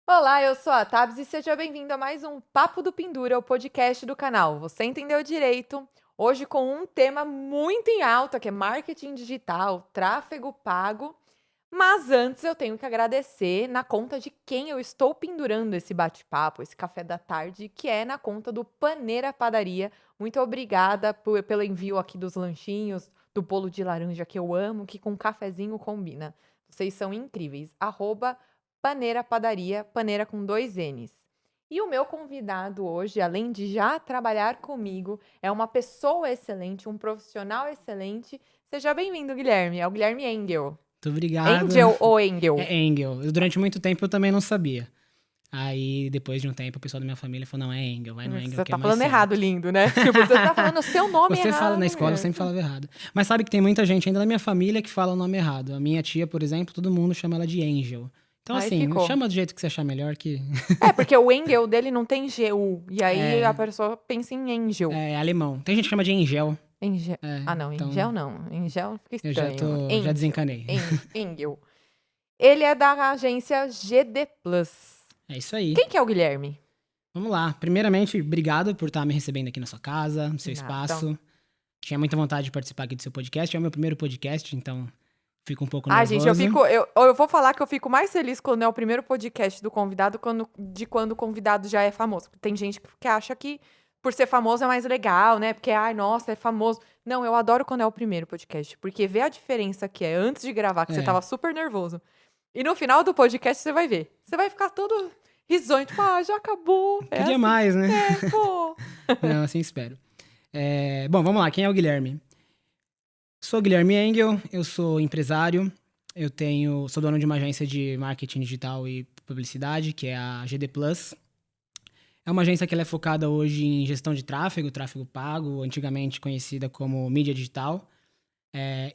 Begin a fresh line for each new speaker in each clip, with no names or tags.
Olá, eu sou a Tabs e seja bem-vindo a mais um Papo do Pendura, o podcast do canal. Você entendeu direito? Hoje com um tema muito em alta, que é marketing digital, tráfego pago. Mas antes eu tenho que agradecer na conta de quem eu estou pendurando esse bate-papo, esse café da tarde, que é na conta do Paneira Padaria. Muito obrigada pelo envio aqui dos lanchinhos, do bolo de laranja que eu amo, que com cafezinho combina. Vocês são incríveis. Paneira Padaria, Paneira com 2 N's. E o meu convidado hoje, além de já trabalhar comigo, é uma pessoa excelente, um profissional excelente. Seja bem-vindo, Guilherme. É o Guilherme Engel.
Muito obrigado.
Angel ou Engel?
É Engel. Durante muito tempo eu também não sabia. Aí, depois de um tempo, o pessoal da minha família falou, não, é Engel, vai no Engel
Você
que é
tá
mais
falando
certo.
errado, lindo, né? Tipo, você tá falando o seu nome
Você
errado.
fala, na escola eu sempre falava errado. Mas sabe que tem muita gente ainda da minha família que fala o nome errado. A minha tia, por exemplo, todo mundo chama ela de Angel. Então,
Aí
assim,
ficou.
chama do jeito que você achar melhor que...
É, porque o Engel dele não tem G-U. E aí
É.
a pessoa pensa em Angel.
É alemão. Tem gente que chama de Angel.
Engel.
É,
Ah, não,
então,
Engel não. Engel fica
eu já
estranho.
já desencanei.
Engel. Ele é da agência GD Plus.
É isso aí.
Quem que é o Guilherme?
Vamos lá. Primeiramente, obrigado por estar me recebendo aqui na sua casa, no seu
Nada.
espaço. Tinha muita vontade de participar aqui do seu podcast. É o meu primeiro podcast, então fico um pouco nervoso.
Gente, eu vou falar que eu fico mais feliz quando é o primeiro podcast do convidado quando o convidado já é famoso. Tem gente que acha que por ser famoso é mais legal, né? Porque, ai, nossa, é famoso. Não, eu adoro quando é o primeiro podcast, porque ver a diferença que é antes de gravar, que você tava super nervoso, e no final do podcast você vai ver. Você vai ficar todo risonho, tipo, já acabou.
Podia assim, mais, né?
Pô.
Não, assim espero. Bom, vamos lá. Quem é o Guilherme? Sou Guilherme Engel, eu sou empresário, sou dono de uma agência de marketing digital e publicidade, que é a GD Plus. É uma agência que ela é focada hoje em gestão de tráfego pago, antigamente conhecida como mídia digital,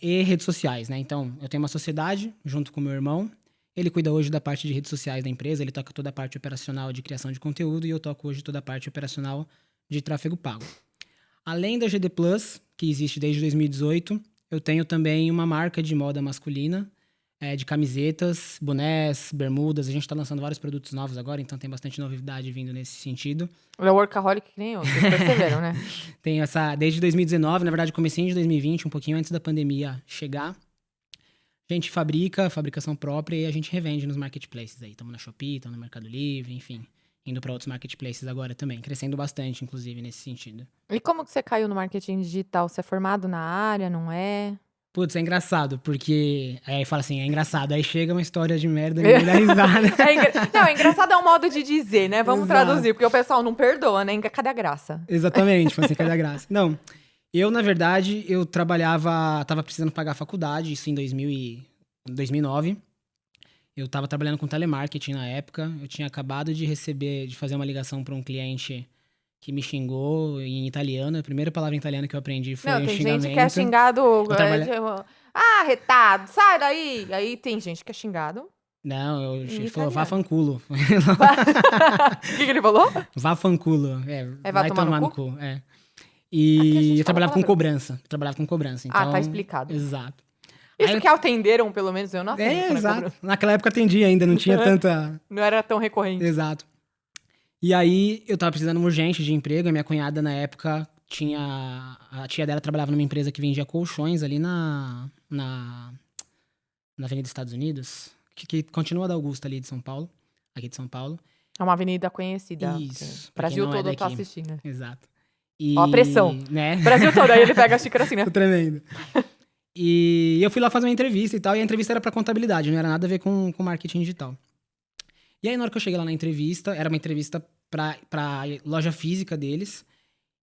e redes sociais, né? Então, eu tenho uma sociedade junto com meu irmão. Ele cuida hoje da parte de redes sociais da empresa, ele toca toda a parte operacional de criação de conteúdo e eu toco hoje toda a parte operacional de tráfego pago. Além da GD Plus, que existe desde 2018, eu tenho também uma marca de moda masculina, de camisetas, bonés, bermudas. A gente está lançando vários produtos novos agora, então tem bastante novidade vindo nesse sentido.
É workaholic que nem eu, vocês perceberam, né?
Tenho desde 2019, na verdade comecei em 2020, um pouquinho antes da pandemia chegar. A gente fabricação própria e a gente revende nos marketplaces aí. Estamos na Shopee, estamos no Mercado Livre, enfim. Indo para outros marketplaces agora também. Crescendo bastante, inclusive, nesse sentido.
E como que você caiu no marketing digital? Você é formado na área, não é?
Putz, é engraçado, porque... Aí fala assim, é engraçado. Aí chega uma história de merda e me dá risada.
Não, engraçado é um modo de dizer, né? Vamos traduzir, porque o pessoal não perdoa, né? Cadê a graça?
Exatamente, assim, cadê a graça? Não, eu, na verdade, tava precisando pagar a faculdade, isso em 2009. Eu tava trabalhando com telemarketing na época. Eu tinha acabado de fazer uma ligação para um cliente que me xingou em italiano. A primeira palavra em italiano que eu aprendi foi
Não, tem
xingamento.
gente que é xingado... retado, sai daí! Aí tem gente que é xingado.
Não, ele falou, vá fanculo.
O que ele falou?
Vá fanculo. Vai tomar no cu. E eu trabalhava com cobrança. Então,
tá explicado.
Exato.
Isso que atenderam, pelo menos eu não atendo.
Exato. Naquela época atendia ainda, não tinha tanta...
Não era tão recorrente.
Exato. E aí, eu tava precisando urgente de emprego, a minha cunhada, na época, a tia dela trabalhava numa empresa que vendia colchões ali na Avenida dos Estados Unidos, que continua da Augusta ali de São Paulo, aqui de São Paulo.
É uma avenida conhecida.
Isso.
O Brasil todo tá assistindo.
Exato.
Ó, a pressão.
Né?
Brasil todo, aí ele pega a xícara assim, né?
Tremendo. E eu fui lá fazer uma entrevista e tal, e a entrevista era pra contabilidade, não era nada a ver com marketing digital. E aí, na hora que eu cheguei lá na entrevista, era uma entrevista pra loja física deles.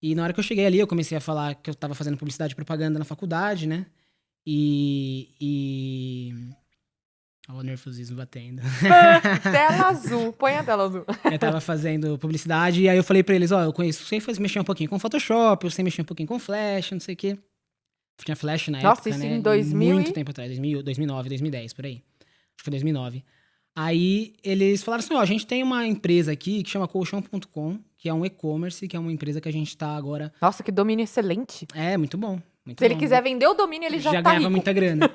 E na hora que eu cheguei ali, eu comecei a falar que eu tava fazendo publicidade e propaganda na faculdade, né? Olha o nervosismo batendo.
Tela azul, põe a tela azul.
Eu tava fazendo publicidade, e aí eu falei pra eles, eu sei mexer um pouquinho com Photoshop, eu sei mexer um pouquinho com Flash, não sei o quê. Tinha Flash na época,
Nossa, isso
né?
em 2000
Muito tempo atrás, 2009, 2010, por aí. Acho que foi 2009. Aí eles falaram assim, a gente tem uma empresa aqui que chama Colchão.com, que é um e-commerce, que é uma empresa que a gente tá agora...
Nossa, que domínio excelente.
É, muito bom. Muito
Se ele
bom.
quiser vender o domínio, ele já tá
ganhava
rico.
muita grana.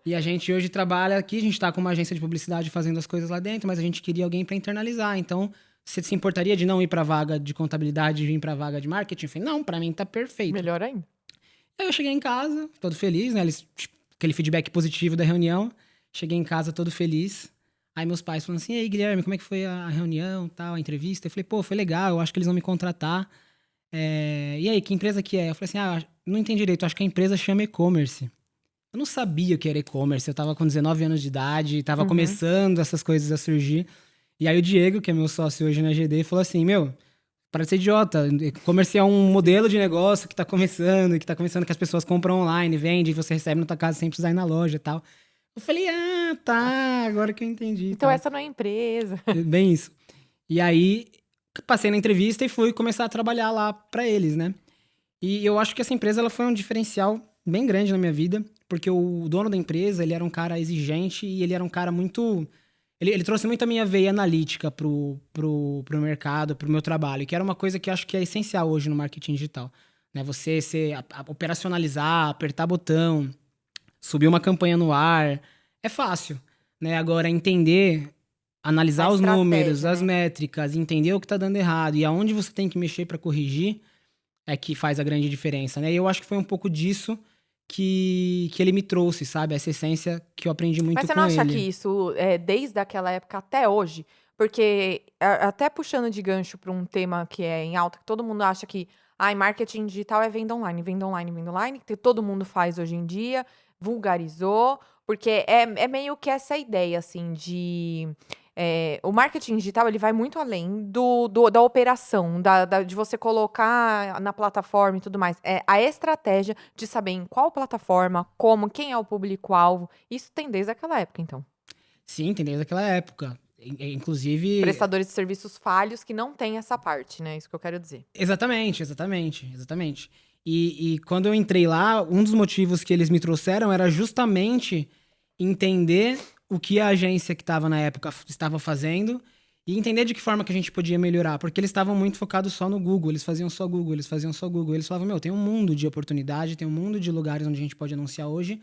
E a gente hoje trabalha aqui, a gente tá com uma agência de publicidade fazendo as coisas lá dentro, mas a gente queria alguém para internalizar. Então, você se importaria de não ir pra vaga de contabilidade e vir pra vaga de marketing? Eu falei, não, pra mim tá perfeito.
Melhor ainda.
Aí eu cheguei em casa, todo feliz, né? Aquele feedback positivo da reunião. Cheguei em casa todo feliz. Aí meus pais falaram assim, e aí, Guilherme, como é que foi a reunião, tal, a entrevista? Eu falei, pô, foi legal, eu acho que eles vão me contratar. E aí, que empresa que é? Eu falei assim, não entendi direito, acho que a empresa chama e-commerce. Eu não sabia o que era e-commerce, eu tava com 19 anos de idade, tava começando essas coisas a surgir. E aí o Diego, que é meu sócio hoje na GD, falou assim, meu, para de ser idiota, e-commerce é um modelo de negócio que tá começando, que as pessoas compram online, vendem, e você recebe na tua casa sem precisar ir na loja e tal. Eu falei, tá, agora que eu entendi.
Então
Tá.
essa não é empresa.
Bem isso. E aí, passei na entrevista e fui começar a trabalhar lá pra eles, né? E eu acho que essa empresa ela foi um diferencial bem grande na minha vida, porque o dono da empresa, ele era um cara exigente e ele era um cara muito... Ele trouxe muito a minha veia analítica pro mercado, pro meu trabalho, que era uma coisa que eu acho que é essencial hoje no marketing digital. Né? Você operacionalizar, apertar botão, subir uma campanha no ar, é fácil. Né? Agora, entender, analisar
A
os números,
estratégia,
as
né?
métricas, entender o que tá dando errado e aonde você tem que mexer para corrigir, é que faz a grande diferença, né? E eu acho que foi um pouco disso que ele me trouxe, sabe? Essa essência que eu aprendi muito
Mas você
com
não acha
ele.
que isso é desde aquela época até hoje? Porque até puxando de gancho para um tema que é em alta, que todo mundo acha que marketing digital é venda online, venda online, venda online, que todo mundo faz hoje em dia, vulgarizou, porque é meio que essa ideia, assim, de... o marketing digital, ele vai muito além da operação, de você colocar na plataforma e tudo mais. É a estratégia de saber em qual plataforma, como, quem é o público-alvo. Isso tem desde aquela época, então.
Sim, tem desde aquela época. Inclusive,
Prestadores de serviços falhos que não tem essa parte, né? Isso que eu quero dizer.
exatamente. E quando eu entrei lá, um dos motivos que eles me trouxeram era justamente entender o que a agência que estava na época estava fazendo e entender de que forma que a gente podia melhorar, porque eles estavam muito focados só no Google, eles faziam só Google, eles falavam, meu, tem um mundo de oportunidade, tem um mundo de lugares onde a gente pode anunciar hoje,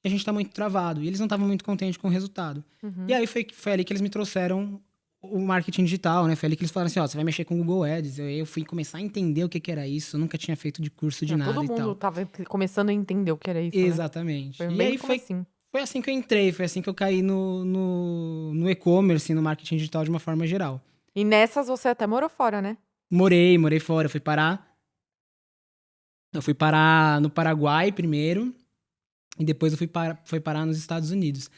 e a gente tá muito travado, e eles não estavam muito contentes com o resultado. E aí foi ali que eles me trouxeram o marketing digital, né? Foi ali que eles falaram assim, ó, você vai mexer com o Google Ads. Eu fui começar a entender o que era isso, eu nunca tinha feito de curso de nada
Todo
e
mundo
tal.
tava começando a entender o que era isso, né?
Exatamente.
Foi
E
bem
aí
no comecinho.
foi assim que eu entrei, foi assim que eu caí no e-commerce, no marketing digital de uma forma geral.
E nessas você até morou fora, né?
Morei fora, eu fui parar no Paraguai primeiro, e depois eu fui parar nos Estados Unidos.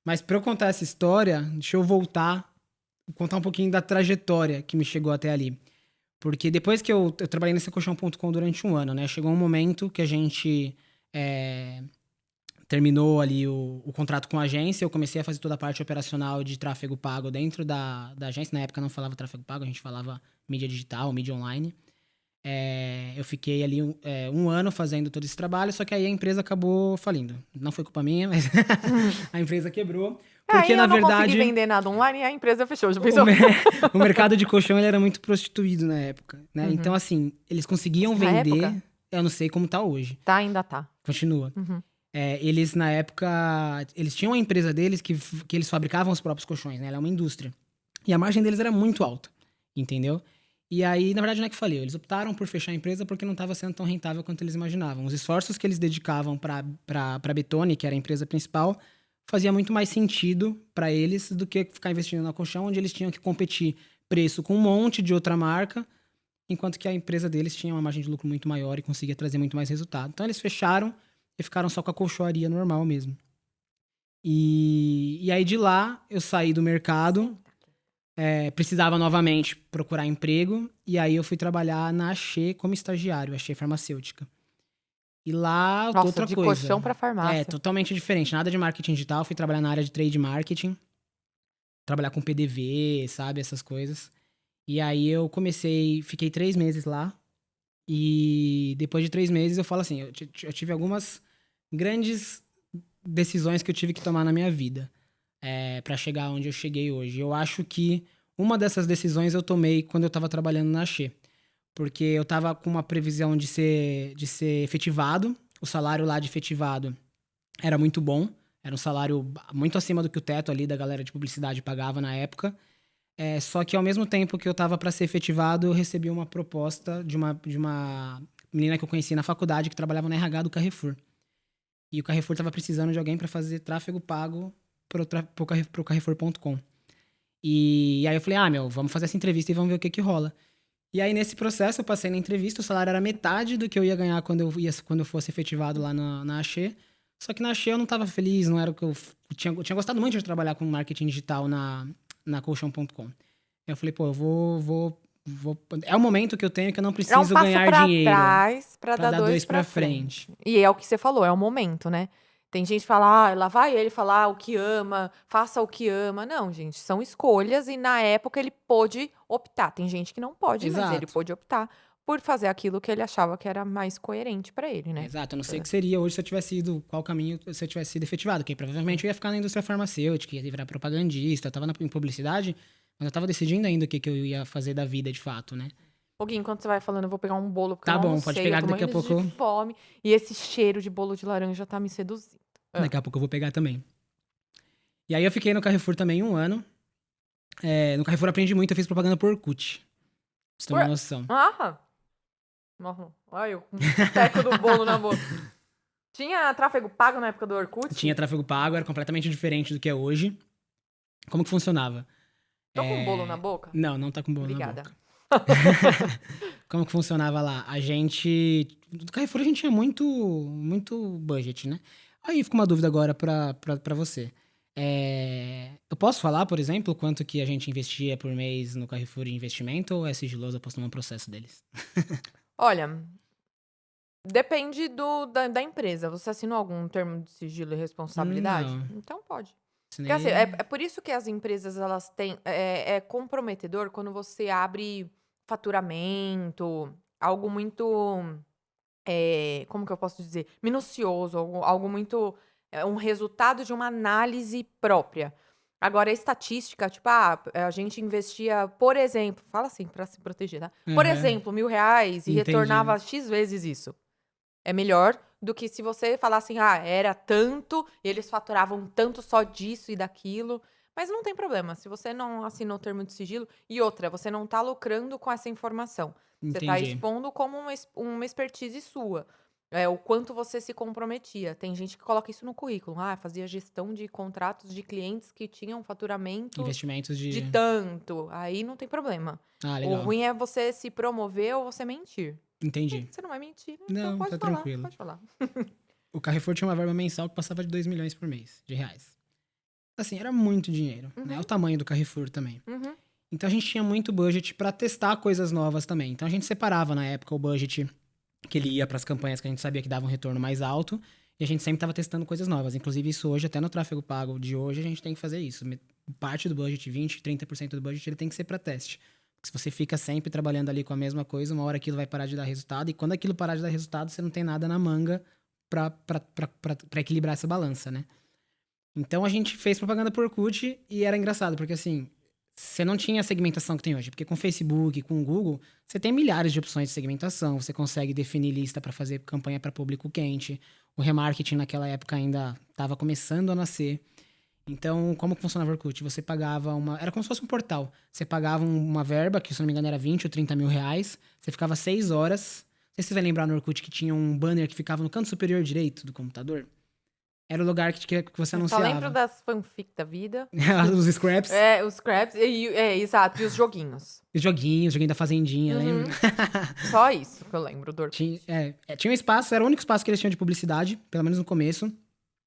Mas pra eu contar essa história, deixa eu contar um pouquinho da trajetória que me chegou até ali. Porque depois que eu trabalhei nesse colchão.com durante um ano, né? Chegou um momento que a gente terminou ali o contrato com a agência, eu comecei a fazer toda a parte operacional de tráfego pago dentro da agência. Na época não falava tráfego pago, a gente falava mídia digital, mídia online. Eu fiquei ali um ano fazendo todo esse trabalho, só que aí a empresa acabou falindo. Não foi culpa minha, mas a empresa quebrou. Porque,
Aí
na
eu não consegui
verdade,
vender nada online e a empresa fechou. Já
o,
pensou?
o mercado de colchão ele era muito prostituído na época, né? Então, assim, eles conseguiam
Na
vender.
época?
Eu não sei como tá hoje.
Tá, ainda tá.
Continua. Eles, na época, eles tinham uma empresa deles que eles fabricavam os próprios colchões, né? Ela é uma indústria. E a margem deles era muito alta, entendeu? E aí, na verdade, não é que faliu. Eles optaram por fechar a empresa porque não estava sendo tão rentável quanto eles imaginavam. Os esforços que eles dedicavam para Betone, que era a empresa principal, fazia muito mais sentido para eles do que ficar investindo na colchão, onde eles tinham que competir preço com um monte de outra marca, enquanto que a empresa deles tinha uma margem de lucro muito maior e conseguia trazer muito mais resultado. Então, eles fecharam e ficaram só com a colchoaria normal mesmo. E aí, de lá, eu saí do mercado, precisava novamente procurar emprego, e aí eu fui trabalhar na Axê como estagiário, Axê Farmacêutica. E lá,
Nossa,
outra
de
coisa.
colchão pra farmácia.
Totalmente diferente. Nada de marketing digital, fui trabalhar na área de trade marketing, trabalhar com PDV, sabe, essas coisas. E aí eu fiquei 3 meses lá, e depois de 3 meses eu falo assim, eu tive algumas grandes decisões que eu tive que tomar na minha vida para chegar onde eu cheguei hoje. Eu acho que uma dessas decisões eu tomei quando eu estava trabalhando na Axê. Porque eu estava com uma previsão de ser efetivado. o salário lá de efetivado era muito bom. Era um salário muito acima do que o teto ali da galera de publicidade pagava na época. Só que ao mesmo tempo que eu tava para ser efetivado, eu recebi uma proposta de uma menina que eu conheci na faculdade que trabalhava na RH do Carrefour. E o Carrefour tava precisando de alguém para fazer tráfego pago pro Carrefour.com. E aí eu falei, vamos fazer essa entrevista e vamos ver o que que rola. E aí nesse processo eu passei na entrevista, o salário era metade do que eu ia ganhar quando eu fosse efetivado lá na Axê. Só que na Axê eu não tava feliz, não era o que eu tinha gostado muito de trabalhar com marketing digital na Colchão.com. Eu falei, pô, eu vou. É o momento que eu tenho que eu não
É um
preciso
passo
ganhar
pra
dinheiro
trás pra
pra
dar
dar
dois
dois
pra
pra
frente.
frente.
E é o que você falou, é o momento, né? Tem gente que fala, lá vai ele falar o que ama, faça o que ama. Não, gente, são escolhas e na época ele pôde optar. Tem gente que não pode, mas ele
Exato.
pôde optar por fazer aquilo que ele achava que era mais coerente pra ele, né?
Exato, eu não sei o que seria hoje se eu tivesse ido, qual caminho se eu tivesse sido efetivado, que provavelmente eu ia ficar na indústria farmacêutica, ia virar propagandista, eu tava em publicidade, mas eu tava decidindo ainda o que eu ia fazer da vida de fato, né?
Pouquinho, enquanto você vai falando, eu vou pegar um bolo, porque eu
Tá
não
bom, pode
almocei, eu
pegar
tô
que daqui a
morrendo de
pouco,
fome. E esse cheiro de bolo de laranja tá me seduzindo. Ah.
daqui a pouco eu vou pegar também. E aí eu fiquei no Carrefour também 1 ano. No Carrefour eu aprendi muito, eu fiz propaganda por Orkut. Pra você ter uma
Ué,
noção.
ah! Marrom. Olha, eu com o teco do bolo na boca. Tinha tráfego pago na época do Orkut?
Tinha tráfego pago, era completamente diferente do que é hoje. Como que funcionava?
Tô com um bolo na boca?
Não, não tá com bolo na
Obrigada.
boca. Como que funcionava lá? A gente. Do Carrefour a gente tinha muito budget, né? Aí fica uma dúvida agora pra você. Eu posso falar, por exemplo, quanto que a gente investia por mês no Carrefour em investimento ou é sigiloso, eu posso tomar um processo deles?
Olha, depende da empresa. Você assinou algum termo de sigilo e responsabilidade?
Não.
Então pode. Porque assim, é,
Assinei.
é por isso que as empresas, elas têm... É comprometedor quando você abre faturamento, algo muito... como que eu posso dizer? Minucioso, algo muito... um resultado de uma análise própria. Agora, a estatística, tipo, a gente investia, por exemplo, fala assim, para se proteger, tá? Por
Aham,
exemplo, R$ 1.000 e
entendi.
retornava X vezes isso. É melhor do que se você falar assim, era tanto, e eles faturavam tanto só disso e daquilo. Mas não tem problema, se você não assinou o termo de sigilo. E outra, você não tá lucrando com essa informação. Você tá
Entendi.
expondo como uma expertise sua. O quanto você se comprometia. Tem gente que coloca isso no currículo. Fazia gestão de contratos de clientes que tinham faturamento
Investimentos
de
de.
tanto. Aí não tem problema.
Ah,
O
legal.
ruim é você se promover ou você mentir.
Entendi.
Você não vai mentir, né? Então
Não,
pode
tá
falar,
tranquilo.
pode falar.
O Carrefour tinha uma verba mensal que passava de 2 milhões por mês de reais. Assim, era muito dinheiro, né? O
Uhum,
tamanho do Carrefour também.
uhum.
Então a gente tinha muito budget pra testar coisas novas também. Então a gente separava na época o budget que ele ia pras campanhas que a gente sabia que davam um retorno mais alto, e a gente sempre tava testando coisas novas. Inclusive isso hoje, até no tráfego pago de hoje, a gente tem que fazer isso. Parte do budget, 20, 30% do budget, ele tem que ser pra teste. Porque se você fica sempre trabalhando ali com a mesma coisa, uma hora aquilo vai parar de dar resultado, e quando aquilo parar de dar resultado, você não tem nada na manga pra equilibrar essa balança, né? Então a gente fez propaganda por Orkut e era engraçado, porque assim, você não tinha a segmentação que tem hoje. Porque com o Facebook, com o Google, você tem milhares de opções de segmentação. Você consegue definir lista para fazer campanha para público quente. O remarketing naquela época ainda estava começando a nascer. Então, como que funcionava o Orkut? Você pagava uma... Era como se fosse um portal. Você pagava uma verba, que se não me engano era 20 ou 30 mil reais. Você ficava 6 horas. Não sei se você vai lembrar no Orkut que tinha um banner que ficava no canto superior direito do computador. Era o lugar que você
Eu só lembro
anunciava.
das fanfic da vida.
Os scraps.
Os scraps, exato, e os joguinhos.
Os joguinhos, joguinho da Fazendinha, lembra?
Uhum. Só isso que eu lembro do
Tinha,
Orkut.
tinha um espaço, era o único espaço que eles tinham de publicidade, pelo menos no começo.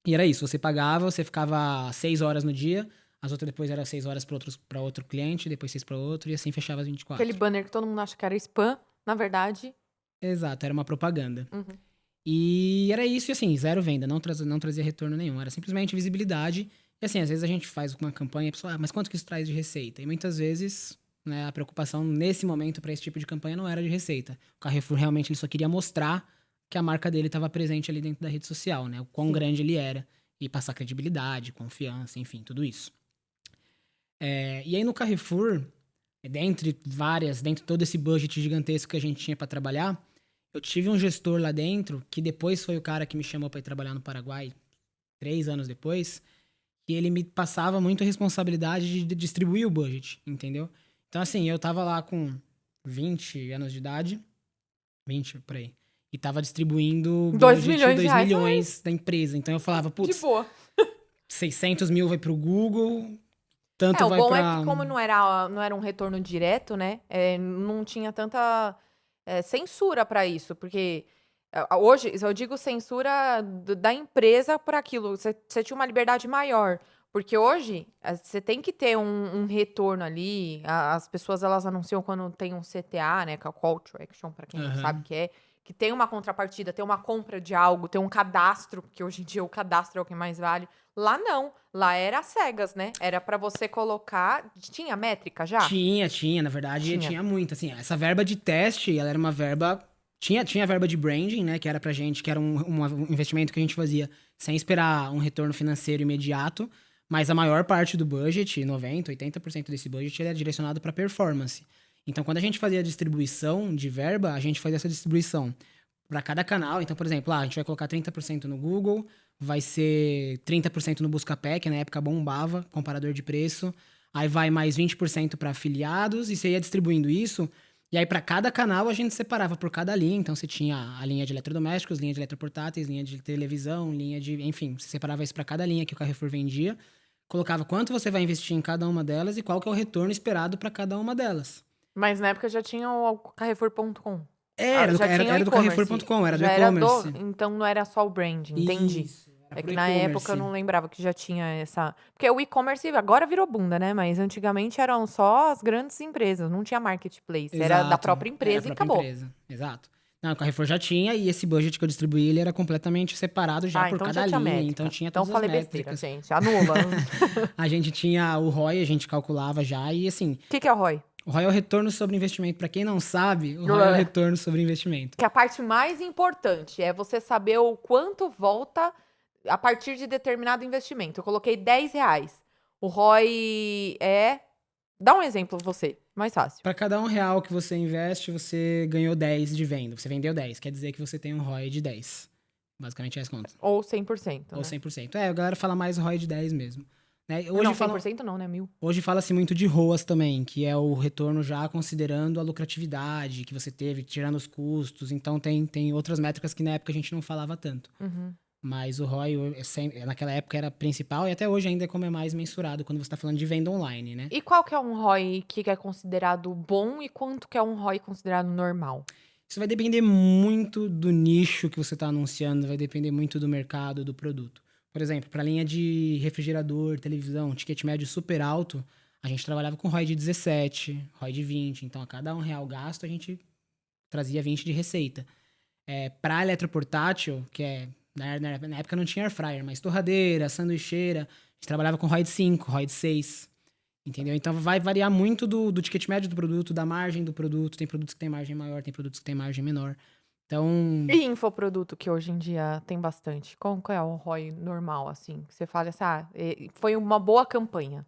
E era isso, você pagava, você ficava 6 horas no dia, as outras depois era 6 horas para outro cliente, depois 6 para outro, e assim fechava as
Aquele
24.
banner que todo mundo acha que era spam, na verdade.
Exato, era uma propaganda.
Uhum.
E era isso, e assim, zero venda, não trazia retorno nenhum, era simplesmente visibilidade. E assim, às vezes a gente faz uma campanha e a pessoa, mas quanto que isso traz de receita? E muitas vezes, né, a preocupação nesse momento para esse tipo de campanha não era de receita. O Carrefour realmente ele só queria mostrar que a marca dele estava presente ali dentro da rede social, né? O quão
Sim.
grande ele era. E passar credibilidade, confiança, enfim, tudo isso. E aí no Carrefour, dentre todo esse budget gigantesco que a gente tinha para trabalhar, Eu tive um gestor lá dentro, que depois foi o cara que me chamou para ir trabalhar no Paraguai, 3 anos depois, e ele me passava muito a responsabilidade de distribuir o budget, entendeu? Então, assim, eu tava lá com 20 anos de idade, 20 por aí, e tava distribuindo o
2
budget,
milhões de
2
reais,
milhões da empresa. Então eu falava,
de
putz,
boa.
600 mil vai pro Google, tanto
O
vai
bom é que
pra...
como não era um retorno direto, né, não tinha tanta, censura para isso, porque, hoje eu digo censura da empresa por aquilo, você tinha uma liberdade maior, porque hoje, você tem que ter um retorno ali, as pessoas elas anunciam quando tem um CTA, né, que é o Call to Action, para quem não sabe o
Aham.
que é, que tem uma contrapartida, tem uma compra de algo, tem um cadastro, porque hoje em dia o cadastro é o que mais vale. Lá não, lá era às cegas, né, era para você colocar tinha métrica já?
Tinha, na verdade,
Tinha.
tinha muito, assim, essa verba de teste, ela era uma verba, tinha verba de branding, né, que era pra gente, que era um investimento que a gente fazia sem esperar um retorno financeiro imediato, mas a maior parte do budget, 90, 80% desse budget, ele é direcionado para performance. Então, quando a gente fazia a distribuição de verba, a gente fazia essa distribuição para cada canal. Então, por exemplo, a gente vai colocar 30% no Google, vai ser 30% no Buscapé, que na época bombava, comparador de preço. Aí vai mais 20% para afiliados, e você ia distribuindo isso. E aí, para cada canal, a gente separava por cada linha. Então, você tinha a linha de eletrodomésticos, linha de eletroportáteis, linha de televisão, linha de. Enfim, você separava isso para cada linha que o Carrefour vendia. Colocava quanto você vai investir em cada uma delas e qual que é o retorno esperado para cada uma delas.
Mas na época já tinha o Carrefour.com.
Era do,
Já
era,
tinha o
era do
e-commerce.
Carrefour.com, era do
Já era
e-commerce.
então não era só o brand, entendi.
Isso, era
É
pro
que na época eu
e-commerce.
não lembrava que já tinha essa. Porque o e-commerce agora virou bunda, né? Mas antigamente eram só as grandes empresas, não tinha marketplace. Era da
Exato,
própria
era a
empresa e
própria
acabou.
empresa. Exato. Não, o Carrefour já tinha, e esse budget que eu distribuí, ele era completamente separado já
Ah,
por
então já
cada
tinha
linha, então
métrica.
tinha
Então
todas as
falei besteira,
métricas.
gente. Anula.
A gente tinha o ROI, a gente calculava já, e assim,
O que é o ROI?
o ROI é o retorno sobre investimento. Para quem não sabe, o ROI é o retorno sobre investimento.
Que a parte mais importante é você saber o quanto volta a partir de determinado investimento. Eu coloquei R$ 10. O ROI é. Dá um exemplo você, mais fácil.
Para cada R$ 1 que você investe, você ganhou 10 de venda. Você vendeu 10, quer dizer que você tem um ROI de 10. Basicamente é as contas.
Ou 100%,
Ou
né?
100%. É, a galera fala mais ROI de 10 mesmo. Né?
Não, 100% não, né? 1000.
Hoje fala-se muito de ROAS também, que é o retorno já considerando a lucratividade que você teve, tirando os custos. Então tem outras métricas que na época a gente não falava tanto.
Uhum.
Mas o ROI naquela época era principal, e até hoje ainda é como é mais mensurado quando você está falando de venda online, né?
E qual que é um ROI que é considerado bom e quanto que é um ROI considerado normal?
Isso vai depender muito do nicho que você está anunciando, vai depender muito do mercado, do produto. Por exemplo, para a linha de refrigerador, televisão, ticket médio super alto, a gente trabalhava com ROI de 17, ROI de 20. Então, a cada R$ 1 gasto, a gente trazia 20 de receita. Para eletroportátil, que na época não tinha air fryer, mas torradeira, sanduicheira, a gente trabalhava com ROI de 5, ROI de 6. Entendeu? Então vai variar muito do ticket médio do produto, da margem do produto. Tem produtos que têm margem maior, tem produtos que têm margem menor. Então,
E infoproduto, que hoje em dia tem bastante. Qual que é o ROI normal, assim? Que você fala assim, foi uma boa campanha.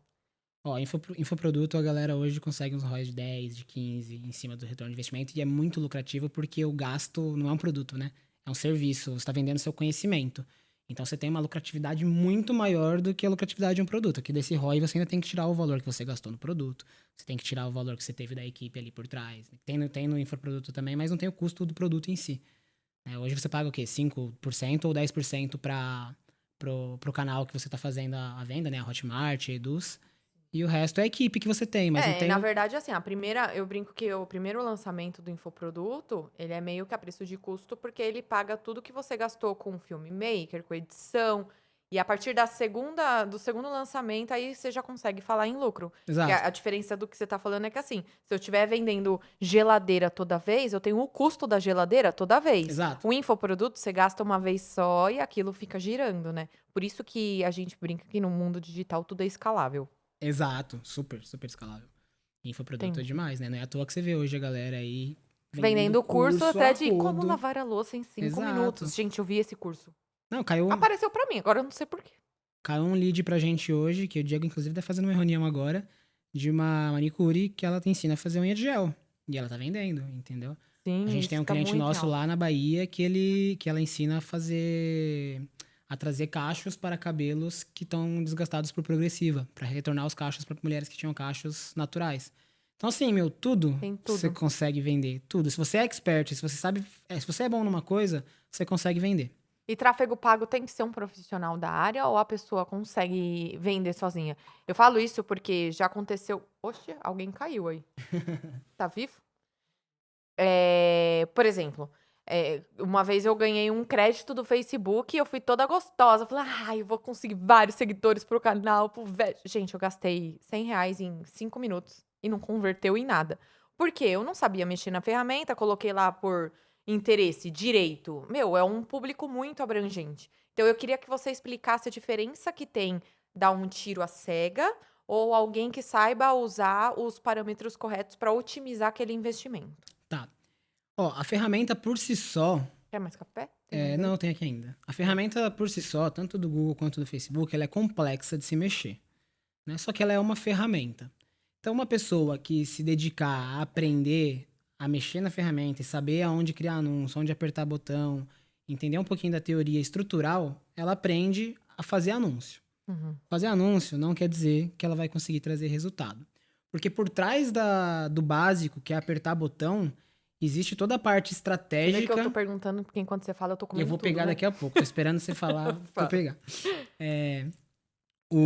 ó, infoproduto, a galera hoje consegue uns ROIs de 10, de 15 em cima do retorno de investimento, e é muito lucrativo porque o gasto não é um produto, né? É um serviço, você está vendendo seu conhecimento. Então você tem uma lucratividade muito maior do que a lucratividade de um produto. Aqui desse ROI você ainda tem que tirar o valor que você gastou no produto, você tem que tirar o valor que você teve da equipe ali por trás. Tem no infoproduto também, mas não tem o custo do produto em si. Hoje você paga o quê? 5% ou 10% para pro canal que você está fazendo a venda, né? A Hotmart, a Eduz. E o resto é a equipe que você tem, mas não tem
Na
o...
verdade, assim, eu brinco que o primeiro lançamento do infoproduto, ele é meio que a preço de custo, porque ele paga tudo que você gastou com o filmmaker, com edição, e a partir do segundo lançamento, aí você já consegue falar em lucro. Que
Exato,
a diferença do que você tá falando é que, assim, se eu estiver vendendo geladeira toda vez, eu tenho o custo da geladeira toda vez.
exato,
O infoproduto, você gasta uma vez só e aquilo fica girando, né? Por isso que a gente brinca que no mundo digital tudo é escalável.
exato. Super, super escalável. Infoproduto é
Entendi.
demais, né? Não é à toa que você vê hoje a galera aí vendendo
Vendendo curso
curso
até
a
de como
rodo.
lavar a louça em 5 minutos.
Exato.
Gente, eu vi esse curso.
Não,
Apareceu pra mim, agora eu não sei por quê.
caiu um lead pra gente hoje, que o Diego, inclusive, tá fazendo uma reunião agora, de uma manicure que ela te ensina a fazer unha de gel. E ela tá vendendo, entendeu?
Sim,
A gente
isso
tem um
tá
cliente
muito
nosso
alto.
lá na Bahia que ela ensina a trazer cachos para cabelos que estão desgastados por progressiva, para retornar os cachos para mulheres que tinham cachos naturais. Então, assim, meu, tudo
Tem
você
tudo.
consegue vender, tudo. Se você é expert, se você sabe, se você é bom numa coisa, você consegue vender.
E tráfego pago tem que ser um profissional da área ou a pessoa consegue vender sozinha? Eu falo isso porque já aconteceu. Oxe, alguém caiu aí. Tá vivo? Por exemplo, uma vez eu ganhei um crédito do Facebook e eu fui toda gostosa. Falei, ai, eu vou conseguir vários seguidores pro canal. Gente, eu gastei R$ 100 em 5 minutos e não converteu em nada. Por quê? Eu não sabia mexer na ferramenta, coloquei lá por interesse, direito. Meu, é um público muito abrangente. Então, eu queria que você explicasse a diferença que tem dar um tiro à cega ou alguém que saiba usar os parâmetros corretos para otimizar aquele investimento.
Tá. Ó, a ferramenta por si só,
Quer mais café? Tem mais aí?
não tem aqui ainda. A
Boa.
ferramenta por si só, tanto do Google quanto do Facebook, ela é complexa de se mexer, né? Só que ela é uma ferramenta. Então, uma pessoa que se dedicar a aprender a mexer na ferramenta e saber aonde criar anúncio, onde apertar botão, entender um pouquinho da teoria estrutural, ela aprende a fazer anúncio.
Uhum.
Fazer anúncio não quer dizer que ela vai conseguir trazer resultado. Porque por trás do básico, que é apertar botão, existe toda a parte
Você vê que eu tô
estratégica.
perguntando, porque enquanto você fala, eu tô
Eu
comendo
vou
tudo,
pegar
né?
daqui a pouco. Tô esperando você falar pra eu
Fala.
pegar.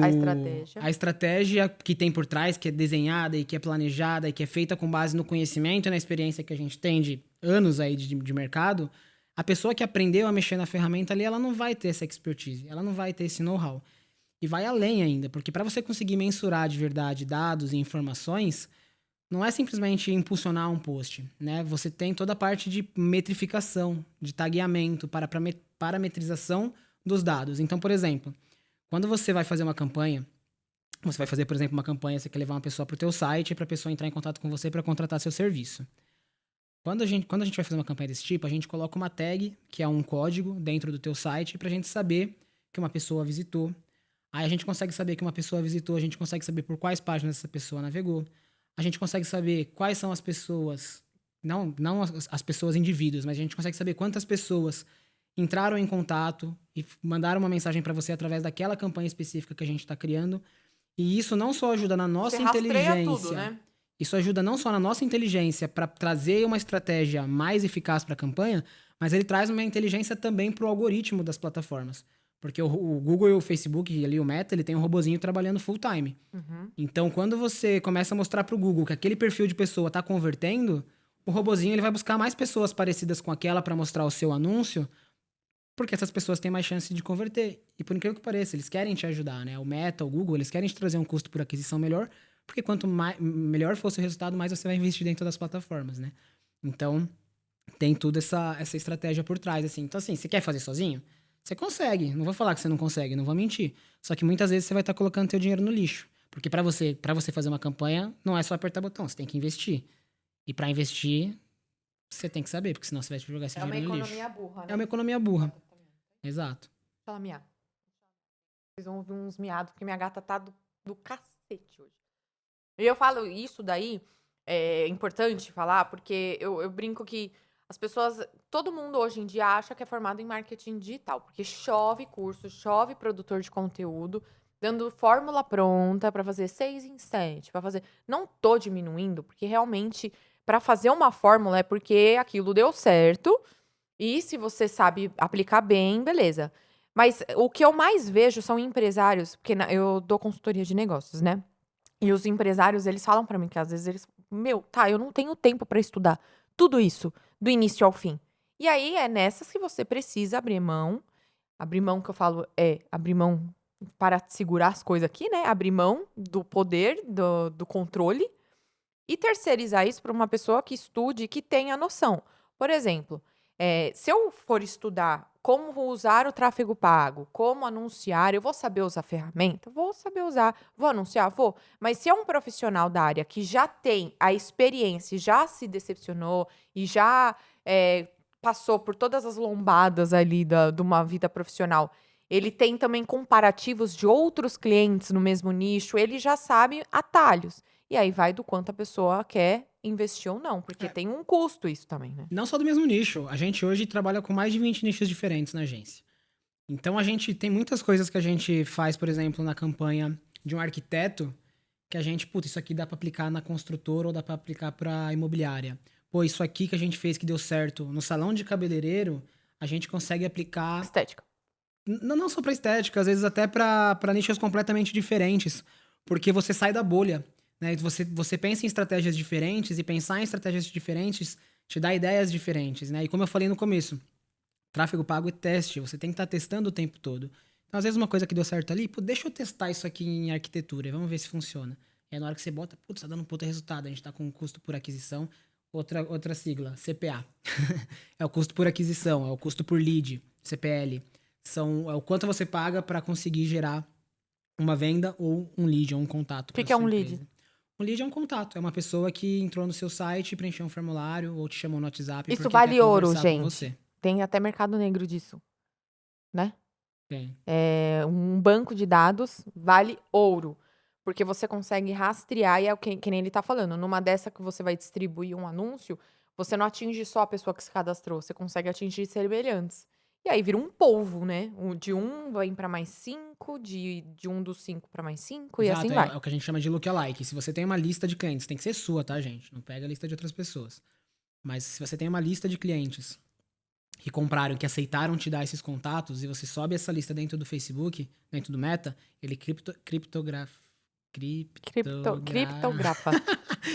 A estratégia.
A estratégia que tem por trás, que é desenhada e que é planejada e que é feita com base no conhecimento e na experiência que a gente tem de anos aí de mercado, a pessoa que aprendeu a mexer na ferramenta ali, ela não vai ter essa expertise, ela não vai ter esse know-how. E vai além ainda, porque para você conseguir mensurar de verdade dados e informações, não é simplesmente impulsionar um post, né? Você tem toda a parte de metrificação, de tagueamento, parametrização dos dados. Então, por exemplo, quando você vai fazer uma campanha, você vai fazer, por exemplo, uma campanha, você quer levar uma pessoa para o teu site para a pessoa entrar em contato com você para contratar seu serviço. Quando a gente vai fazer uma campanha desse tipo, a gente coloca uma tag, que é um código dentro do teu site, para a gente saber que uma pessoa visitou. Aí a gente consegue saber que uma pessoa visitou, a gente consegue saber por quais páginas essa pessoa navegou. A gente consegue saber quais são as pessoas, não as pessoas indivíduos, mas a gente consegue saber quantas pessoas entraram em contato e mandaram uma mensagem para você através daquela campanha específica que a gente está criando. E isso não só ajuda na
Você
nossa
rastreia tudo,
inteligência,
né?
isso ajuda não só na nossa inteligência para trazer uma estratégia mais eficaz para a campanha, mas ele traz uma inteligência também para o algoritmo das plataformas. Porque o Google e o Facebook, e ali o Meta, ele tem um robozinho trabalhando full time.
Uhum.
Então, quando você começa a mostrar para o Google que aquele perfil de pessoa está convertendo, o robozinho ele vai buscar mais pessoas parecidas com aquela para mostrar o seu anúncio, porque essas pessoas têm mais chance de converter. E por incrível que pareça, eles querem te ajudar, né? O Meta, o Google, eles querem te trazer um custo por aquisição melhor, porque quanto melhor fosse o resultado, mais você vai investir dentro das plataformas, né? Então, tem toda essa estratégia por trás, assim. Então, assim, você quer fazer sozinho? Você consegue. Não vou falar que você não consegue, não vou mentir. Só que muitas vezes você vai estar colocando teu dinheiro no lixo. Porque para você fazer uma campanha, não é só apertar botão, você tem que investir. E para investir, você tem que saber, porque senão você vai jogar esse
É uma
dinheiro no lixo.
economia burra,
É
né?
uma economia burra. Exato.
Fala, miar. Vocês vão ouvir uns miados, porque minha gata tá do cacete hoje. E eu falo isso daí, é importante falar, porque eu brinco que as pessoas, todo mundo hoje em dia acha que é formado em marketing digital, porque chove curso, chove produtor de conteúdo, dando fórmula pronta pra fazer 6 em 7, pra fazer. Não tô diminuindo, porque realmente, pra fazer uma fórmula é porque aquilo deu certo, e se você sabe aplicar bem, beleza. Mas o que eu mais vejo são empresários, porque eu dou consultoria de negócios, né? E os empresários, eles falam pra mim que às vezes eles, meu, tá, eu não tenho tempo pra estudar tudo isso, do início ao fim. E aí é nessas que você precisa abrir mão que eu falo é abrir mão para segurar as coisas aqui, né? Abrir mão do poder, do controle e terceirizar isso para uma pessoa que estude, que tenha noção. Por exemplo, se eu for estudar como usar o tráfego pago, como anunciar, eu vou saber usar a ferramenta? Vou saber usar. Vou anunciar? Vou. Mas se é um profissional da área que já tem a experiência, e já se decepcionou e já passou por todas as lombadas ali de uma vida profissional, ele tem também comparativos de outros clientes no mesmo nicho, ele já sabe atalhos. E aí vai do quanto a pessoa quer investir ou não, porque tem um custo isso também, né?
Não só do mesmo nicho. A gente hoje trabalha com mais de 20 nichos diferentes na agência. Então a gente tem muitas coisas que a gente faz, por exemplo, na campanha de um arquiteto, que a gente, putz, isso aqui dá pra aplicar na construtora ou dá pra aplicar pra imobiliária. Pô, isso aqui que a gente fez que deu certo no salão de cabeleireiro, a gente consegue aplicar
Estética.
não só pra estética, às vezes até pra nichos completamente diferentes, porque você sai da bolha, né? Você pensa em estratégias diferentes e pensar em estratégias diferentes te dá ideias diferentes, né? E como eu falei no começo, tráfego pago é teste, você tem que estar testando o tempo todo. Então, às vezes, uma coisa que deu certo ali, pô, deixa eu testar isso aqui em arquitetura, vamos ver se funciona. E aí, na hora que você bota, putz, tá dando um puta resultado, a gente tá com um custo por aquisição, outra sigla, CPA. É o custo por aquisição, é o custo por lead, CPL. É o quanto você paga para conseguir gerar uma venda ou um lead, ou um contato.
O que é um lead?
Um lead é um contato, é uma pessoa que entrou no seu site, preencheu um formulário ou te chamou no WhatsApp
Isso
porque
vale
quer
ouro,
conversar com
gente.
você.
Tem até mercado negro disso, né?
Tem.
Um banco de dados vale ouro. Porque você consegue rastrear, e é o que nem ele tá falando. Numa dessa que você vai distribuir um anúncio, você não atinge só a pessoa que se cadastrou, você consegue atingir semelhantes. E aí vira um polvo, né? De um vai para mais 5, de um dos 5 para mais 5, e assim
Exato,
vai.
é o que a gente chama de lookalike. Se você tem uma lista de clientes, tem que ser sua, tá, gente? Não pega a lista de outras pessoas. Mas se você tem uma lista de clientes que compraram, que aceitaram te dar esses contatos, e você sobe essa lista dentro do Facebook, dentro do Meta, ele criptografa.
Criptografa.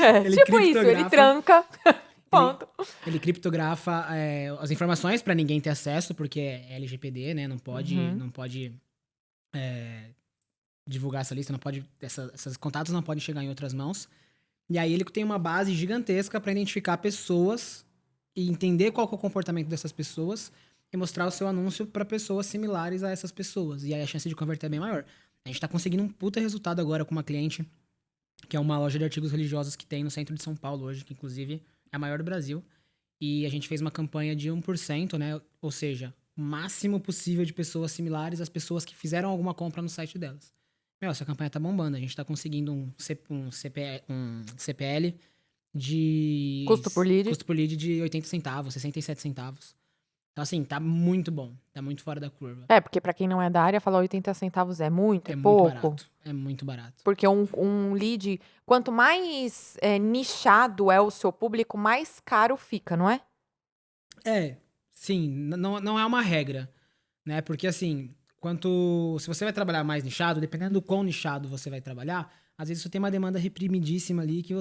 É,
Ele
tipo isso, ele
criptografa.
tranca. Ponto.
Ele criptografa as informações para ninguém ter acesso, porque é LGPD, né? Não pode, não pode divulgar essa lista, não pode, esses contatos não podem chegar em outras mãos. E aí ele tem uma base gigantesca para identificar pessoas e entender qual que é o comportamento dessas pessoas e mostrar o seu anúncio para pessoas similares a essas pessoas. E aí a chance de converter é bem maior. A gente tá conseguindo um puta resultado agora com uma cliente, que é uma loja de artigos religiosos que tem no centro de São Paulo hoje, que inclusive é a maior do Brasil. E a gente fez uma campanha de 1%, né? Ou seja, o máximo possível de pessoas similares às pessoas que fizeram alguma compra no site delas. Meu, essa campanha tá bombando. A gente tá conseguindo um CPL de...
Custo por lead.
Custo por lead de 80 centavos, 67 centavos. Então, assim, tá muito bom. Tá muito fora da curva.
É, porque pra quem não é da área, falar 80 centavos é muito, é
muito
pouco.
barato. É muito barato.
Porque um lead, quanto mais nichado é o seu público, mais caro fica, não é?
Sim. Não é uma regra, né? Porque, assim, se você vai trabalhar mais nichado, dependendo do quão nichado você vai trabalhar, às vezes você tem uma demanda reprimidíssima ali que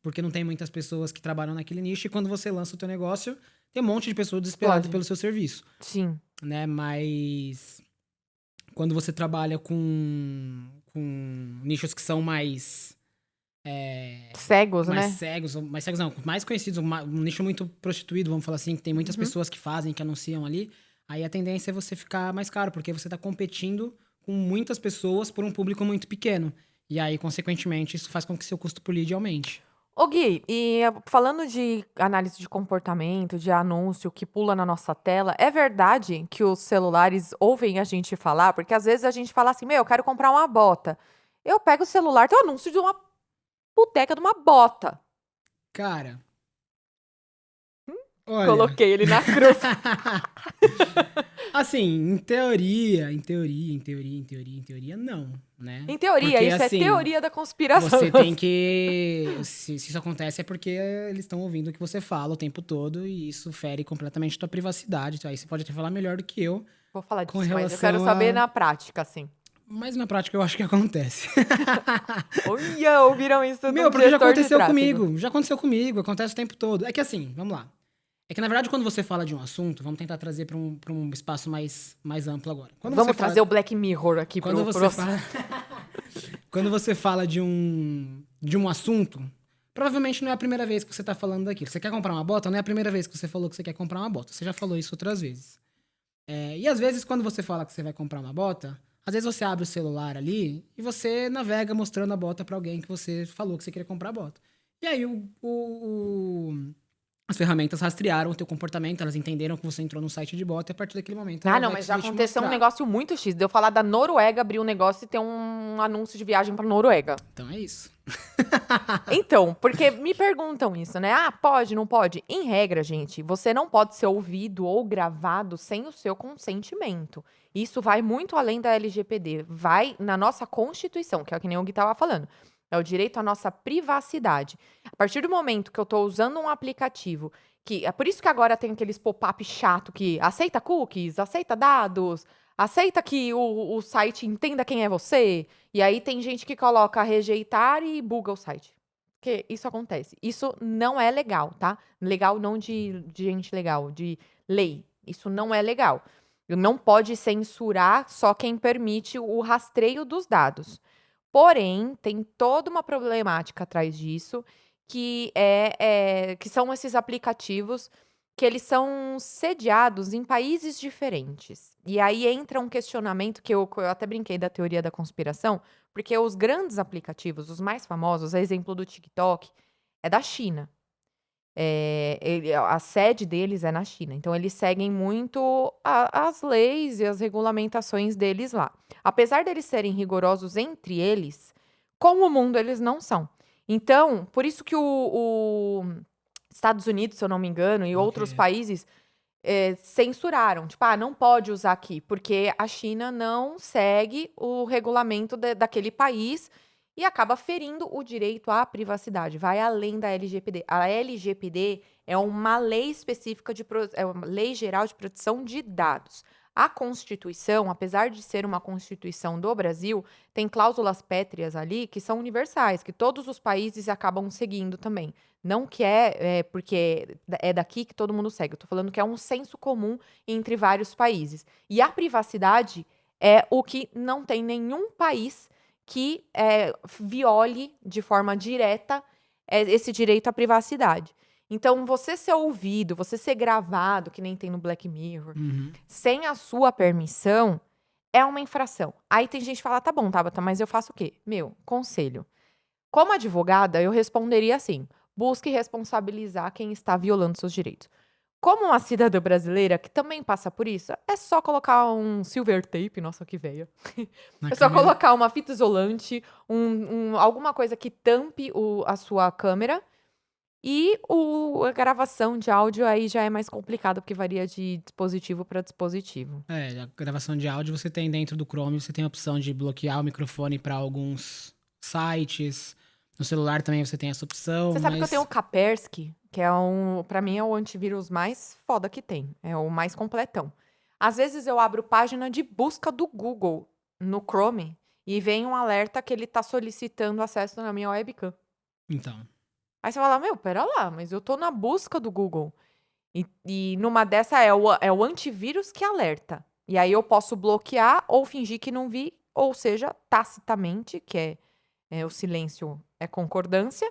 porque não tem muitas pessoas que trabalham naquele nicho e quando você lança o teu negócio, tem um monte de pessoas desesperadas pelo seu serviço.
Sim.
Né? Mas quando você trabalha com nichos que são mais...
Cegos, né?
Mais cegos não, mais conhecidos, um nicho muito prostituído, vamos falar assim, que tem muitas pessoas que fazem, que anunciam ali, aí a tendência é você ficar mais caro, porque você tá competindo com muitas pessoas por um público muito pequeno. E aí, consequentemente, isso faz com que seu custo por lead aumente.
Ô Gui, e falando de análise de comportamento, de anúncio que pula na nossa tela, é verdade que os celulares ouvem a gente falar? Porque às vezes a gente fala assim, eu quero comprar uma bota. Eu pego o celular, tem um anúncio de uma boteca de uma bota.
Cara, olha...
Coloquei ele na cruz.
Assim, em teoria, não, né?
Em teoria,
porque,
isso
assim,
é teoria da conspiração.
Você tem que... Se isso acontece é porque eles estão ouvindo o que você fala o tempo todo e isso fere completamente a tua privacidade. Aí você pode até falar melhor do que eu.
Vou falar disso,
Com
mas eu
relação
quero saber
a-
na prática, assim.
Mas na prática eu acho que acontece.
Olha, ouviram isso do
Meu, porque já
gestor de
aconteceu
tráfego.
comigo. Já aconteceu comigo, acontece o tempo todo. É que assim, vamos lá. É que, na verdade, quando você fala de um assunto, vamos tentar trazer para um espaço mais amplo agora.
Vamos trazer o Black Mirror aqui
quando
pro
você fala, quando você fala de um assunto, provavelmente não é a primeira vez que você está falando daquilo. Você quer comprar uma bota? Não é a primeira vez que você falou que você quer comprar uma bota. Você já falou isso outras vezes. E às vezes, quando você fala que você vai comprar uma bota, às vezes você abre o celular ali e você navega mostrando a bota para alguém que você falou que você queria comprar a bota. E aí as ferramentas rastrearam o teu comportamento, elas entenderam que você entrou num site de bota e a partir daquele momento
Ah,
ela
não,
vai
mas já
conseguir te
aconteceu um
mostrar.
negócio muito X. De eu falar da Noruega, abrir um negócio e ter um anúncio de viagem pra Noruega.
Então é isso.
Então, porque me perguntam isso, né? Ah, pode, não pode? Em regra, gente, você não pode ser ouvido ou gravado sem o seu consentimento. Isso vai muito além da LGPD. Vai na nossa Constituição, que é o que nem o Gui tava falando. É o direito à nossa privacidade. A partir do momento que eu tô usando um aplicativo, que é por isso que agora tem aqueles pop-up chato que aceita cookies, aceita dados, aceita que o site entenda quem é você. E aí tem gente que coloca rejeitar e buga o site. Porque isso acontece. Isso não é legal, tá? Legal não de gente legal, de lei. Isso não é legal. Não pode censurar só quem permite o rastreio dos dados. Porém, tem toda uma problemática atrás disso, que são esses aplicativos que eles são sediados em países diferentes. E aí entra um questionamento que eu até brinquei da teoria da conspiração, porque os grandes aplicativos, os mais famosos, a exemplo do TikTok, é da China. A sede deles é na China. Então, eles seguem muito as leis e as regulamentações deles lá. Apesar deles serem rigorosos entre eles, com o mundo eles não são. Então, por isso que o Estados Unidos, se eu não me engano, e outros
Ok.
países censuraram. Tipo, não pode usar aqui, porque a China não segue o regulamento daquele país e acaba ferindo o direito à privacidade. Vai além da LGPD. A LGPD é uma lei específica é uma lei geral de proteção de dados. A Constituição, apesar de ser uma Constituição do Brasil, tem cláusulas pétreas ali que são universais, que todos os países acabam seguindo também. Não que porque é daqui que todo mundo segue. Eu tô falando que é um senso comum entre vários países. E a privacidade é o que não tem nenhum país que viole de forma direta esse direito à privacidade. Então, você ser ouvido, você ser gravado, que nem tem no Black Mirror,
Uhum.
sem a sua permissão, é uma infração. Aí tem gente que fala, tá bom, Tabata, mas eu faço o quê? Meu, conselho. Como advogada, eu responderia assim: busque responsabilizar quem está violando seus direitos. Como uma cidadã brasileira que também passa por isso, é só colocar um silver tape, nossa, que veia.
Na
É só
câmera.
colocar uma fita isolante, alguma coisa que tampe a sua câmera. E a gravação de áudio aí já é mais complicado, porque varia de dispositivo para dispositivo.
A gravação de áudio você tem dentro do Chrome, você tem a opção de bloquear o microfone para alguns sites. No celular também você tem essa opção,
Você sabe que eu tenho o
mas
Kaspersky, que para mim é o antivírus mais foda que tem, é o mais completão. Às vezes eu abro página de busca do Google no Chrome e vem um alerta que ele tá solicitando acesso na minha webcam.
então,
Aí você fala, meu, pera lá, mas eu tô na busca do Google. E numa dessa é o antivírus que alerta. E aí eu posso bloquear ou fingir que não vi, ou seja, tacitamente, que o silêncio é concordância,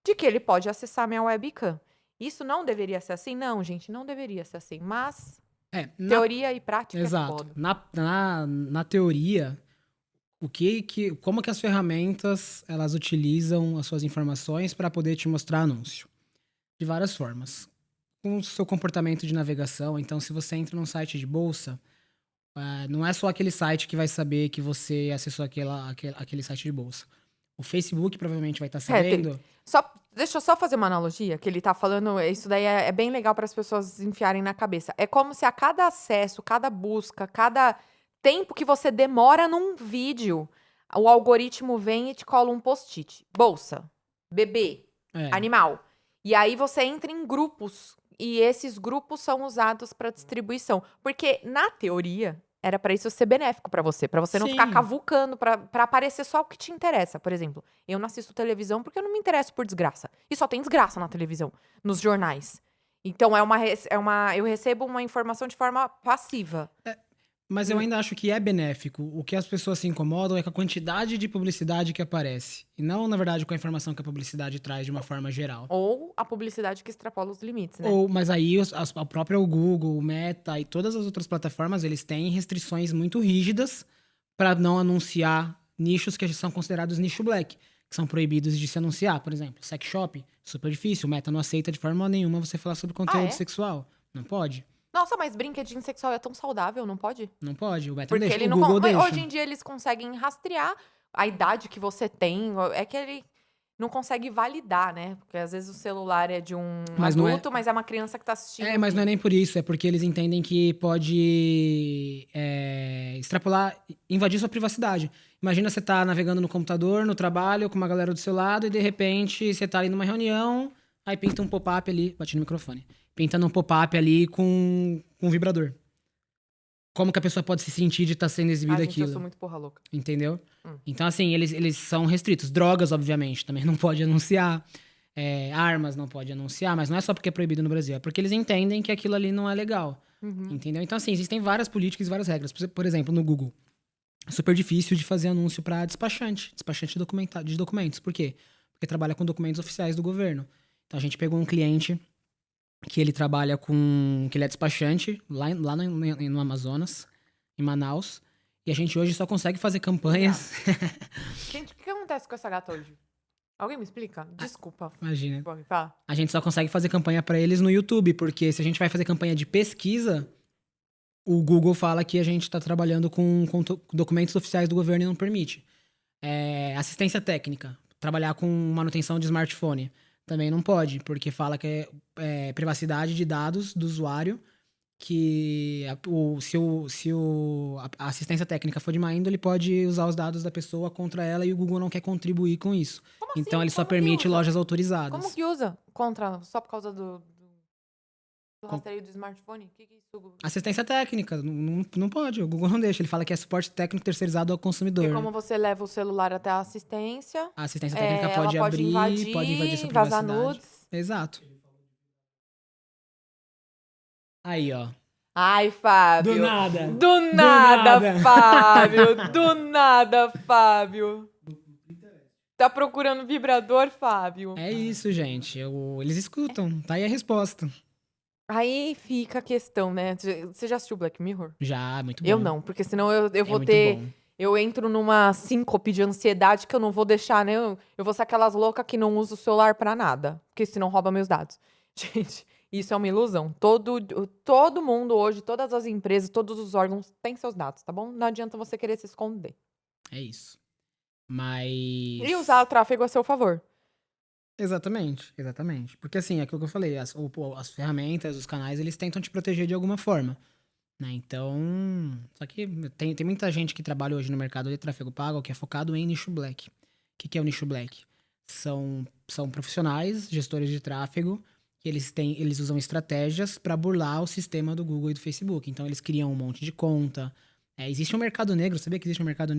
de que ele pode acessar minha webcam. Isso não deveria ser assim? Não, gente, não deveria ser assim. Mas
na,
teoria e prática é
exato.
foda.
Na teoria, como que as ferramentas elas utilizam as suas informações para poder te mostrar anúncio? De várias formas. Com o seu comportamento de navegação, então se você entra num site de bolsa, não é só aquele site que vai saber que você acessou aquele site de bolsa. O Facebook provavelmente vai estar sabendo.
Deixa eu só fazer uma analogia, que ele tá falando, isso daí é bem legal para as pessoas enfiarem na cabeça. É como se a cada acesso, cada busca, cada tempo que você demora num vídeo, o algoritmo vem e te cola um post-it. Bolsa, bebê,
É,
animal. E aí você entra em grupos, e esses grupos são usados para distribuição. Porque, na teoria, era para isso ser benéfico para você não ficar
sim.
cavucando para aparecer só o que te interessa. Por exemplo, eu não assisto televisão porque eu não me interesso por desgraça. E só tem desgraça na televisão, nos jornais. Então eu recebo uma informação de forma passiva.
Mas eu ainda acho que é benéfico. O que as pessoas se incomodam é com a quantidade de publicidade que aparece. E não, na verdade, com a informação que a publicidade traz de uma forma geral.
Ou a publicidade que extrapola os limites, né?
Mas aí a própria Google, o Meta e todas as outras plataformas, eles têm restrições muito rígidas para não anunciar nichos que são considerados nicho black, que são proibidos de se anunciar. Por exemplo, sex shop Super difícil. O Meta não aceita de forma nenhuma você falar sobre conteúdo
é?
sexual. Não pode.
Nossa, mas brinquedinho sexual é tão saudável, não pode?
Não pode. O Meta não
Porque
deixa.
ele
O
não.
Google
Mas
deixa.
hoje em dia eles conseguem rastrear a idade que você tem. É que ele não consegue validar, né? Porque às vezes o celular é de um
Mas não é.
adulto, mas é uma criança que tá assistindo.
Mas não é nem por isso. É porque eles entendem que pode extrapolar, invadir sua privacidade. Imagina você tá navegando no computador, no trabalho, com uma galera do seu lado, e de repente você tá ali numa reunião, aí pinta um pop-up ali. Bati no microfone. Pinta um pop-up ali com um vibrador. Como que a pessoa pode se sentir de estar sendo exibida
Gente, eu
aquilo?
sou muito porra louca.
Entendeu? Então, assim, eles são restritos. Drogas, obviamente, também não pode anunciar. Armas não pode anunciar, mas não é só porque é proibido no Brasil, é porque eles entendem que aquilo ali não é legal. Entendeu? Então, assim, existem várias políticas e várias regras. Por exemplo, no Google. É super difícil de fazer anúncio para despachante de documentos. Por quê? Porque trabalha com documentos oficiais do governo. Então, a gente pegou um cliente que ele trabalha com... que ele é despachante lá no Amazonas, em Manaus. E a gente hoje só consegue fazer campanhas...
Gente, o que acontece com essa gata hoje? Alguém me explica? Desculpa.
Imagina.
Pode falar.
A gente só consegue fazer campanha pra eles no YouTube, porque se a gente vai fazer campanha de pesquisa, o Google fala que a gente tá trabalhando com documentos oficiais do governo e não permite. Assistência técnica, trabalhar com manutenção de smartphone, também não pode, porque fala que é privacidade de dados do usuário, que se a assistência técnica for de má índole, ele pode usar os dados da pessoa contra ela e o Google não quer contribuir com isso.
Como
Então
assim?
ele só
Como que
permite
usa?
lojas autorizadas.
Como que usa contra só por causa do rastreio do smartphone? O que é isso?
Assistência técnica, não pode, o Google não deixa. Ele fala que é suporte técnico terceirizado ao consumidor.
Porque como você leva o celular até a assistência,
A assistência técnica
ela
pode
pode
abrir,
invadir,
pode invadir sua
vazar
privacidade.
nudes.
Exato. Aí, ó.
Ai, Fábio.
Do nada.
Do nada,
nada.
Fábio. Do nada, Fábio. Tá procurando vibrador, Fábio?
É isso, gente. Eles escutam. Tá aí a resposta.
Aí fica a questão, né? Você já assistiu Black Mirror?
Já, muito bom.
Eu não, porque senão eu vou
muito
ter...
bom.
Eu entro numa síncope de ansiedade que eu não vou deixar, né? Eu vou ser aquelas loucas que não usam o celular pra nada. Porque senão rouba meus dados. Gente, isso é uma ilusão. Todo mundo hoje, todas as empresas, todos os órgãos têm seus dados, tá bom? Não adianta você querer se esconder.
É isso. Mas...
E usar o tráfego a seu favor.
Exatamente. Porque assim, é aquilo que eu falei, as ferramentas, os canais, eles tentam te proteger de alguma forma, né? Então, só que tem muita gente que trabalha hoje no mercado de tráfego pago que é focado em nicho black. O que é o nicho black? São profissionais, gestores de tráfego, que eles usam estratégias para burlar o sistema do Google e do Facebook. Então, eles criam um monte de conta. Existe um mercado negro, sabia que existe um mercado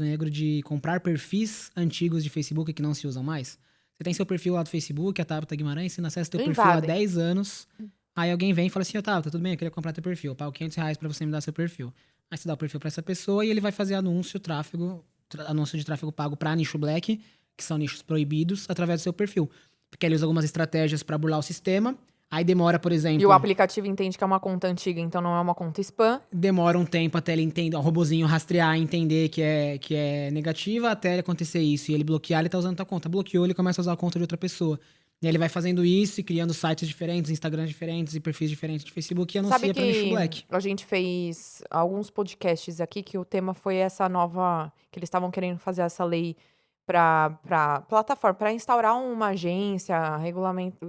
negro de comprar perfis antigos de Facebook que não se usam mais? Você tem seu perfil lá do Facebook, a Tabata Guimarães, você não acessa teu perfil há 10 anos. Aí alguém vem e fala assim, Tabata, tudo bem, eu queria comprar teu perfil. Eu pago R$500 pra você me dar seu perfil. Aí você dá o perfil pra essa pessoa e ele vai fazer anúncio de tráfego pago pra nicho black, que são nichos proibidos, através do seu perfil. Porque ele usa algumas estratégias pra burlar o sistema. Aí demora, por exemplo...
E o aplicativo entende que é uma conta antiga, então não é uma conta spam.
Demora um tempo até ele entender, o robozinho rastrear, entender que é negativa, até acontecer isso. E ele bloquear, ele tá usando tua conta. Bloqueou, ele começa a usar a conta de outra pessoa. E ele vai fazendo isso e criando sites diferentes, Instagrams diferentes e perfis diferentes de Facebook e anuncia pra nicho black.
A gente fez alguns podcasts aqui que o tema foi essa nova... Que eles estavam querendo fazer essa lei para plataforma, para instaurar uma agência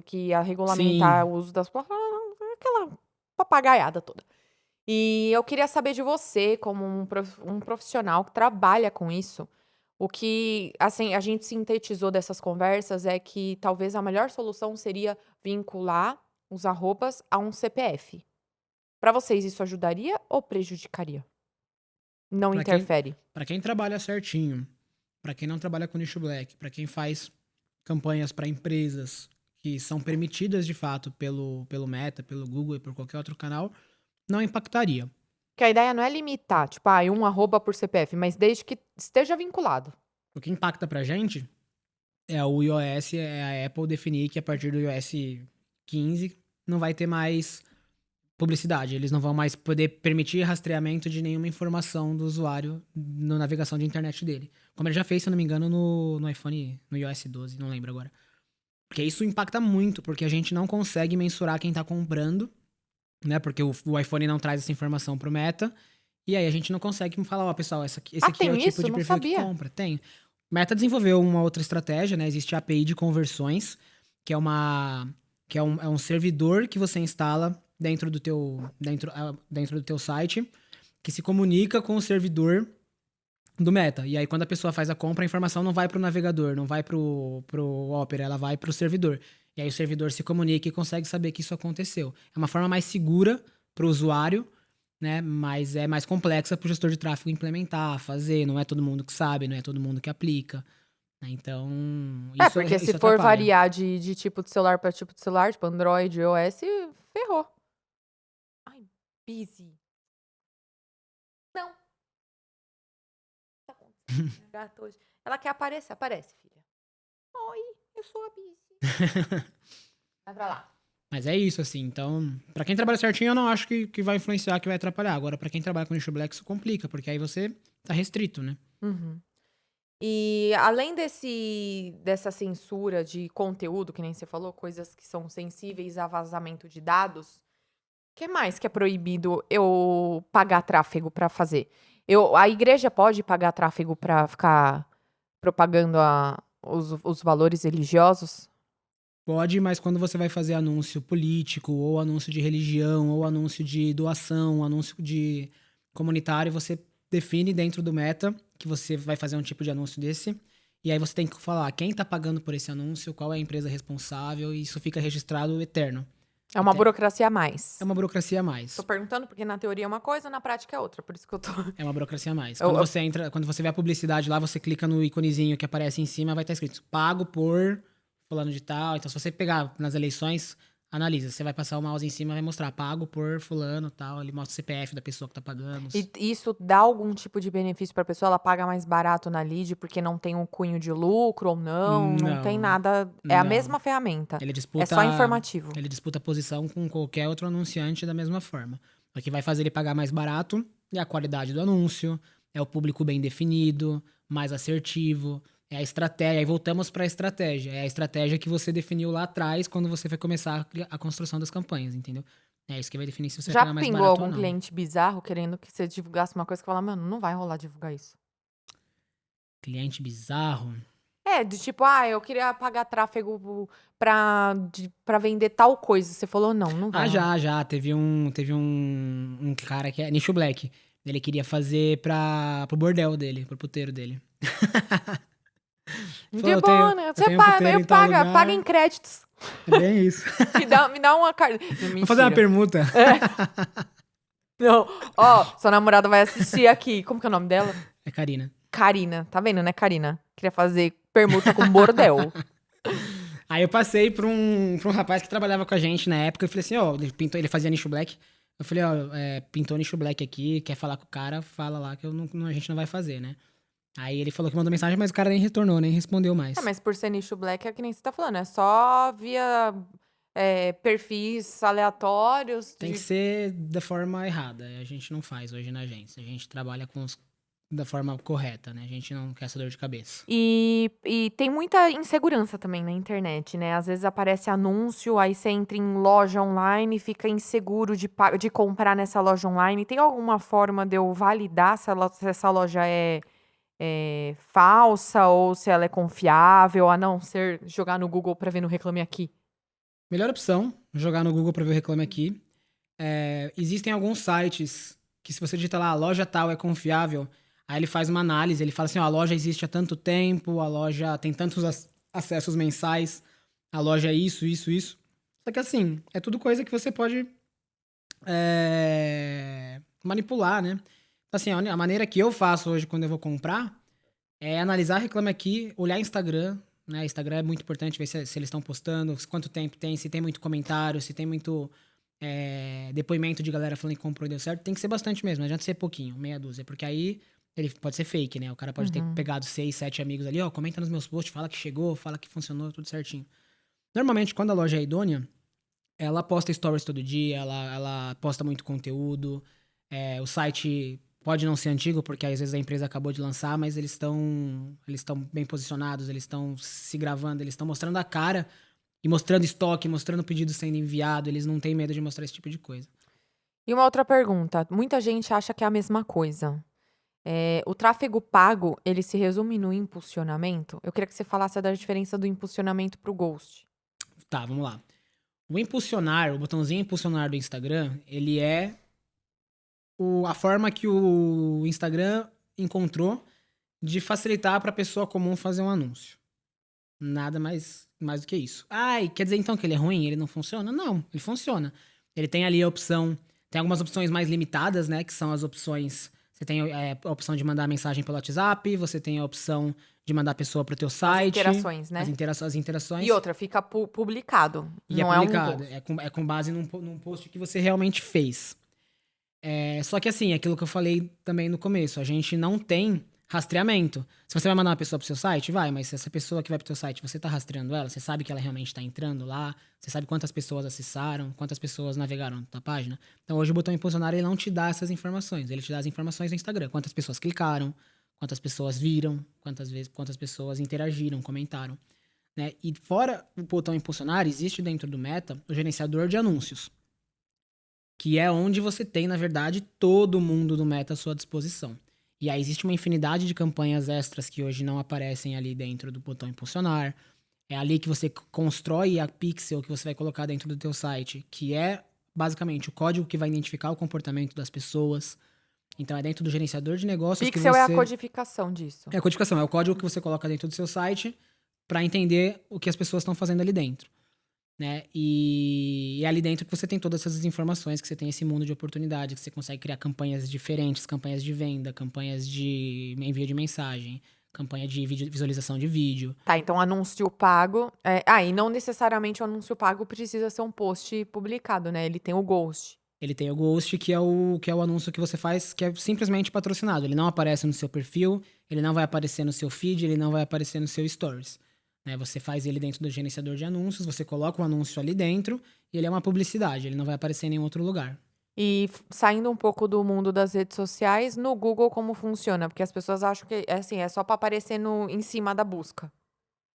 que ia regulamentar o uso das plataformas, aquela papagaiada toda. E eu queria saber de você, como um profissional que trabalha com isso, o que, assim, a gente sintetizou dessas conversas é que talvez a melhor solução seria vincular os arrobas a um CPF. Para vocês, isso ajudaria ou prejudicaria? Não interfere?
Para quem trabalha certinho, para quem não trabalha com nicho black, para quem faz campanhas para empresas que são permitidas de fato pelo Meta, pelo Google e por qualquer outro canal, não impactaria.
Porque a ideia não é limitar, tipo, um arroba por CPF, mas desde que esteja vinculado.
O que impacta pra gente é o iOS, é a Apple definir que a partir do iOS 15 não vai ter mais publicidade. Eles não vão mais poder permitir rastreamento de nenhuma informação do usuário na navegação de internet dele. Como ele já fez, se eu não me engano, no iPhone, no iOS 12, não lembro agora. Porque isso impacta muito, porque a gente não consegue mensurar quem tá comprando, né? Porque o iPhone não traz essa informação pro Meta. E aí a gente não consegue falar, ó, pessoal, esse aqui é o
tem
tipo
isso?
de
Não
perfil que
sabia.
compra. Tem. Meta desenvolveu uma outra estratégia, né? Existe a API de conversões, que é um servidor que você instala dentro do teu site, que se comunica com o servidor do Meta. E aí, quando a pessoa faz a compra, a informação não vai pro navegador, não vai pro Opera, ela vai pro servidor. E aí o servidor se comunica e consegue saber que isso aconteceu. É uma forma mais segura pro usuário, né? Mas é mais complexa pro gestor de tráfego implementar, fazer. Não é todo mundo que sabe, não é todo mundo que aplica, né? Então,
Porque se
isso
for
atrapalha.
variar de tipo de celular pra tipo de celular, tipo Android, iOS, ferrou. Ai, busy. Não. Tá acontecendo com minha gata hoje. Ela quer aparecer. Aparece, filha. Oi, eu sou a busy. Vai pra lá.
Mas é isso, assim. Então, pra quem trabalha certinho, eu não acho que vai influenciar, que vai atrapalhar. Agora, pra quem trabalha com nicho black, isso complica, porque aí você tá restrito, né?
Uhum. E além dessa censura de conteúdo, que nem você falou, coisas que são sensíveis a vazamento de dados, o que mais que é proibido eu pagar tráfego pra fazer? A igreja pode pagar tráfego pra ficar propagando os valores religiosos?
Pode, mas quando você vai fazer anúncio político, ou anúncio de religião, ou anúncio de doação, anúncio de comunitário, você define dentro do Meta que você vai fazer um tipo de anúncio desse. E aí você tem que falar quem tá pagando por esse anúncio, qual é a empresa responsável, e isso fica registrado eterno.
É uma burocracia a mais.
É uma burocracia a
Tô
mais.
perguntando porque na teoria é uma coisa, na prática é outra. Por isso que eu tô.
É uma burocracia a mais.
Eu-
Quando
eu-
você entra, quando você vê a publicidade lá, você clica no iconezinho que aparece em cima, vai estar escrito pago por fulano de tal. Então, se você pegar nas eleições, analisa. Você vai passar o mouse em cima, vai mostrar pago por fulano tal. Ele mostra o CPF da pessoa que tá pagando.
E isso dá algum tipo de benefício pra pessoa? Ela paga mais barato na lead porque não tem um cunho de lucro ou não? Não tem
Não,
nada. É a
não.
mesma ferramenta.
Ele
É
disputa,
só informativo.
ele disputa a posição com qualquer outro anunciante da mesma forma. O que vai fazer ele pagar mais barato é a qualidade do anúncio, é o público bem definido, mais assertivo, é a estratégia. Aí voltamos para a estratégia. É a estratégia que você definiu lá atrás quando você foi começar a construção das campanhas, entendeu? É isso que vai definir se você vai
Já
pagar mais
pingou
barato ou
algum
não.
cliente bizarro querendo que você divulgasse uma coisa que fala, mano, não vai rolar divulgar isso?
Cliente bizarro.
É, de tipo, eu queria pagar tráfego pra vender tal coisa. Você falou, não, não vai
Ah,
rolar.
já. Teve um cara que é Nicho Black. Ele queria fazer pro bordel dele, pro puteiro dele. Falou,
De boa, né?
eu
Você
tenho um puteiro em tal
paga
lugar.
em créditos.
É bem isso.
Me dá uma carta.
Vou fazer uma
Mentira.
permuta.
Não. Ó, sua namorada vai assistir aqui. Como que é o nome dela?
É Karina.
Karina. Tá vendo, né, Karina? Queria fazer permuta com bordel.
Aí eu passei pra um rapaz que trabalhava com a gente na época. Eu falei assim, ó, ele fazia nicho black. Eu falei, ó, pintou nicho black aqui, quer falar com o cara, fala lá que a gente não vai fazer, né? Aí ele falou que mandou mensagem, mas o cara nem retornou, nem respondeu mais.
Mas por ser nicho black, é que nem você tá falando. É só via perfis aleatórios.
Tem que ser da forma errada. A gente não faz hoje na agência. A gente trabalha da forma correta, né? A gente não quer essa dor de cabeça.
E tem muita insegurança também na internet, né? Às vezes aparece anúncio, aí você entra em loja online e fica inseguro de comprar nessa loja online. Tem alguma forma de eu validar se essa loja é falsa ou se ela é confiável, a não ser jogar no Google pra ver no Reclame Aqui?
Melhor opção, jogar no Google para ver o Reclame Aqui. Existem alguns sites que se você digita lá, a loja tal é confiável, aí ele faz uma análise, ele fala assim, ó, a loja existe há tanto tempo, a loja tem tantos acessos mensais, a loja é isso, isso, isso. Só que assim, é tudo coisa que você pode manipular, né? Assim, a maneira que eu faço hoje quando eu vou comprar é analisar Reclame Aqui, olhar Instagram, né? Instagram é muito importante, ver se eles estão postando, quanto tempo tem, se tem muito comentário, se tem muito depoimento de galera falando que comprou e deu certo. Tem que ser bastante mesmo, não adianta ser pouquinho, meia dúzia, porque aí ele pode ser fake, né? O cara pode ter pegado 6, 7 amigos ali, ó, comenta nos meus posts, fala que chegou, fala que funcionou, tudo certinho. Normalmente, quando a loja é idônea, ela posta stories todo dia, ela posta muito conteúdo, o site pode não ser antigo, porque às vezes a empresa acabou de lançar, mas eles estão bem posicionados, eles estão se gravando, eles estão mostrando a cara E mostrando estoque, mostrando pedido sendo enviado, eles não têm medo de mostrar esse tipo de coisa.
E uma outra pergunta, muita gente acha que é a mesma coisa. O tráfego pago, ele se resume no impulsionamento? Eu queria que você falasse da diferença do impulsionamento para o Ghost.
Tá, vamos lá. O impulsionar, o botãozinho impulsionar do Instagram, ele é a forma que o Instagram encontrou de facilitar para a pessoa comum fazer um anúncio. Nada mais do que isso. Ai, quer dizer então que ele é ruim? Ele não funciona? Não, ele funciona. Ele tem ali a opção, tem algumas opções mais limitadas, né? Que são as opções. Você tem a opção de mandar mensagem pelo WhatsApp, você tem a opção de mandar a pessoa pro teu site.
Interações, né?
As interações.
E outra, fica publicado.
E
não
é publicado.
É
É com base num post que você realmente fez. Só que assim, aquilo que eu falei também no começo, a gente não tem rastreamento. Se você vai mandar uma pessoa pro seu site, vai, mas se essa pessoa que vai pro seu site, você tá rastreando ela, você sabe que ela realmente tá entrando lá, você sabe quantas pessoas acessaram, quantas pessoas navegaram na página. Então hoje o botão impulsionar, ele não te dá essas informações, ele te dá as informações do Instagram, quantas pessoas clicaram, quantas pessoas viram, quantas pessoas interagiram, comentaram, né? E fora o botão impulsionar, existe dentro do Meta o gerenciador de anúncios, que é onde você tem, na verdade, todo mundo do Meta à sua disposição. E aí existe uma infinidade de campanhas extras que hoje não aparecem ali dentro do botão impulsionar. É ali que você constrói a pixel que você vai colocar dentro do teu site, que é basicamente o código que vai identificar o comportamento das pessoas. Então é dentro do gerenciador de negócios que você...
Pixel é a codificação disso.
É a codificação, é o código que você coloca dentro do seu site para entender o que as pessoas estão fazendo ali dentro. Né? E é ali dentro que você tem todas essas informações, que você tem esse mundo de oportunidade, que você consegue criar campanhas diferentes, campanhas de venda, campanhas de envio de mensagem, campanha de visualização de vídeo.
Tá, então anúncio pago. E não necessariamente o anúncio pago precisa ser um post publicado, né? Ele tem o Ghost.
Ele tem o Ghost, que é o anúncio que você faz, que é simplesmente patrocinado. Ele não aparece no seu perfil, ele não vai aparecer no seu feed, ele não vai aparecer no seu stories. Né? Você faz ele dentro do gerenciador de anúncios, você coloca o anúncio ali dentro e ele é uma publicidade, ele não vai aparecer em nenhum outro lugar.
E saindo um pouco do mundo das redes sociais, no Google como funciona? Porque as pessoas acham que é só para aparecer em cima da busca.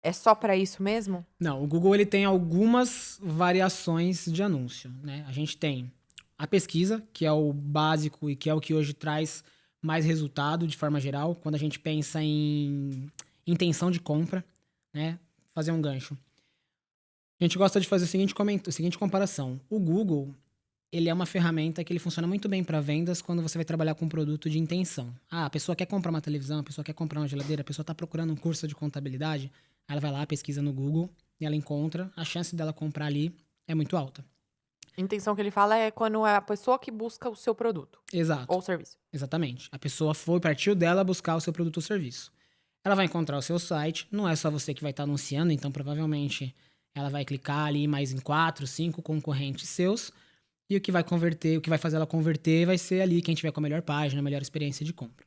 É só para isso mesmo?
Não, o Google ele tem algumas variações de anúncio. Né? A gente tem a pesquisa, que é o básico e que é o que hoje traz mais resultado de forma geral, quando a gente pensa em intenção de compra. Né? Fazer um gancho. A gente gosta de fazer a seguinte comparação. O Google, ele é uma ferramenta que ele funciona muito bem para vendas quando você vai trabalhar com um produto de intenção. A pessoa quer comprar uma televisão, a pessoa quer comprar uma geladeira, a pessoa está procurando um curso de contabilidade, aí ela vai lá, pesquisa no Google e ela encontra, a chance dela comprar ali é muito alta.
A intenção que ele fala é quando é a pessoa que busca o seu produto.
Exato.
Ou serviço.
Exatamente. A pessoa partiu dela buscar o seu produto ou serviço. Ela vai encontrar o seu site, não é só você que vai estar anunciando, então provavelmente ela vai clicar ali mais em 4, 5 concorrentes seus, e o que vai fazer ela converter vai ser ali quem tiver com a melhor página, a melhor experiência de compra.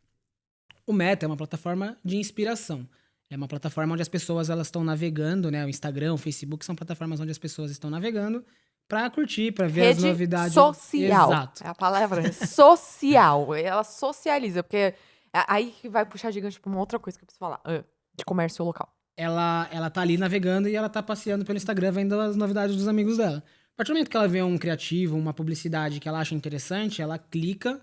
O Meta é uma plataforma de inspiração. É uma plataforma onde as pessoas elas estão navegando, né? O Instagram, o Facebook são plataformas onde as pessoas estão navegando para curtir, para ver as novidades.
Social.
Exato.
É a palavra social. Ela socializa, porque aí que vai puxar gigante pra uma outra coisa que eu preciso falar. De comércio local.
Ela tá ali navegando e ela tá passeando pelo Instagram vendo as novidades dos amigos dela. A partir do momento que ela vê um criativo, uma publicidade que ela acha interessante, ela clica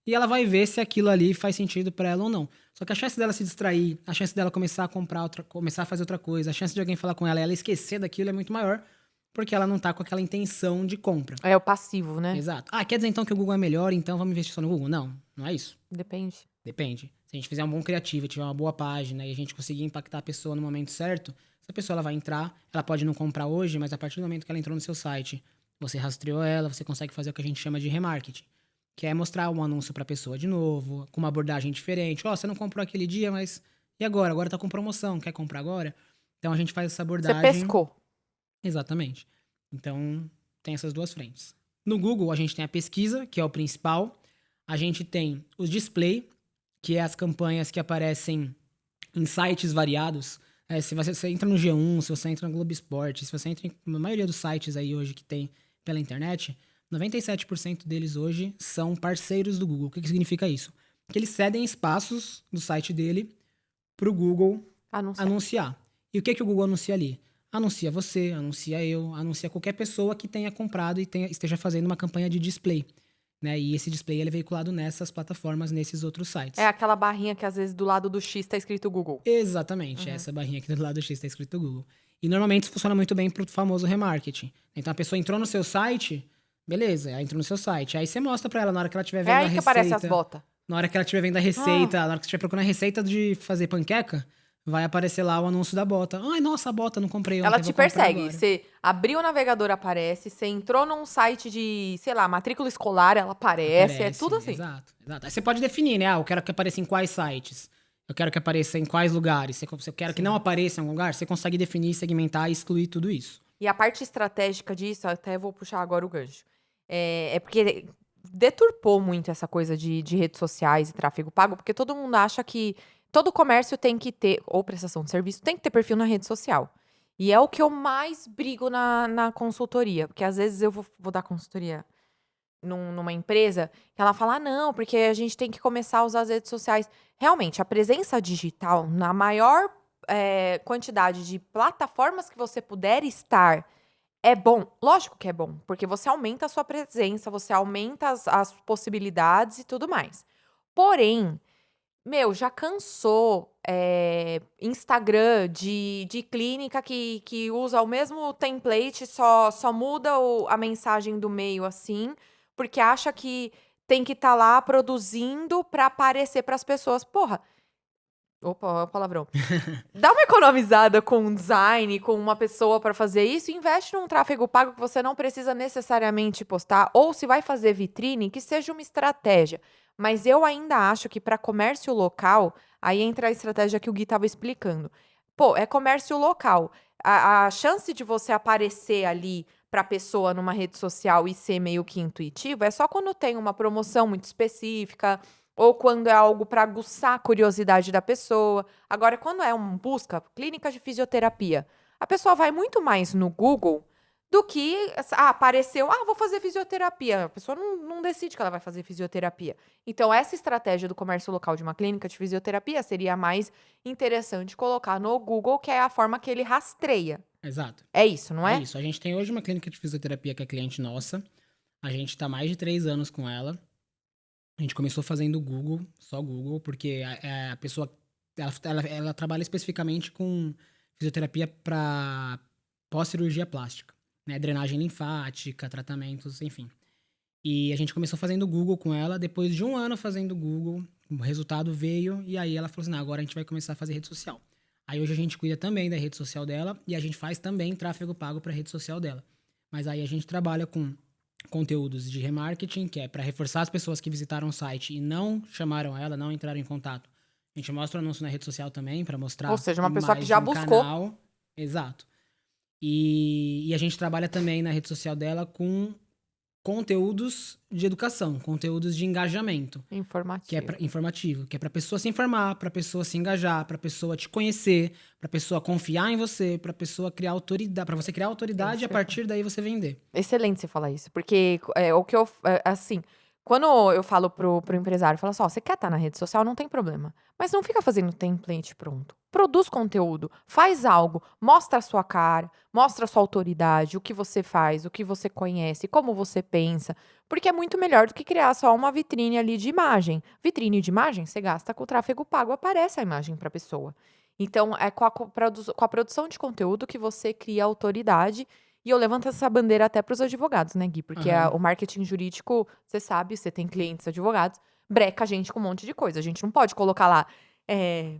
e ela vai ver se aquilo ali faz sentido pra ela ou não. Só que a chance dela se distrair, a chance dela começar a comprar começar a fazer outra coisa, a chance de alguém falar com ela e ela esquecer daquilo é muito maior, porque ela não tá com aquela intenção de compra.
É o passivo, né?
Exato. Quer dizer então que o Google é melhor, então vamos investir só no Google? Não, não é isso.
Depende.
Se a gente fizer um bom criativo, tiver uma boa página e a gente conseguir impactar a pessoa no momento certo, essa pessoa ela vai entrar, ela pode não comprar hoje, mas a partir do momento que ela entrou no seu site, você rastreou ela, você consegue fazer o que a gente chama de remarketing, que é mostrar um anúncio para a pessoa de novo, com uma abordagem diferente. Você não comprou aquele dia, mas e agora? Agora tá com promoção, quer comprar agora? Então a gente faz essa abordagem.
Você pescou.
Exatamente. Então tem essas duas frentes. No Google a gente tem a pesquisa, que é o principal. A gente tem os display, que é as campanhas que aparecem em sites variados. Se você entra no G1, se você entra no Globo Esporte, se você entra na maioria dos sites aí hoje que tem pela internet, 97% deles hoje são parceiros do Google. O que significa isso? Que eles cedem espaços do site dele para o Google anunciar. E o que o Google anuncia ali? anuncia você, anuncia eu, anuncia qualquer pessoa que tenha comprado e esteja fazendo uma campanha de display, né? E esse display ele é veiculado nessas plataformas, nesses outros
É
sites.
aquela barrinha que às vezes do lado do X tá escrito Google.
Exatamente,
Uhum.
essa barrinha aqui do lado do X está escrito Google. E normalmente isso funciona muito bem pro famoso remarketing. Então a pessoa entrou no seu site, beleza, ela entrou no seu site. Aí você mostra pra ela na hora que ela estiver
É
vendo a
aí que aparecem as
receita.
botas.
Na hora que ela estiver vendo a receita, na hora que você estiver procurando a receita de fazer panqueca, vai aparecer lá o anúncio da bota. Ai, nossa, a bota, não comprei ontem,
Ela
vou
te
comprar
persegue.
agora.
Você abriu o navegador, aparece. Você entrou num site de, sei lá, matrícula escolar, ela aparece. É
Aparece,
tudo assim.
exato, exato. Aí você pode definir, né? Ah, eu quero que apareça em quais sites. Eu quero que apareça em quais lugares. Se eu quero que não apareça em algum lugar, você consegue definir, segmentar e excluir tudo isso.
E a parte estratégica disso, até vou puxar agora o gancho. É porque deturpou muito essa coisa de redes sociais e tráfego pago, porque todo mundo acha que todo comércio tem que ter, ou prestação de serviço, tem que ter perfil na rede social. E é o que eu mais brigo na consultoria, porque às vezes eu vou dar consultoria numa empresa, que ela fala: "Ah, não, porque a gente tem que começar a usar as redes sociais". Realmente, a presença digital, na maior, quantidade de plataformas que você puder estar, é bom. Lógico que é bom, porque você aumenta a sua presença, você aumenta as possibilidades e tudo mais. Porém, meu, já cansou, Instagram de clínica que usa o mesmo template, só muda a mensagem do meio, assim, porque acha que tem que estar lá produzindo para aparecer para as pessoas. Porra, opa, ó o palavrão. Dá uma economizada com um design, com uma pessoa para fazer isso, e investe num tráfego pago que você não precisa necessariamente postar, ou se vai fazer vitrine, que seja uma estratégia. Mas eu ainda acho que para comércio local, aí entra a estratégia que o Gui estava explicando. Pô, é comércio local. A chance de você aparecer ali para a pessoa numa rede social e ser meio que intuitivo é só quando tem uma promoção muito específica, ou quando é algo para aguçar a curiosidade da pessoa. Agora, quando é um busca clínica de fisioterapia, a pessoa vai muito mais no Google do que apareceu, vou fazer fisioterapia. A pessoa não decide que ela vai fazer fisioterapia. Então, essa estratégia do comércio local de uma clínica de fisioterapia seria mais interessante colocar no Google, que é a forma que ele rastreia.
Exato.
É isso, não
É
é?
isso. A gente tem hoje uma clínica de fisioterapia que é cliente nossa. A gente tá há mais de 3 anos com ela. A gente começou fazendo Google, só Google, porque a pessoa ela trabalha especificamente com fisioterapia para pós-cirurgia plástica, né? Drenagem linfática, tratamentos, enfim. E a gente começou fazendo Google com ela. Depois de um ano fazendo Google, o resultado veio e aí ela falou assim: "Não, agora a gente vai começar a fazer rede social". Aí hoje a gente cuida também da rede social dela e a gente faz também tráfego pago para a rede social dela. Mas aí a gente trabalha com conteúdos de remarketing, que é para reforçar as pessoas que visitaram o site e não chamaram ela, não entraram em contato. A gente mostra o anúncio na rede social também para
Ou
mostrar
seja, uma pessoa que
mais
já
um
buscou.
canal. Exato. E a gente trabalha também na rede social dela com conteúdos de educação, conteúdos de engajamento, que é
Informativo.
informativo, que é para pessoa se informar, para pessoa se engajar, para pessoa te conhecer, para pessoa confiar em você, para pessoa criar autoridade, para você criar autoridade e a
Isso.
partir daí você vender.
Excelente você falar isso, porque o que assim, quando eu falo pro empresário, falo assim: "Ó, você quer estar na rede social, não tem problema, mas não fica fazendo template pronto. Produz conteúdo, faz algo, mostra a sua cara, mostra a sua autoridade, o que você faz, o que você conhece, como você pensa, porque é muito melhor do que criar só uma vitrine ali de imagem. Vitrine de imagem, você gasta com o tráfego pago, aparece a imagem para a pessoa. Então é com a produção de conteúdo que você cria autoridade, e eu levanto essa bandeira até para os advogados, né, Gui? Porque
Aham.
o marketing jurídico, você sabe, você tem clientes advogados, breca a gente com um monte de coisa. A gente não pode colocar lá,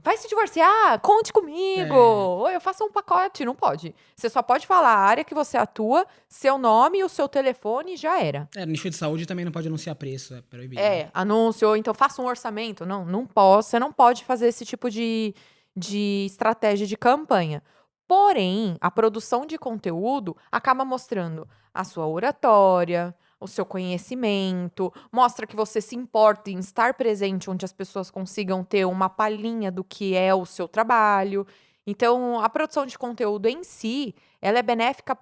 vai se divorciar, conte comigo,
É,
ou eu faço um pacote. Não pode. Você só pode falar a área que você atua, seu nome, o seu telefone e já era.
nicho de saúde também não pode anunciar preço, é proibido.
É, anúncio, ou então faça um orçamento. Não, não posso. Você não pode fazer esse tipo de estratégia de campanha. Porém, a produção de conteúdo acaba mostrando a sua oratória, o seu conhecimento, mostra que você se importa em estar presente onde as pessoas consigam ter uma palhinha do que é o seu trabalho. Então, a produção de conteúdo em si, ela é benéfica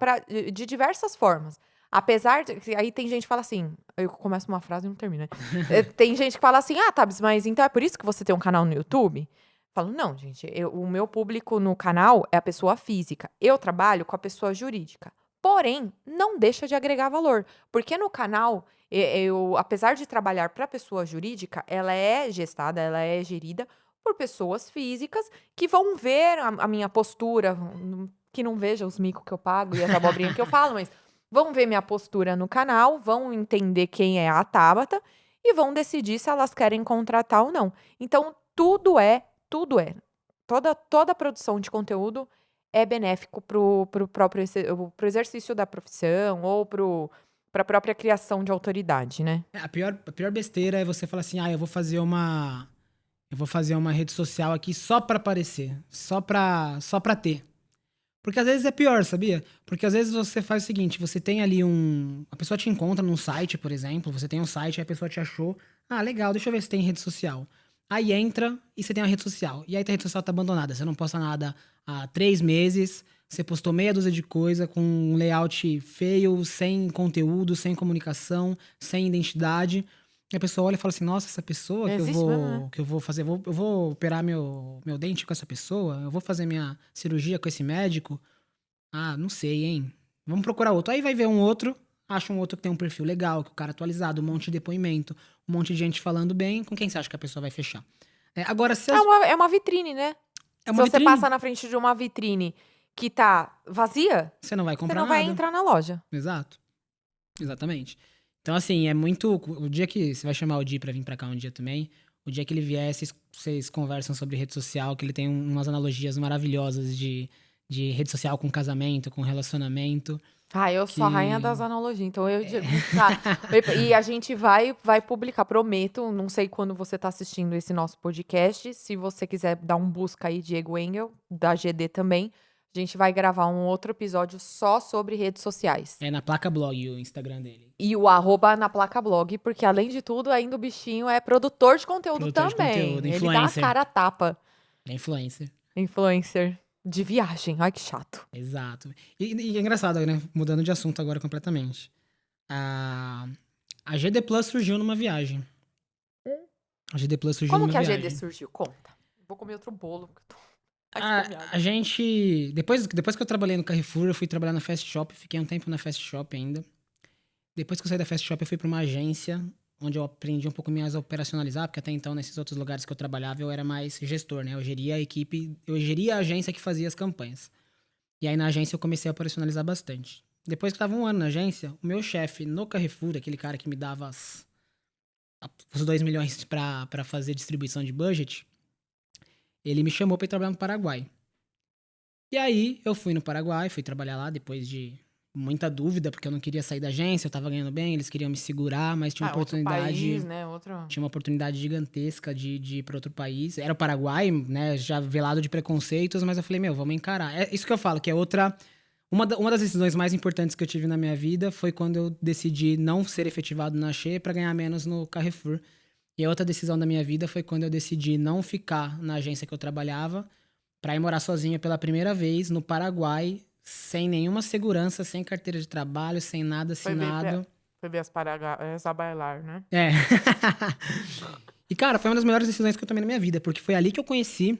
de diversas formas. Apesar de que aí tem gente que fala assim, eu começo uma frase e não termino, né. Tem gente que fala assim: "Ah, Tabs, mas então é por isso que você tem um canal no YouTube?". Falo: "Não, gente, o meu público no canal é a pessoa física, eu trabalho com a pessoa jurídica". Porém, não deixa de agregar valor, porque no canal, eu apesar de trabalhar para a pessoa jurídica, ela é gestada, ela é gerida por pessoas físicas que vão ver a minha postura, que não veja os micos que eu pago e as abobrinha que eu falo, mas vão ver minha postura no canal, vão entender quem é a Tabata e vão decidir se elas querem contratar ou não. Então tudo é. Toda produção de conteúdo é benéfico para o próprio exercício da profissão ou para a própria criação de autoridade, né.
A pior besteira é você falar assim, eu vou fazer uma rede social aqui só pra aparecer, só pra ter. Porque às vezes é pior, sabia? Porque às vezes você faz o seguinte, você tem ali a pessoa te encontra num site, por exemplo, você tem um site, aí a pessoa te achou, legal, deixa eu ver se tem rede social. Aí entra e você tem uma rede social. E aí a rede social tá abandonada, você não posta nada há 3 meses, você postou meia dúzia de coisa com um layout feio, sem conteúdo, sem comunicação, sem identidade. E a pessoa olha e fala assim, nossa, essa pessoa que eu
Existe mesmo, né.
vou, que eu vou fazer, eu vou operar meu dente com essa pessoa, eu vou fazer minha cirurgia com esse médico. Não sei, hein? Vamos procurar outro. Aí vai ver um outro, acha um outro que tem um perfil legal, que o cara é atualizado, um monte de depoimento, um monte de gente falando bem. Com quem você acha que a pessoa vai fechar? Agora, se
É uma vitrine, né.
é
Se
uma
você
vitrine,
passa na frente de uma vitrine que tá vazia,
você não vai
você
comprar
não vai
nada.
entrar na loja.
Exato. Exatamente. Então, assim, é muito. O dia que você vai chamar o Di pra vir pra cá um dia também, o dia que ele vier, vocês conversam sobre rede social, que ele tem umas analogias maravilhosas de rede social com casamento, com relacionamento,
Eu sou a rainha das
que.
analogias, então eu de tá, e a gente vai publicar, prometo, não sei quando você tá assistindo esse nosso podcast, se você quiser dar um busca aí, Diego Engel, da GD também, a gente vai gravar um outro episódio só sobre redes sociais.
É na placa blog o Instagram dele.
E o arroba na placa blog, porque além de tudo, ainda o bichinho é produtor de conteúdo
Produtor de conteúdo,
também. Ele dá a
influencer.
cara a tapa.
É influencer.
Influencer de viagem. Ai, que chato.
Exato. E é engraçado, né? Mudando de assunto agora completamente. A, a GD Plus surgiu numa viagem. A GD Plus surgiu
Como
numa
que a GD
viagem.
surgiu? Conta. Vou comer outro bolo, porque eu tô mais
A
esfomeada.
gente. Depois que eu trabalhei no Carrefour, eu fui trabalhar na Fast Shop. Fiquei um tempo na Fast Shop ainda. Depois que eu saí da Fast Shop, eu fui pra uma agência, onde eu aprendi um pouco mais a operacionalizar, porque até então, nesses outros lugares que eu trabalhava, eu era mais gestor, né? Eu geria a equipe, eu geria a agência que fazia as campanhas. E aí na agência eu comecei a operacionalizar bastante. Depois que eu tava um ano na agência, o meu chefe no Carrefour, aquele cara que me dava os 2 milhões pra fazer distribuição de budget, ele me chamou pra ir trabalhar no Paraguai. E aí eu fui no Paraguai, fui trabalhar lá depois de muita dúvida, porque eu não queria sair da agência, eu tava ganhando bem, eles queriam me segurar, mas
Outro país, né? Outro.
tinha uma oportunidade gigantesca de ir pra outro país. Era o Paraguai, né, já velado de preconceitos, mas eu falei, meu, vamos encarar. É isso que eu falo, que é outra. Uma das decisões mais importantes que eu tive na minha vida foi quando eu decidi não ser efetivado na She pra ganhar menos no Carrefour. E a outra decisão da minha vida foi quando eu decidi não ficar na agência que eu trabalhava pra ir morar sozinha pela primeira vez no Paraguai, sem nenhuma segurança, sem carteira de trabalho, sem nada assinado.
Foi ver as paraguaias a bailar, né?
É. E, cara, foi uma das melhores decisões que eu tomei na minha vida, porque foi ali que eu conheci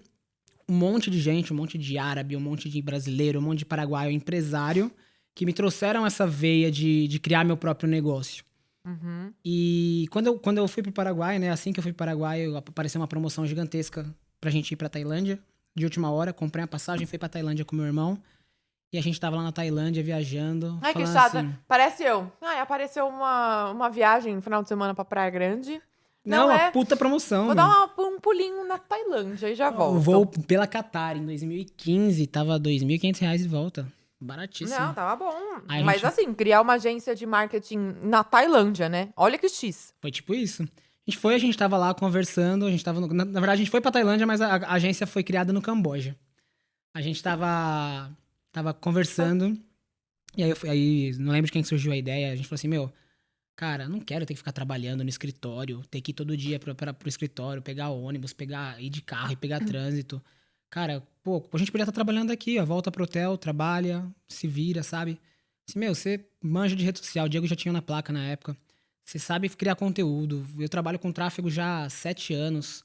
um monte de gente, um monte de árabe, um monte de brasileiro, um monte de paraguaio, empresário, que me trouxeram essa veia de criar meu próprio negócio.
Uhum.
E quando eu fui pro Paraguai, né, assim que eu fui pro Paraguai, apareceu uma promoção gigantesca pra gente ir pra Tailândia. De última hora, comprei a passagem, fui pra Tailândia com meu irmão. E a gente tava lá na Tailândia, viajando,
Ai, que
falando
chata.
assim...
Parece eu. Apareceu uma viagem no final de semana pra Praia Grande.
Não,
Não
uma
é.
puta promoção,
Vou
meu.
dar um pulinho na Tailândia e já
O
volto.
voo pela Qatar em 2015 tava R$ 2.500 de volta.
Não,
Baratíssimo.
tava bom.
Aí a
Mas
gente...
assim, criar uma agência de marketing na Tailândia, né? Olha que X.
Foi tipo isso. A gente tava lá conversando, a gente tava... Na verdade, a gente foi pra Tailândia, mas a agência foi criada no Camboja. A gente tava conversando, e aí não lembro de quem que surgiu a ideia, a gente falou assim, meu, cara, não quero ter que ficar trabalhando no escritório, ter que ir todo dia pro escritório, pegar ônibus, ir de carro e pegar trânsito. Cara, pô, a gente podia estar trabalhando aqui, ó, volta pro hotel, trabalha, se vira, sabe? Assim, meu, você manja de rede social, o Diego já tinha na placa na época. Você sabe criar conteúdo. Eu trabalho com tráfego já há 7 anos,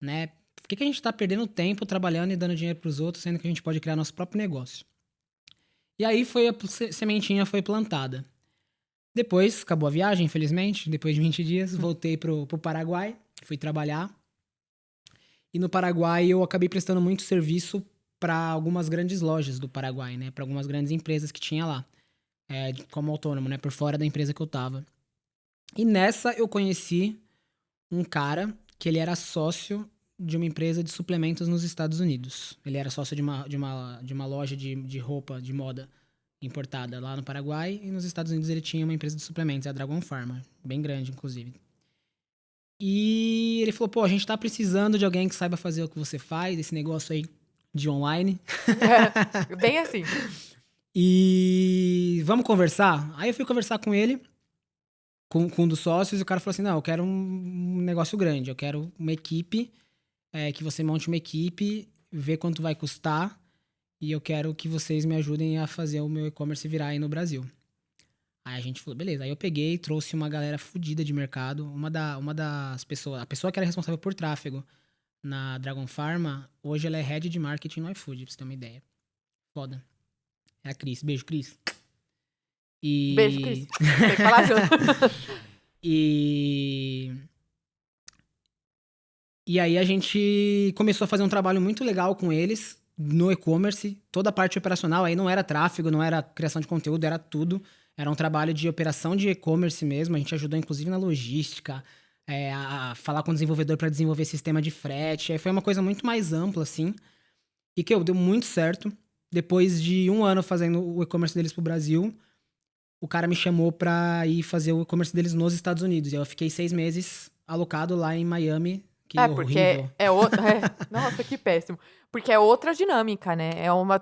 né? que que a gente tá perdendo tempo trabalhando e dando dinheiro pros outros, sendo que a gente pode criar nosso próprio negócio? E aí sementinha foi plantada. Depois, acabou a viagem, infelizmente. Depois de 20 dias, voltei pro Paraguai, fui trabalhar. E no Paraguai eu acabei prestando muito serviço para algumas grandes lojas do Paraguai, né? Para algumas grandes empresas que tinha lá, como autônomo, né? Por fora da empresa que eu tava. E nessa eu conheci um cara que ele era sócio de uma empresa de suplementos nos Estados Unidos. Ele era sócio de uma loja de roupa, de moda importada lá no Paraguai. E nos Estados Unidos ele tinha uma empresa de suplementos, a Dragon Pharma. Bem grande, inclusive. E ele falou, pô, a gente tá precisando de alguém que saiba fazer o que você faz, esse negócio aí de online.
Bem assim.
E vamos conversar? Aí eu fui conversar com ele, com um dos sócios, e o cara falou assim, não, eu quero um negócio grande, eu quero uma equipe, que você monte uma equipe, vê quanto vai custar, e eu quero que vocês me ajudem a fazer o meu e-commerce virar aí no Brasil. Aí a gente falou, beleza. Aí eu peguei, trouxe uma galera fodida de mercado. Uma das pessoas, a pessoa que era responsável por tráfego na Dragon Pharma, hoje ela é head de marketing no iFood, pra você ter uma ideia. Foda. É a Cris. Beijo, Cris.
Beijo, Cris. Tem que falar junto.
E... E aí a gente começou a fazer um trabalho muito legal com eles no e-commerce. Toda a parte operacional aí não era tráfego, não era criação de conteúdo, era tudo. Era um trabalho de operação de e-commerce mesmo. A gente ajudou, inclusive, na logística, a falar com o desenvolvedor para desenvolver sistema de frete. Aí foi uma coisa muito mais ampla, assim. E que deu muito certo. Depois de 1 ano fazendo o e-commerce deles pro Brasil, o cara me chamou pra ir fazer o e-commerce deles nos Estados Unidos. E eu fiquei 6 meses alocado lá em Miami. Que
Porque
horrível.
Nossa, que péssimo. Porque é outra dinâmica, né?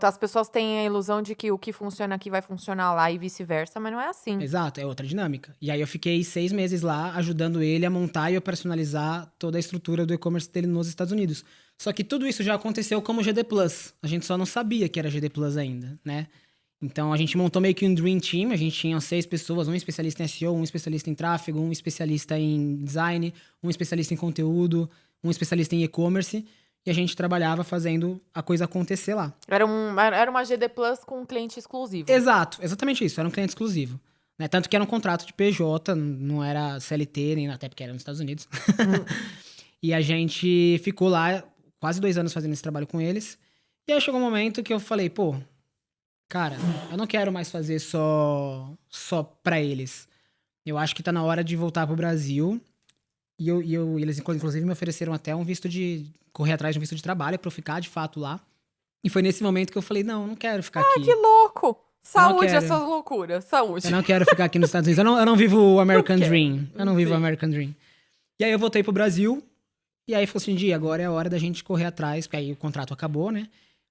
As pessoas têm a ilusão de que o que funciona aqui vai funcionar lá e vice-versa, mas não é assim.
Exato, é outra dinâmica. E aí eu fiquei 6 meses lá ajudando ele a montar e operacionalizar toda a estrutura do e-commerce dele nos Estados Unidos. Só que tudo isso já aconteceu como GD Plus. A gente só não sabia que era GD Plus ainda, né? Então a gente montou meio que um Dream Team. A gente tinha 6 pessoas, um especialista em SEO, um especialista em tráfego, um especialista em design, um especialista em conteúdo, um especialista em e-commerce. E a gente trabalhava fazendo a coisa acontecer lá.
Era uma GD Plus com um cliente exclusivo.
Exato, exatamente isso. Era um cliente exclusivo. Né? Tanto que era um contrato de PJ, não era CLT, nem até porque era nos Estados Unidos. E a gente ficou lá quase 2 anos fazendo esse trabalho com eles. E aí chegou um momento que eu falei, pô, cara, eu não quero mais fazer só pra eles. Eu acho que tá na hora de voltar pro Brasil. E eles, inclusive, me ofereceram até um visto de... correr atrás de um visto de trabalho pra eu ficar, de fato, lá. E foi nesse momento que eu falei, não não quero ficar aqui.
Que louco! Saúde
quero.
essas loucuras, saúde.
Eu não quero ficar aqui nos Estados Unidos. Eu não vivo o American
Não quero.
Dream. Eu não vivo o
Sim.
American Dream. E aí eu voltei pro Brasil. E aí falou assim, Di, agora é a hora da gente correr atrás. Porque aí o contrato acabou, né?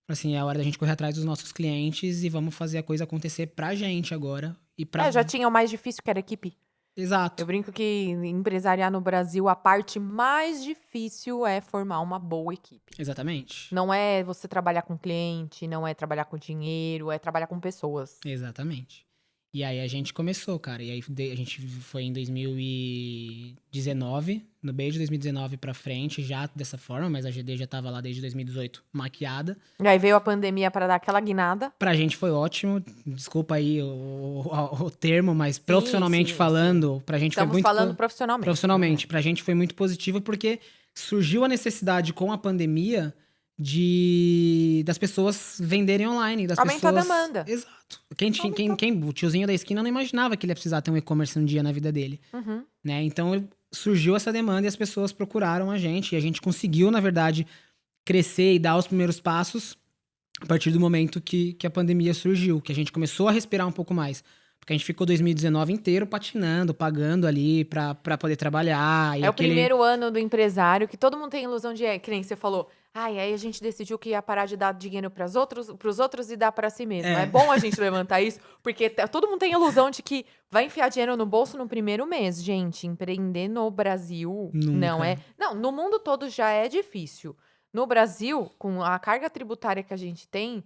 Falei assim, é a hora da gente correr atrás dos nossos clientes e vamos fazer a coisa acontecer pra gente agora. E pra...
Já tinha o mais difícil, que era a equipe.
Exato.
Eu brinco que empresariar no Brasil, a parte mais difícil é formar uma boa equipe.
Exatamente.
Não é você trabalhar com cliente, não é trabalhar com dinheiro, é trabalhar com pessoas.
Exatamente. E aí a gente começou, cara. E aí a gente foi em 2019, no meio de 2019 pra frente, já dessa forma, mas a GD já tava lá desde 2018 maquiada.
E aí veio a pandemia para dar aquela guinada.
Pra gente foi ótimo. Desculpa aí o termo, mas profissionalmente falando, pra gente
Estamos
foi muito...
falando profissionalmente.
Profissionalmente. Pra gente foi muito positivo porque surgiu a necessidade com a pandemia das pessoas venderem online.
Aumentou a demanda.
Exato. O tiozinho da esquina não imaginava que ele ia precisar ter um e-commerce um dia na vida dele.
Uhum.
Né? Então surgiu essa demanda e as pessoas procuraram a gente. E a gente conseguiu, na verdade, crescer e dar os primeiros passos a partir do momento que a pandemia surgiu, que a gente começou a respirar um pouco mais. Porque a gente ficou 2019 inteiro patinando, pagando ali pra poder trabalhar.
O primeiro ano do empresário, que todo mundo tem ilusão de... que nem você falou. Aí a gente decidiu que ia parar de dar dinheiro pros outros e dar pra si mesmo. É bom a gente levantar isso, porque todo mundo tem ilusão de que vai enfiar dinheiro no bolso no primeiro mês. Gente, empreender no Brasil não é... Não, no mundo todo já é difícil. No Brasil, com a carga tributária que a gente tem,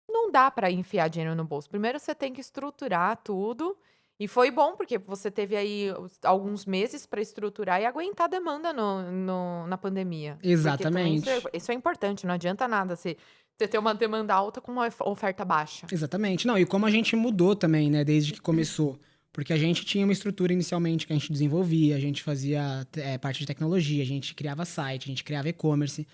não dá pra enfiar dinheiro no bolso. Primeiro você tem que estruturar tudo E foi bom, porque você teve aí alguns meses para estruturar e aguentar a demanda na pandemia. Porque também
Exatamente.
isso é importante, não adianta nada você ter uma demanda alta com uma oferta baixa.
Exatamente. Não, e como a gente mudou também, né, desde que começou. Porque a gente tinha uma estrutura inicialmente que a gente desenvolvia, a gente fazia parte de tecnologia, a gente criava site, a gente criava e-commerce.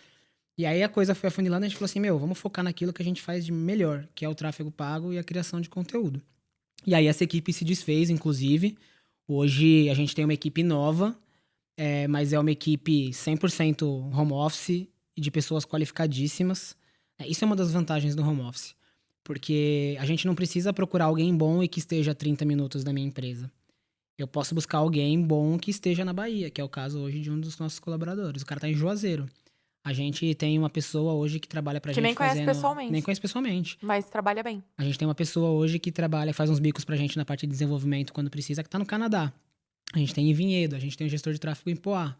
E aí a coisa foi afunilando, a gente falou assim, vamos focar naquilo que a gente faz de melhor, que é o tráfego pago e a criação de conteúdo. E aí essa equipe se desfez, inclusive. Hoje a gente tem uma equipe nova, mas é uma equipe 100% home office e de pessoas qualificadíssimas. Isso é uma das vantagens do home office. Porque a gente não precisa procurar alguém bom e que esteja a 30 minutos da minha empresa. Eu posso buscar alguém bom que esteja na Bahia, que é o caso hoje de um dos nossos colaboradores. O cara tá em Juazeiro. A gente tem uma pessoa hoje que trabalha pra
Que nem
gente
conhece
fazendo...
pessoalmente.
Nem conhece pessoalmente.
Mas trabalha bem.
A gente tem uma pessoa hoje que trabalha, faz uns bicos pra gente na parte de desenvolvimento quando precisa, que tá no Canadá. A gente tem em Vinhedo, a gente tem um gestor de tráfego em Poá.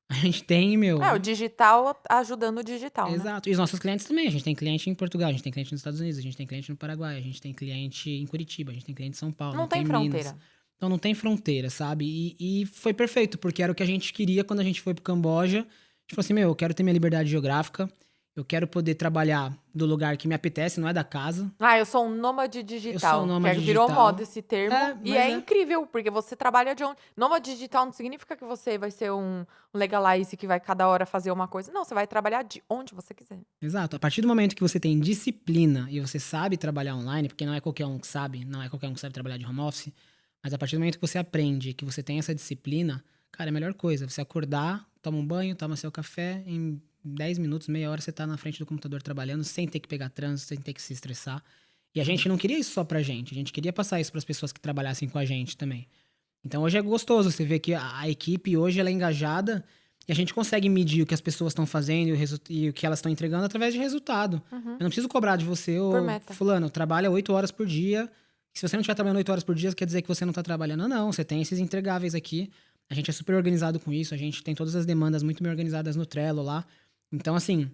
A gente tem,
O digital ajudando o digital, né?
Exato. E os nossos clientes também. A gente tem cliente em Portugal, a gente tem cliente nos Estados Unidos, a gente tem cliente no Paraguai, a gente tem cliente em Curitiba, a gente tem cliente em São Paulo,
Não tem fronteira.
Minas. Então não tem fronteira, sabe? E foi perfeito, porque era o que a gente queria quando a gente foi pro Camboja. A gente falou assim, eu quero ter minha liberdade geográfica, eu quero poder trabalhar do lugar que me apetece, não é da casa.
Eu sou um nômade digital.
Eu sou um nômade
Virou
digital.
moda esse termo. E é incrível, porque você trabalha de onde... Nômade digital não significa que você vai ser um legalize que vai cada hora fazer uma coisa. Não, você vai trabalhar de onde você quiser.
Exato. A partir do momento que você tem disciplina e você sabe trabalhar online, porque não é qualquer um que sabe, não é qualquer um que sabe trabalhar de home office, mas a partir do momento que você aprende, que você tem essa disciplina, cara, é a melhor coisa. Você acordar, toma um banho, toma seu café, em 10 minutos, meia hora, você tá na frente do computador trabalhando, sem ter que pegar trânsito, sem ter que se estressar. E a gente não queria isso só pra gente, a gente queria passar isso pras pessoas que trabalhassem com a gente também. Então hoje é gostoso, você vê que a equipe hoje ela é engajada e a gente consegue medir o que as pessoas estão fazendo e o que elas estão entregando através de resultado. Eu não preciso cobrar de você, fulano, trabalha 8 horas por dia. Se você não estiver trabalhando 8 horas por dia, quer dizer que você não tá trabalhando. Não, você tem esses entregáveis aqui. A gente é super organizado com isso, a gente tem todas as demandas muito bem organizadas no Trello lá. Então, assim,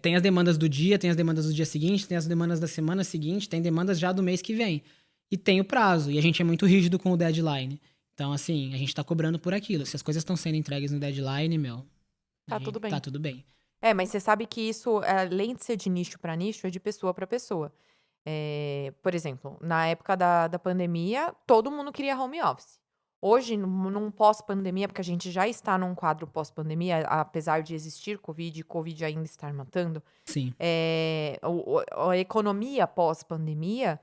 tem as demandas do dia, tem as demandas do dia seguinte, tem as demandas da semana seguinte, tem demandas já do mês que vem. E tem o prazo, e a gente é muito rígido com o deadline. Então, assim, a gente tá cobrando por aquilo. Se as coisas estão sendo entregues no deadline,
Tá tudo bem.
Tá tudo bem.
Mas você sabe que isso, além de ser de nicho para nicho, é de pessoa para pessoa. Por exemplo, na época da pandemia, todo mundo queria home office. Hoje, num pós-pandemia, porque a gente já está num quadro pós-pandemia, apesar de existir Covid e Covid ainda estar matando,
Sim.
a economia pós-pandemia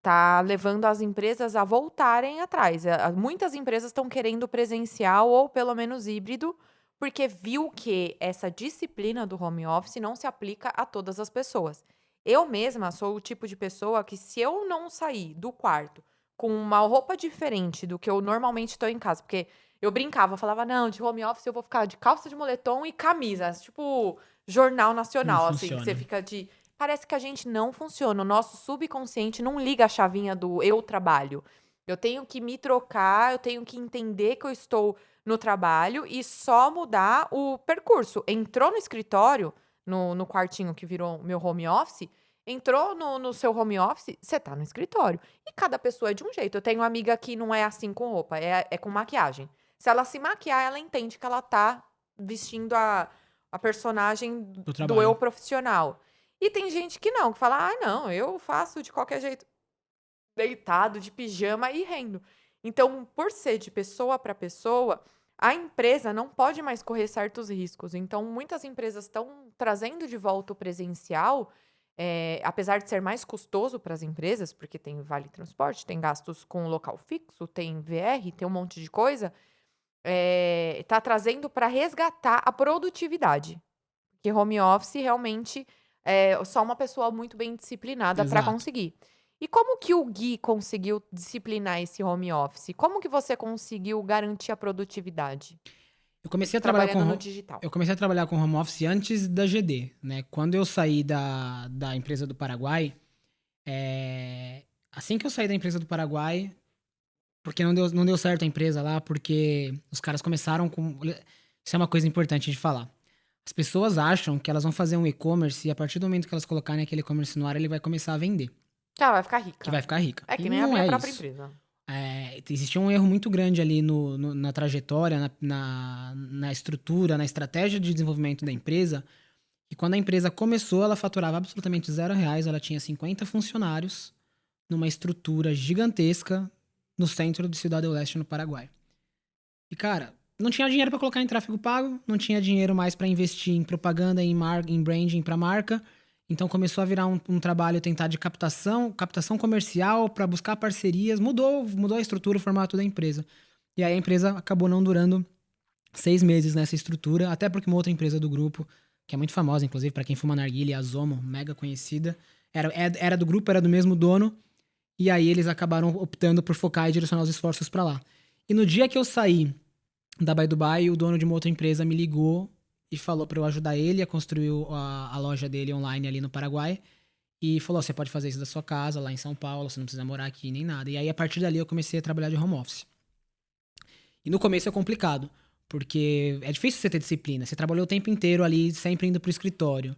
tá levando as empresas a voltarem atrás. Muitas empresas estão querendo presencial ou pelo menos híbrido, porque viu que essa disciplina do home office não se aplica a todas as pessoas. Eu mesma sou o tipo de pessoa que, se eu não sair do quarto com uma roupa diferente do que eu normalmente estou em casa, porque eu brincava, falava, não, de home office eu vou ficar de calça de moletom e camisa, tipo jornal nacional,
Não
assim, que você
funciona.
fica de... Parece que a gente não funciona, o nosso subconsciente não liga a chavinha do eu trabalho. Eu tenho que me trocar, eu tenho que entender que eu estou no trabalho e só mudar o percurso. Entrou no escritório, no quartinho que virou meu home office, entrou no seu home office, você tá no escritório. E cada pessoa é de um jeito. Eu tenho uma amiga que não é assim com roupa, é com maquiagem. Se ela se maquiar, ela entende que ela tá vestindo a personagem do eu profissional. E tem gente que não, que fala, não, eu faço de qualquer jeito, deitado, de pijama e rendo. Então, por ser de pessoa para pessoa, a empresa não pode mais correr certos riscos. Então, muitas empresas estão trazendo de volta o presencial, apesar de ser mais custoso para as empresas, porque tem vale transporte, tem gastos com local fixo, tem VR, tem um monte de coisa, tá trazendo para resgatar a produtividade. Porque home office realmente é só uma pessoa muito bem disciplinada para conseguir. E como que o Gui conseguiu disciplinar esse home office? Como que você conseguiu garantir a produtividade?
Eu comecei a trabalhar
no digital.
Eu comecei a trabalhar com home office antes da GD, né? Quando eu saí da empresa do Paraguai, assim que eu saí da empresa do Paraguai, porque não deu certo a empresa lá, porque os caras começaram com... Isso é uma coisa importante de falar. As pessoas acham que elas vão fazer um e-commerce e a partir do momento que elas colocarem aquele e-commerce no ar, ele vai começar a vender.
Vai ficar rica.
Que vai ficar rica.
É que nem a minha própria empresa.
Existia um erro muito grande ali na trajetória, na estrutura, na estratégia de desenvolvimento da empresa. E quando a empresa começou, ela faturava absolutamente R$0. Ela tinha 50 funcionários numa estrutura gigantesca no centro de Ciudad del Este, no Paraguai. E, cara, não tinha dinheiro para colocar em tráfego pago, não tinha dinheiro mais para investir em propaganda, em branding para marca. Então começou a virar um trabalho tentar de captação comercial para buscar parcerias. Mudou a estrutura, o formato da empresa. E aí a empresa acabou não durando 6 meses nessa estrutura, até porque uma outra empresa do grupo, que é muito famosa, inclusive, para quem fuma narguilha, a Zomo, mega conhecida, era do grupo, era do mesmo dono. E aí eles acabaram optando por focar e direcionar os esforços para lá. E no dia que eu saí da Buy Dubai, o dono de uma outra empresa me ligou e falou para eu ajudar ele a construir a loja dele online ali no Paraguai. E falou, você pode fazer isso da sua casa, lá em São Paulo, você não precisa morar aqui nem nada. E aí, a partir dali, eu comecei a trabalhar de home office. E no começo é complicado, porque é difícil você ter disciplina. Você trabalhou o tempo inteiro ali, sempre indo pro escritório.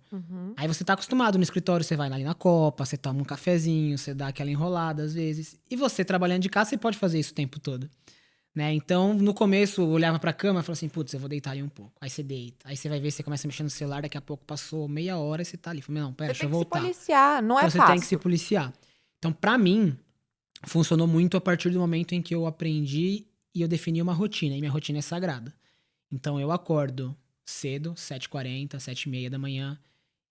Aí você tá acostumado no escritório, você vai ali na copa, você toma um cafezinho, você dá aquela enrolada às vezes. E você trabalhando de casa, você pode fazer isso o tempo todo. Né? Então, no começo, eu olhava pra cama e falava assim, putz, eu vou deitar ali um pouco. Aí você deita. Aí você vai ver, você começa a mexer no celular, daqui a pouco passou meia hora e você tá ali. Falei, não, pera,
Você
deixa eu
tem que se
voltar.
policiar, não é
Então, você
fácil.
tem que se policiar. Então, pra mim, funcionou muito a partir do momento em que eu aprendi e eu defini uma rotina. E minha rotina é sagrada. Então, eu acordo cedo, 7h40, 7h30 da manhã.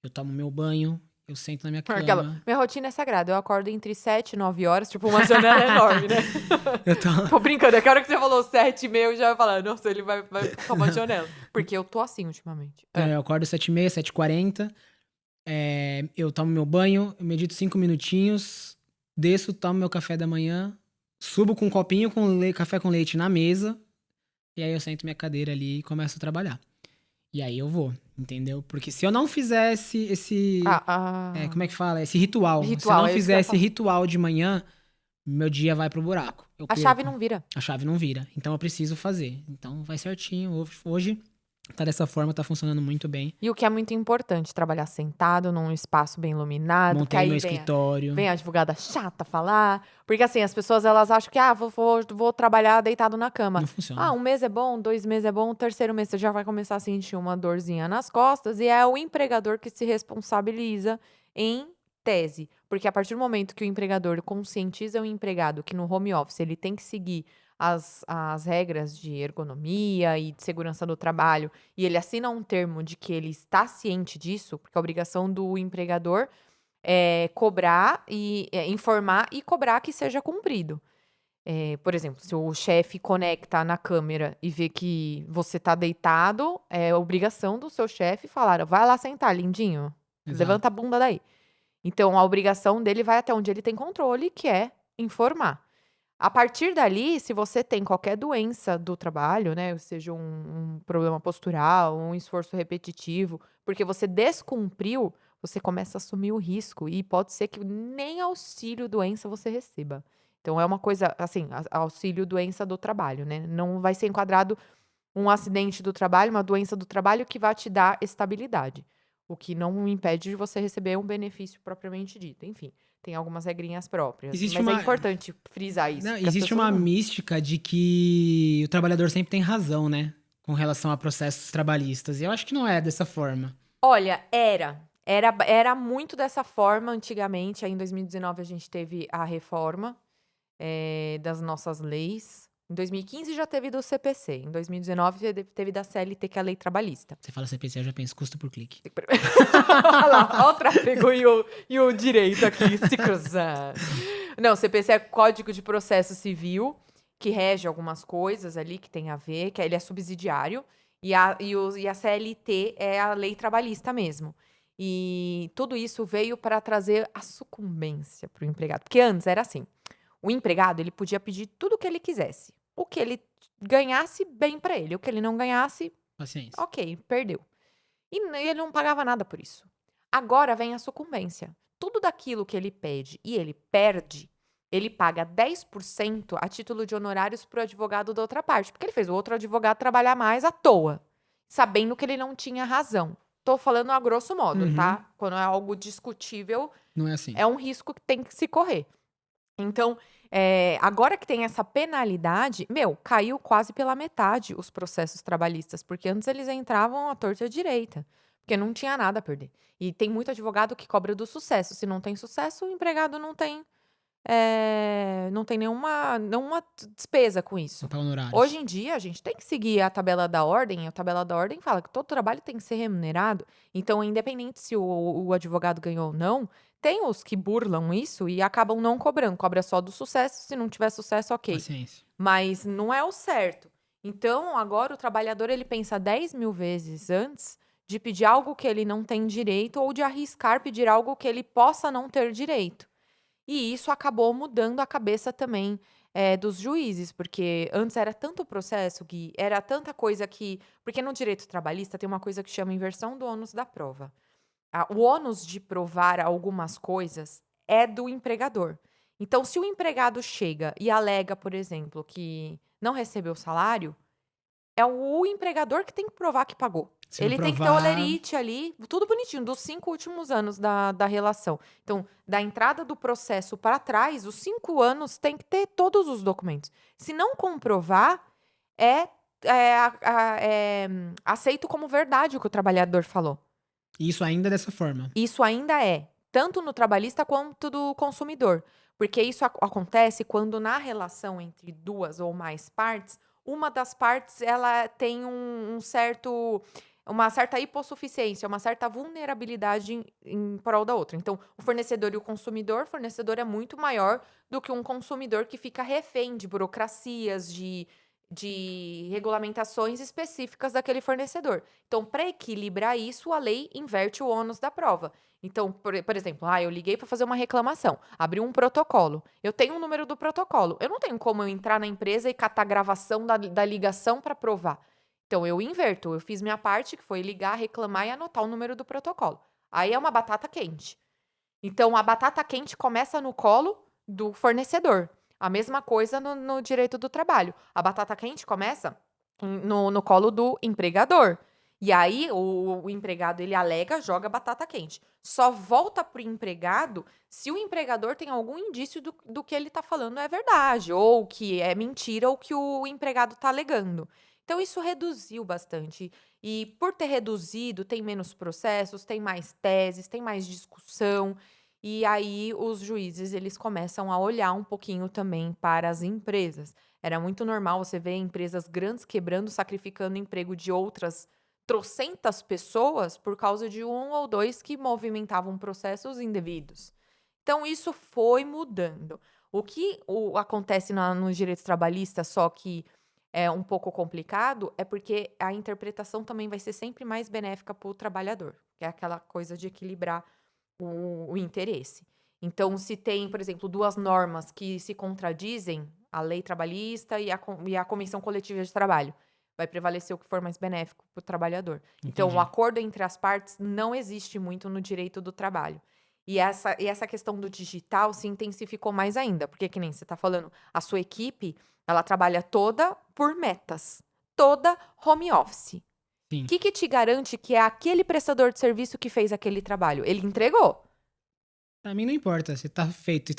Eu tomo meu banho, eu sento na minha
Aquela,
cama.
minha rotina é sagrada. Eu acordo entre 7 e 9 horas, tipo uma janela enorme, né? Tô brincando, é que a hora que você falou 7h30, eu já ia falar, nossa, ele vai ficar uma janela. Porque eu tô assim ultimamente.
Eu acordo 7h30, 7h40. Eu tomo meu banho, eu medito 5 minutinhos, desço, tomo meu café da manhã, subo com um copinho com café com leite na mesa, e aí eu sento minha cadeira ali e começo a trabalhar. E aí eu vou, entendeu? Porque se eu não fizesse como é que fala? Esse ritual. Se eu
Ritual,
não
é isso que eu ia
fizesse
falar.
ritual de manhã, meu dia vai pro buraco. Eu
A chave
perco.
não vira.
A chave não vira. Então eu preciso fazer. Então vai certinho. Hoje tá dessa forma, tá funcionando muito bem.
E o que é muito importante, trabalhar sentado num espaço bem iluminado, porque
Montei meu
aí
escritório.
vem a advogada chata falar. Porque assim, as pessoas elas acham que, vou trabalhar deitado na cama.
Não funciona.
1 mês é bom, 2 meses é bom, o terceiro mês você já vai começar a sentir uma dorzinha nas costas. E é o empregador que se responsabiliza em tese. Porque a partir do momento que o empregador conscientiza o empregado que no home office ele tem que seguir as regras de ergonomia e de segurança do trabalho, e ele assina um termo de que ele está ciente disso, porque a obrigação do empregador é cobrar e informar e cobrar que seja cumprido. Por exemplo, se o chefe conecta na câmera e vê que você está deitado, é obrigação do seu chefe falar: vai lá sentar, lindinho,
Exato.
levanta a bunda daí. Então, a obrigação dele vai até onde ele tem controle, que é informar. A partir dali, se você tem qualquer doença do trabalho, né, seja um problema postural, um esforço repetitivo, porque você descumpriu, você começa a assumir o risco e pode ser que nem auxílio doença você receba. Então é uma coisa, assim, auxílio doença do trabalho, né? Não vai ser enquadrado um acidente do trabalho, uma doença do trabalho que vai te dar estabilidade. O que não impede de você receber um benefício propriamente dito. Enfim, tem algumas regrinhas próprias.
Existe
Mas é
uma-
importante frisar isso.
Não,
porque as
existe
pessoas
uma
não-
mística de que o trabalhador sempre tem razão, né? Com relação a processos trabalhistas. E eu acho que não é dessa forma.
Olha, era muito dessa forma antigamente. Aí em 2019 a gente teve a reforma das nossas leis. Em 2015 já teve do CPC. Em 2019 teve da CLT, que é a lei trabalhista.
Você fala CPC, eu já penso custo por clique.
Olha lá, olha o tráfego e o direito aqui se cruzando. Não, CPC é Código de Processo Civil, que rege algumas coisas ali que tem a ver, que ele é subsidiário, e a CLT é a lei trabalhista mesmo. E tudo isso veio para trazer a sucumbência para o empregado. Porque antes era assim, o empregado ele podia pedir tudo o que ele quisesse. O que ele ganhasse, bem para ele. O que ele não ganhasse,
Paciência.
ok, perdeu. E ele não pagava nada por isso. Agora vem a sucumbência. Tudo daquilo que ele pede e ele perde, ele paga 10% a título de honorários pro advogado da outra parte. Porque ele fez o outro advogado trabalhar mais à toa, sabendo que ele não tinha razão. Tô falando a grosso modo,
Uhum.
tá? Quando é algo discutível,
Não é assim.
é um risco que tem que se correr. Então, agora que tem essa penalidade, meu, caiu quase pela metade os processos trabalhistas, porque antes eles entravam à torta e à direita, porque não tinha nada a perder. E tem muito advogado que cobra do sucesso. Se não tem sucesso, o empregado não tem nenhuma despesa com
Não
isso.
tá
Hoje
honorários.
em dia, a gente tem que seguir a tabela da ordem, e a tabela da ordem fala que todo trabalho tem que ser remunerado. Então, independente se o advogado ganhou ou não, tem os que burlam isso e acabam não cobrando, cobra só do sucesso, se não tiver sucesso, ok.
Paciência.
Mas não é o certo. Então, agora o trabalhador ele pensa 10.000 vezes antes de pedir algo que ele não tem direito ou de arriscar pedir algo que ele possa não ter direito. E isso acabou mudando a cabeça também, dos juízes, porque antes era tanto processo, Gui, era tanta coisa que porque no direito trabalhista tem uma coisa que chama inversão do ônus da prova. O ônus de provar algumas coisas é do empregador. Então, se o empregado chega e alega, por exemplo, que não recebeu salário, é o empregador que tem que provar que pagou.
Se não
Ele tem que ter o
provar,
olerite ali, tudo bonitinho, dos 5 últimos anos da relação. Então, da entrada do processo para trás, os 5 anos tem que ter todos os documentos. Se não comprovar, é, aceito como verdade o que o trabalhador falou.
isso ainda é dessa forma.
Isso ainda é, tanto no trabalhista quanto do consumidor. Porque isso acontece quando na relação entre duas ou mais partes, uma das partes ela tem uma certa hipossuficiência, uma certa vulnerabilidade em prol da outra. Então, o fornecedor e o fornecedor é muito maior do que um consumidor que fica refém de burocracias, de regulamentações específicas daquele fornecedor. Então, para equilibrar isso, a lei inverte o ônus da prova. Então, por exemplo, eu liguei para fazer uma reclamação, abri um protocolo. Eu tenho um número do protocolo. Eu não tenho como eu entrar na empresa e catar a gravação da ligação para provar. Então, eu inverto. Eu fiz minha parte, que foi ligar, reclamar e anotar o número do protocolo. Aí é uma batata quente. Então, a batata quente começa no colo do fornecedor. A mesma coisa no direito do trabalho. A batata quente começa no colo do empregador. E aí, o empregado, ele alega, joga batata quente. Só volta pro empregado se o empregador tem algum indício do que ele está falando é verdade, ou que é mentira, ou que o empregado está alegando. Então, isso reduziu bastante. E por ter reduzido, tem menos processos, tem mais teses, tem mais discussão. E aí os juízes, eles começam a olhar um pouquinho também para as empresas. Era muito normal você ver empresas grandes quebrando, sacrificando o emprego de outras trocentas pessoas por causa de um ou dois que movimentavam processos indevidos. Então isso foi mudando. O que acontece no direito trabalhista, só que é um pouco complicado, é porque a interpretação também vai ser sempre mais benéfica para o trabalhador, que é aquela coisa de equilibrar o interesse. Então, se tem, por exemplo, duas normas que se contradizem, a lei trabalhista e a comissão coletiva de trabalho, vai prevalecer o que for mais benéfico para o trabalhador. Então, o
Entendi.
acordo entre as partes não existe muito no direito do trabalho. E essa questão do digital se intensificou mais ainda, porque, que nem você está falando, a sua equipe, ela trabalha toda por metas, toda home office.
Sim.
Que te garante que é aquele prestador de serviço que fez aquele trabalho? Ele entregou.
Pra mim não importa. Se tá feito,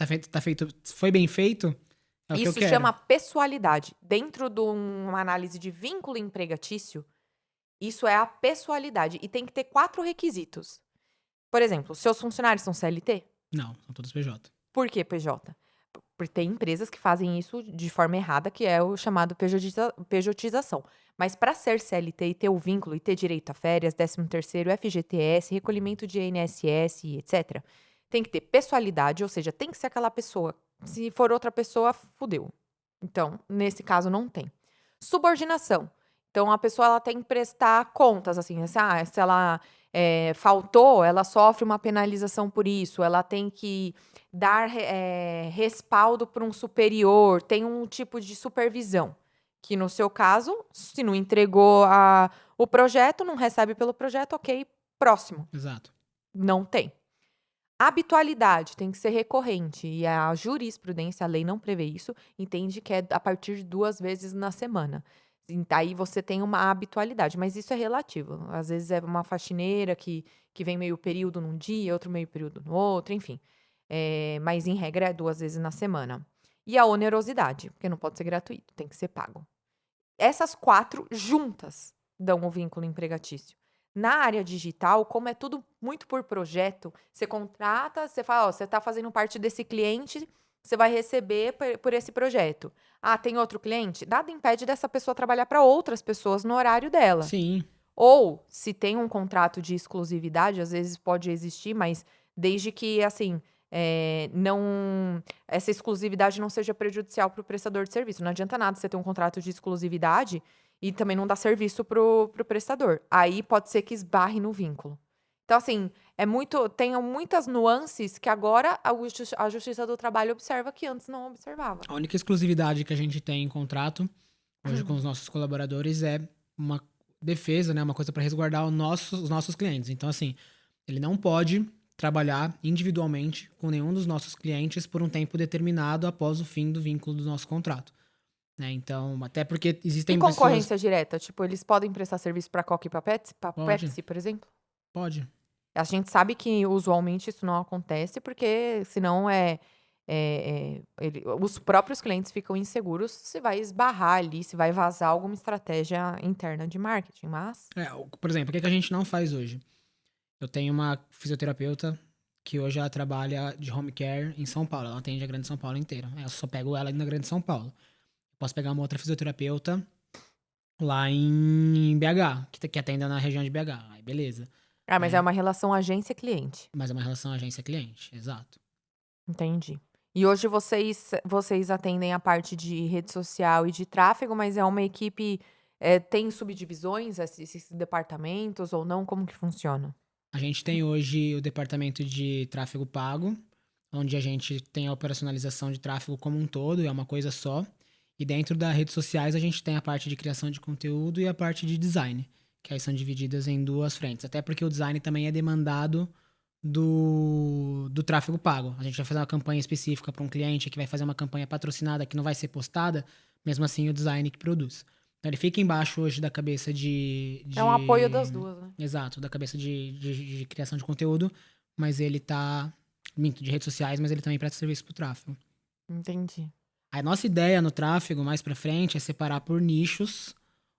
foi bem feito, é o que eu
Isso
quero.
chama pessoalidade. Dentro de uma análise de vínculo empregatício, isso é a pessoalidade. E tem que ter 4 requisitos. Por exemplo, seus funcionários são CLT?
Não, são todos PJ.
Por que PJ? Porque tem empresas que fazem isso de forma errada, que é o chamado pejotização. Mas para ser CLT e ter o vínculo e ter direito a férias, 13º, FGTS, recolhimento de INSS, etc., tem que ter pessoalidade, ou seja, tem que ser aquela pessoa. Se for outra pessoa, fudeu. Então, nesse caso, não tem. Subordinação. Então, a pessoa ela tem que prestar contas, assim, se ela faltou, ela sofre uma penalização por isso, ela tem que dar respaldo para um superior, tem um tipo de supervisão. Que no seu caso, se não entregou o projeto, não recebe pelo projeto, ok, próximo.
Exato.
Não tem. Habitualidade tem que ser recorrente. E a jurisprudência, a lei não prevê isso, entende que é a partir de 2 vezes na semana. Aí você tem uma habitualidade, mas isso é relativo. Às vezes é uma faxineira que vem meio período num dia, outro meio período no outro, enfim. mas em regra é 2 vezes na semana. E a onerosidade, porque não pode ser gratuito, tem que ser pago. Essas 4 juntas dão o vínculo empregatício. Na área digital, como é tudo muito por projeto, você contrata, você fala: "Ó, você está fazendo parte desse cliente, você vai receber por esse projeto". Ah, tem outro cliente? Nada impede dessa pessoa trabalhar para outras pessoas no horário dela.
Sim.
Ou, se tem um contrato de exclusividade, às vezes pode existir, mas desde que, assim, não essa exclusividade não seja prejudicial para o prestador de serviço. Não adianta nada você ter um contrato de exclusividade e também não dar serviço para o prestador. Aí pode ser que esbarre no vínculo. Então, assim, tem muitas nuances que agora a Justiça do Trabalho observa que antes não observava.
A única exclusividade que a gente tem em contrato hoje com os nossos colaboradores é uma defesa, né? Uma coisa para resguardar os nossos clientes. Então, assim, ele não pode trabalhar individualmente com nenhum dos nossos clientes por um tempo determinado após o fim do vínculo do nosso contrato. Né? Então, até porque
E
existem pessoas.
concorrência direta? Tipo, eles podem prestar serviço para Coca e para
Pode,
Pepsi, por exemplo?
pode.
A gente sabe que usualmente isso não acontece, porque senão os próprios clientes ficam inseguros se vai esbarrar ali, se vai vazar alguma estratégia interna de marketing, mas
Por exemplo, o que a gente não faz hoje? Eu tenho uma fisioterapeuta que hoje ela trabalha de home care em São Paulo. Ela atende a Grande São Paulo inteira. Eu só pego ela na Grande São Paulo. Posso pegar uma outra fisioterapeuta lá em BH, que atenda na região de BH. Aí, beleza.
mas é uma relação agência-cliente.
Mas é uma relação agência-cliente, exato.
Entendi. E hoje vocês atendem a parte de rede social e de tráfego, mas é uma equipe, tem subdivisões, esses departamentos ou não? Como que funciona?
A gente tem hoje o departamento de tráfego pago, onde a gente tem a operacionalização de tráfego como um todo, é uma coisa só. E dentro das redes sociais a gente tem a parte de criação de conteúdo e a parte de design, que aí são divididas em 2 frentes. Até porque o design também é demandado do tráfego pago. A gente vai fazer uma campanha específica para um cliente que vai fazer uma campanha patrocinada que não vai ser postada, mesmo assim o design que produz. Então ele fica embaixo hoje da cabeça
É um apoio das 2, né?
Exato, da cabeça de criação de conteúdo, mas ele tá. Minto, de redes sociais, mas ele também presta serviço pro tráfego.
Entendi.
A nossa ideia no tráfego, mais pra frente, é separar por nichos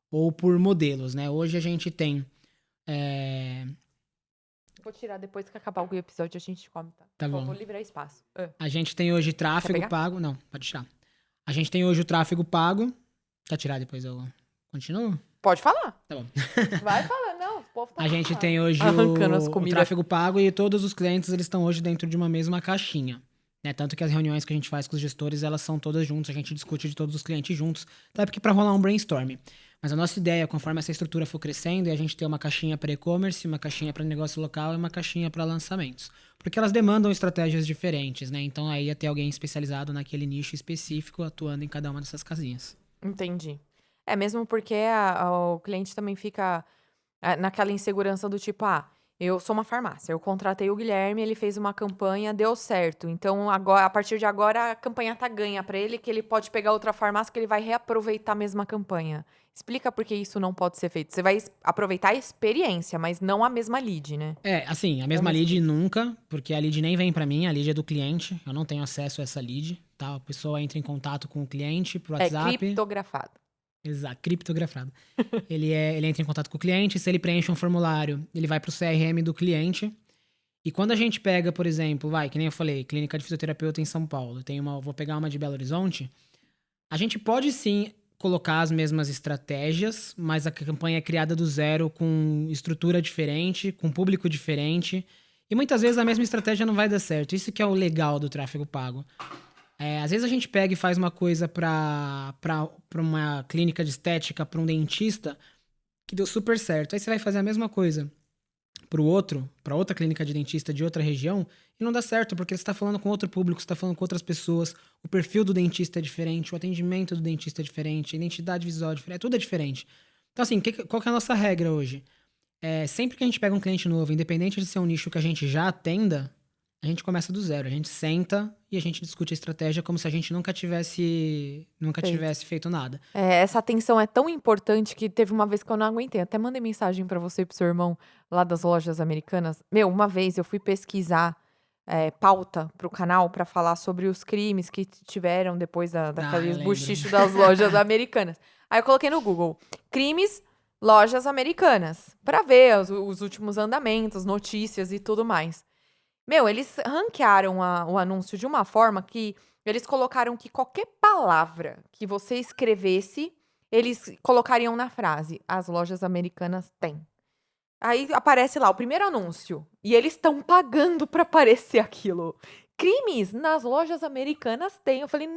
ou por modelos, né? Hoje a gente tem.
Vou tirar depois que acabar o episódio, a gente come, tá?
Tá bom.
Vou liberar espaço.
A gente tem hoje tráfego
pegar?
pago. Não, pode tirar. A gente tem hoje o tráfego pago. Quer tirar depois eu continuo?
Pode falar.
Tá bom.
Vai falar, não, o povo tá
A gente
falando.
tem hoje
Arrancando as
o
comidas.
tráfego pago e todos os clientes eles estão hoje dentro de uma mesma caixinha. Né? Tanto que as reuniões que a gente faz com os gestores, elas são todas juntas, a gente discute de todos os clientes juntos, até porque para rolar um brainstorm. Mas a nossa ideia, conforme essa estrutura for crescendo, é a gente ter uma caixinha para e-commerce, uma caixinha para negócio local e uma caixinha para lançamentos. Porque elas demandam estratégias diferentes, né? Então aí ia ter alguém especializado naquele nicho específico atuando em cada uma dessas casinhas.
Entendi. Mesmo porque o cliente também fica naquela insegurança do tipo, eu sou uma farmácia, eu contratei o Guilherme, ele fez uma campanha, deu certo. Então, agora, a partir de agora, a campanha tá ganha para ele, que ele pode pegar outra farmácia que ele vai reaproveitar a mesma campanha. Explica por que isso não pode ser feito. Você vai aproveitar a experiência, mas não a mesma lead, né?
Assim, a mesma lead nunca, porque a lead nem vem para mim, a lead é do cliente, eu não tenho acesso a essa lead, tá? A pessoa entra em contato com o cliente por WhatsApp.
É criptografado.
Exato, criptografado. ele entra em contato com o cliente, se ele preenche um formulário, ele vai pro CRM do cliente. E quando a gente pega, por exemplo, que nem eu falei, clínica de fisioterapeuta em São Paulo, vou pegar uma de Belo Horizonte, a gente pode sim colocar as mesmas estratégias, mas a campanha é criada do zero, com estrutura diferente, com público diferente. E muitas vezes a mesma estratégia não vai dar certo. Isso que é o legal do tráfego pago. Às vezes a gente pega e faz uma coisa pra uma clínica de estética, pra um dentista, que deu super certo. Aí você vai fazer a mesma coisa pra outra clínica de dentista de outra região, e não dá certo, porque você tá falando com outro público, você tá falando com outras pessoas, o perfil do dentista é diferente, o atendimento do dentista é diferente, a identidade visual é diferente, tudo é diferente. Então, assim, qual que é a nossa regra hoje? Sempre que a gente pega um cliente novo, independente de ser um nicho que a gente já atenda, a gente começa do zero. A gente senta e a gente discute a estratégia como se a gente nunca tivesse feito nada.
Essa atenção é tão importante que teve uma vez que eu não aguentei. Até mandei mensagem pra você e pro seu irmão lá das lojas americanas. Uma vez eu fui pesquisar pauta pro canal pra falar sobre os crimes que tiveram depois
eu
daqueles
lembro.
buchichos das lojas americanas. Aí eu coloquei no Google, crimes, lojas americanas, pra ver os últimos andamentos, notícias e tudo mais. Meu, eles ranquearam o anúncio de uma forma que eles colocaram que qualquer palavra que você escrevesse, eles colocariam na frase: as lojas americanas têm. Aí aparece lá o primeiro anúncio. E eles estão pagando pra aparecer aquilo. Crimes nas lojas americanas têm. Eu falei,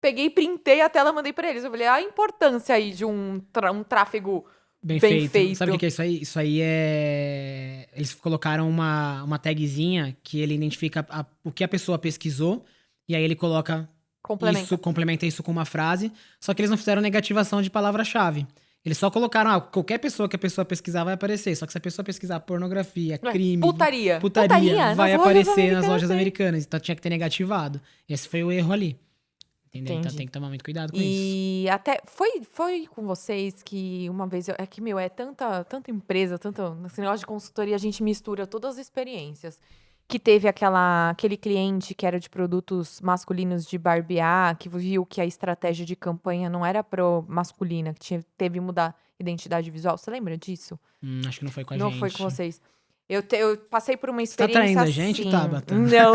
peguei, printei a tela, mandei pra eles. Eu falei, a importância aí de um tráfego
Bem
bem
feito. Sabe o
feito.
que é isso aí? Isso aí é. Eles colocaram uma tagzinha que ele identifica o que a pessoa pesquisou. E aí ele coloca
Complementa.
complementa isso com uma frase. Só que eles não fizeram negativação de palavra-chave. Eles só colocaram, qualquer pessoa que a pessoa pesquisar vai aparecer. Só que se a pessoa pesquisar pornografia, crime,
Putaria.
putaria, vai
nas lojas
aparecer nas
americanas
lojas
tem.
americanas. Então tinha que ter negativado. Esse foi o erro ali. Entendeu? Então
Entendi.
tem que tomar muito cuidado com isso.
E até foi com vocês que uma vez é que meu é tanta empresa, tanto esse negócio de consultoria, a gente mistura todas as experiências. Que teve aquele cliente que era de produtos masculinos de barbear, que viu que a estratégia de campanha não era pro masculina, que teve que mudar a identidade visual. Você lembra disso?
Acho que não foi com a
Não
gente.
foi com vocês. Eu passei por uma
Você tá
experiência
traindo a
assim.
gente, Tabata?
Não.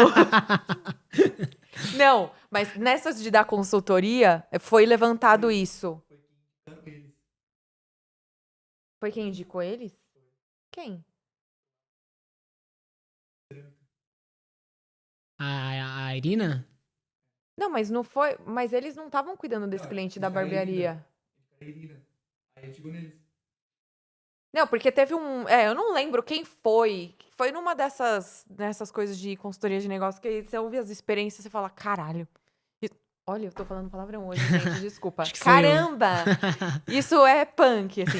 Não, mas nessas de dar consultoria, foi levantado isso. Foi quem indicou eles? Quem?
A Irina?
Não, mas não foi. Mas eles não estavam cuidando desse cliente da barbearia. Não, porque teve um. Eu não lembro quem foi. Foi numa dessas coisas de consultoria de negócio que você ouve as experiências e você fala, caralho. Olha, eu tô falando palavrão hoje, gente, desculpa.
Acho que sou eu.
Caramba! Isso é punk, assim.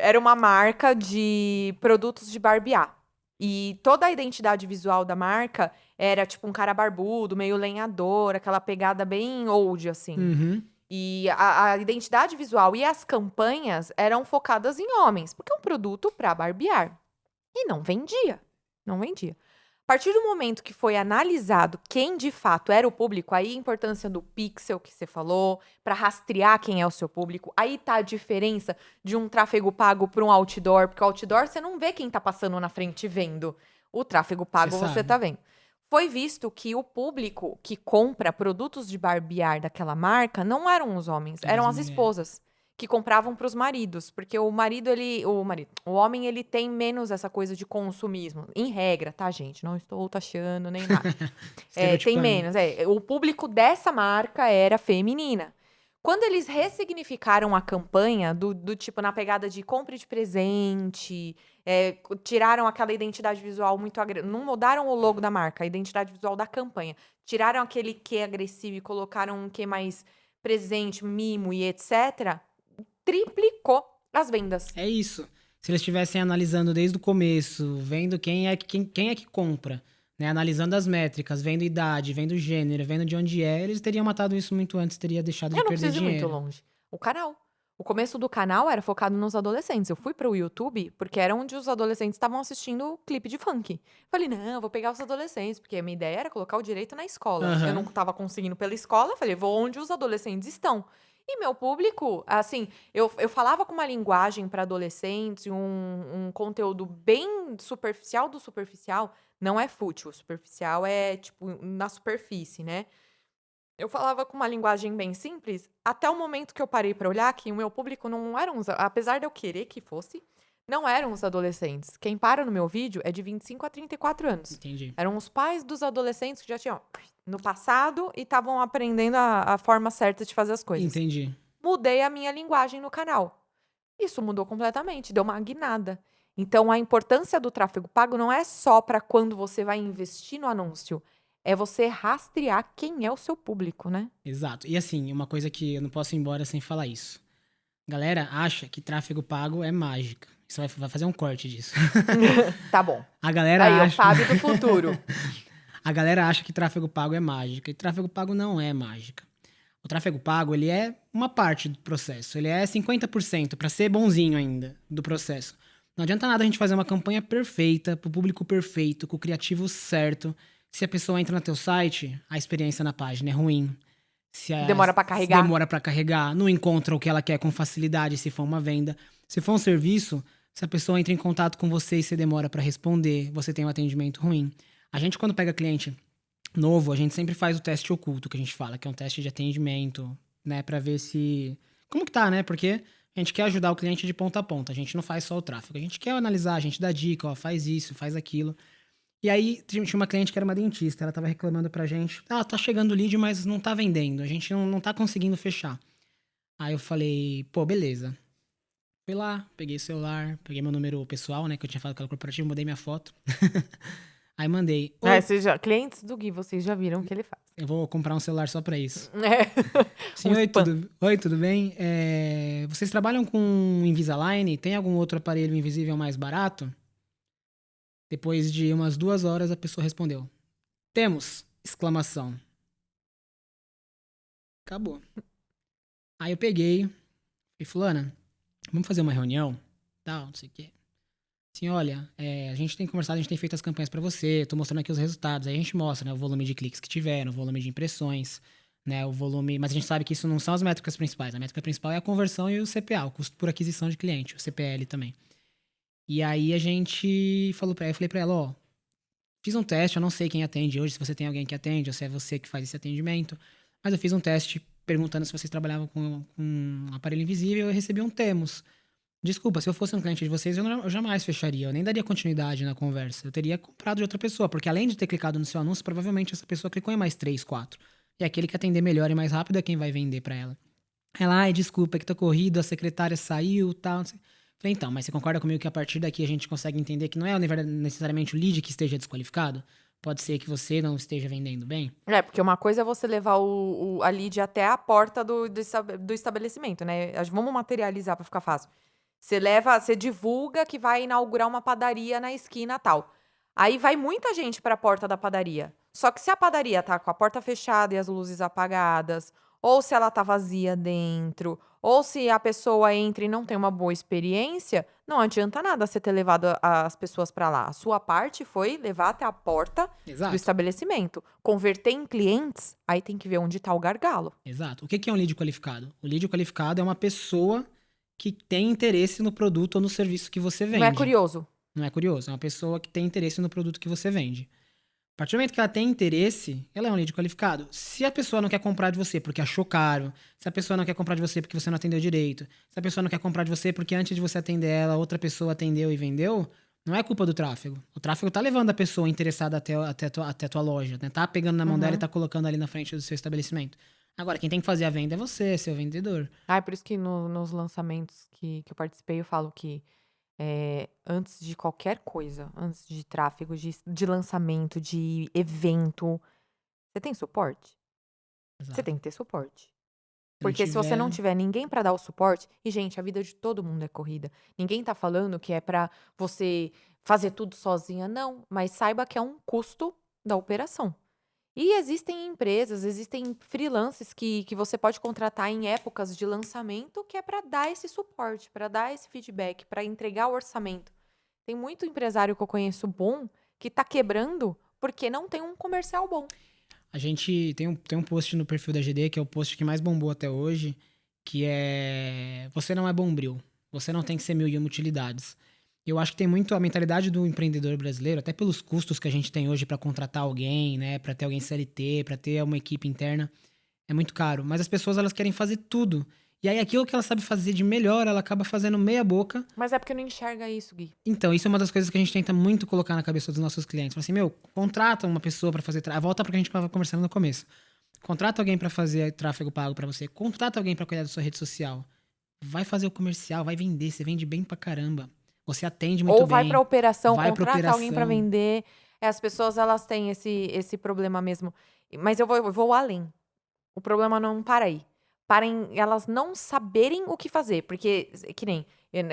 Era uma marca de produtos de barbear. E toda a identidade visual da marca era tipo um cara barbudo, meio lenhador, aquela pegada bem old, assim.
Uhum.
E a identidade visual e as campanhas eram focadas em homens, porque é um produto para barbear. E não vendia. Não vendia. A partir do momento que foi analisado quem de fato era o público, aí a importância do pixel que você falou, para rastrear quem é o seu público, aí tá a diferença de um tráfego pago para um outdoor, porque o outdoor você não vê quem tá passando na frente vendo. O tráfego pago
Você
você
sabe.
tá vendo. Foi visto que o público que compra produtos de barbear daquela marca não eram os homens,
Eram
eram
as
as
mulheres.
esposas que compravam para os maridos, porque o homem ele tem menos essa coisa de consumismo, em regra, tá, gente? Não estou taxando nem nada. Tem
Estereotipando.
menos, o público dessa marca era feminina. Quando eles ressignificaram a campanha do tipo na pegada de compre de presente, tiraram aquela identidade visual muito não mudaram o logo da marca, a identidade visual da campanha. Tiraram aquele quê agressivo e colocaram um quê mais presente, mimo e etc. Triplicou as vendas.
É isso. Se eles estivessem analisando desde o começo, vendo quem é que compra, né? Analisando as métricas, vendo idade, vendo gênero, vendo de onde é, eles teriam matado isso muito antes, teria deixado de
Eu não
perder
preciso ir muito
dinheiro.
longe. O canal. O começo do canal era focado nos adolescentes. Eu fui para o YouTube porque era onde os adolescentes estavam assistindo clipe de funk. Falei, não, eu vou pegar os adolescentes, porque a minha ideia era colocar o direito na escola. Eu não
Aham.
estava conseguindo pela escola, falei, vou onde os adolescentes estão. E meu público, assim, eu falava com uma linguagem para adolescentes, um conteúdo bem superficial do superficial. Não é fútil, superficial é, tipo, na superfície, né? Eu falava com uma linguagem bem simples, até o momento que eu parei pra olhar que o meu público não eram apesar de eu querer que fosse, não eram os adolescentes. Quem para no meu vídeo é de 25 a 34 anos.
Entendi.
Eram os pais dos adolescentes que já tinham no passado e estavam aprendendo a forma certa de fazer as coisas.
Entendi.
Mudei a minha linguagem no canal. Isso mudou completamente, deu uma guinada. Então, a importância do tráfego pago não é só para quando você vai investir no anúncio, é você rastrear quem é o seu público, né?
Exato. E assim, uma coisa que eu não posso ir embora sem falar isso. Galera acha que tráfego pago é mágica. Você vai fazer um corte disso.
Tá bom.
A galera
Aí, o
acha.
Fábio do futuro.
A galera acha que tráfego pago é mágica. E tráfego pago não é mágica. O tráfego pago, ele é uma parte do processo. Ele é 50% para ser bonzinho ainda do processo. Não adianta nada a gente fazer uma campanha perfeita, pro público perfeito, com o criativo certo. Se a pessoa entra no teu site, a experiência na página é ruim.
Demora pra
Se
carregar.
demora pra carregar, não encontra o que ela quer com facilidade, se for uma venda. Se for um serviço, se a pessoa entra em contato com você e você demora pra responder, você tem um atendimento ruim. A gente, quando pega cliente novo, a gente sempre faz o teste oculto, que a gente fala, que é um teste de atendimento, né, pra ver se... Como que tá, né? Porque a gente quer ajudar o cliente de ponta a ponta, a gente não faz só o tráfego. A gente quer analisar, a gente dá dica, ó, faz isso, faz aquilo. E aí, tinha uma cliente que era uma dentista, ela tava reclamando pra gente, tá chegando lead, mas não tá vendendo, a gente não tá conseguindo fechar. Aí eu falei, pô, beleza. Fui lá, peguei o celular, peguei meu número pessoal, né, que eu tinha falado com ela corporativa, mudei minha foto. Aí mandei, oi,
Clientes do Gui, vocês já viram o que ele faz.
eu vou comprar um celular só pra isso.
É.
Sim,
Um
oi,
spam.
tudo bem? Vocês trabalham com Invisalign? Tem algum outro aparelho invisível mais barato? Depois de umas 2 horas, a pessoa respondeu, temos! Exclamação. Acabou. Aí eu peguei e fulana, vamos fazer uma reunião? Tal, não sei o quê. Assim, olha, a gente tem conversado, a gente tem feito as campanhas pra você, tô mostrando aqui os resultados. Aí a gente mostra, né, o volume de cliques que tiveram, o volume de impressões, né, o volume... Mas a gente sabe que isso não são as métricas principais. A métrica principal é a conversão e o CPA, o custo por aquisição de cliente, o CPL também. E aí a gente falou pra ela, eu falei pra ela, ó, fiz um teste, eu não sei quem atende hoje, se você tem alguém que atende, ou se é você que faz esse atendimento, mas eu fiz um teste perguntando se vocês trabalhavam com um aparelho invisível e eu recebi um Temos. Desculpa, se eu fosse um cliente de vocês, eu jamais fecharia, eu nem daria continuidade na conversa. Eu teria comprado de outra pessoa, porque além de ter clicado no seu anúncio, provavelmente essa pessoa clicou em mais 3, 4. E aquele que atender melhor e mais rápido é quem vai vender pra ela. Ela, ai, desculpa, é que tô corrido, a secretária saiu, tal, não sei. Falei, então, mas você concorda comigo que a partir daqui a gente consegue entender que não é necessariamente o lead que esteja desqualificado? Pode ser que você não esteja vendendo bem?
Porque uma coisa é você levar a lead até a porta do estabelecimento, né? Vamos materializar pra ficar fácil. Você divulga que vai inaugurar uma padaria na esquina tal. Aí vai muita gente para a porta da padaria. Só que se a padaria tá com a porta fechada e as luzes apagadas, ou se ela tá vazia dentro, ou se a pessoa entra e não tem uma boa experiência, não adianta nada você ter levado as pessoas para lá. A sua parte foi levar até a porta do
Exato,
estabelecimento. Converter em clientes, aí tem que ver onde tá o gargalo.
exato. O que é um lead qualificado? O lead qualificado é uma pessoa que tem interesse no produto ou no serviço que você
Não é
vende.
curioso?
Não é curioso, é uma pessoa que tem interesse no produto que você vende. A partir do momento que ela tem interesse, ela é um lead qualificado. Se a pessoa não quer comprar de você porque achou caro, se a pessoa não quer comprar de você porque você não atendeu direito, se a pessoa não quer comprar de você porque antes de você atender ela, outra pessoa atendeu e vendeu, não é culpa do tráfego. O tráfego tá levando a pessoa interessada até tua loja, né? Tá pegando na mão dela e tá colocando ali na frente do seu estabelecimento. Agora, quem tem que fazer a venda é você, seu vendedor.
Por isso que nos lançamentos que eu participei, eu falo que antes de qualquer coisa, antes de tráfego, de lançamento, de evento, você tem suporte? Você
Exato.
tem que ter suporte.
Se não
Porque se você não
tiver,
tiver ninguém pra dar o suporte, e gente, a vida de todo mundo é corrida. Ninguém tá falando que é pra você fazer tudo sozinha, não, mas saiba que é um custo da operação. E existem empresas, existem freelances que você pode contratar em épocas de lançamento que é para dar esse suporte, para dar esse feedback, para entregar o orçamento. Tem muito empresário que eu conheço bom que tá quebrando porque não tem um comercial bom.
a gente tem um post no perfil da GD, que é o post que mais bombou até hoje, que é: você não é bombril, você não tem que ser mil e uma utilidades. Eu acho que tem muito a mentalidade do empreendedor brasileiro, até pelos custos que a gente tem hoje para contratar alguém, né, para ter alguém CLT, para ter uma equipe interna, é muito caro. Mas as pessoas, elas querem fazer tudo. E aí aquilo que ela sabe fazer de melhor, ela acaba fazendo meia boca.
Mas é porque não enxerga isso, Gui.
Então, isso é uma das coisas que a gente tenta muito colocar na cabeça dos nossos clientes. Fala assim, meu, contrata uma pessoa para fazer volta para que a gente estava conversando no começo. Contrata alguém para fazer tráfego pago para você. Contrata alguém para cuidar da sua rede social. Vai fazer o comercial, vai vender. Você vende bem pra caramba. Você atende muito
Ou vai
bem.
para operação,
Vai pra
contrata alguém para
operação.
vender. As pessoas elas têm esse problema mesmo. Mas eu vou além. O problema não para aí. Para em elas não saberem o que fazer. Porque, que nem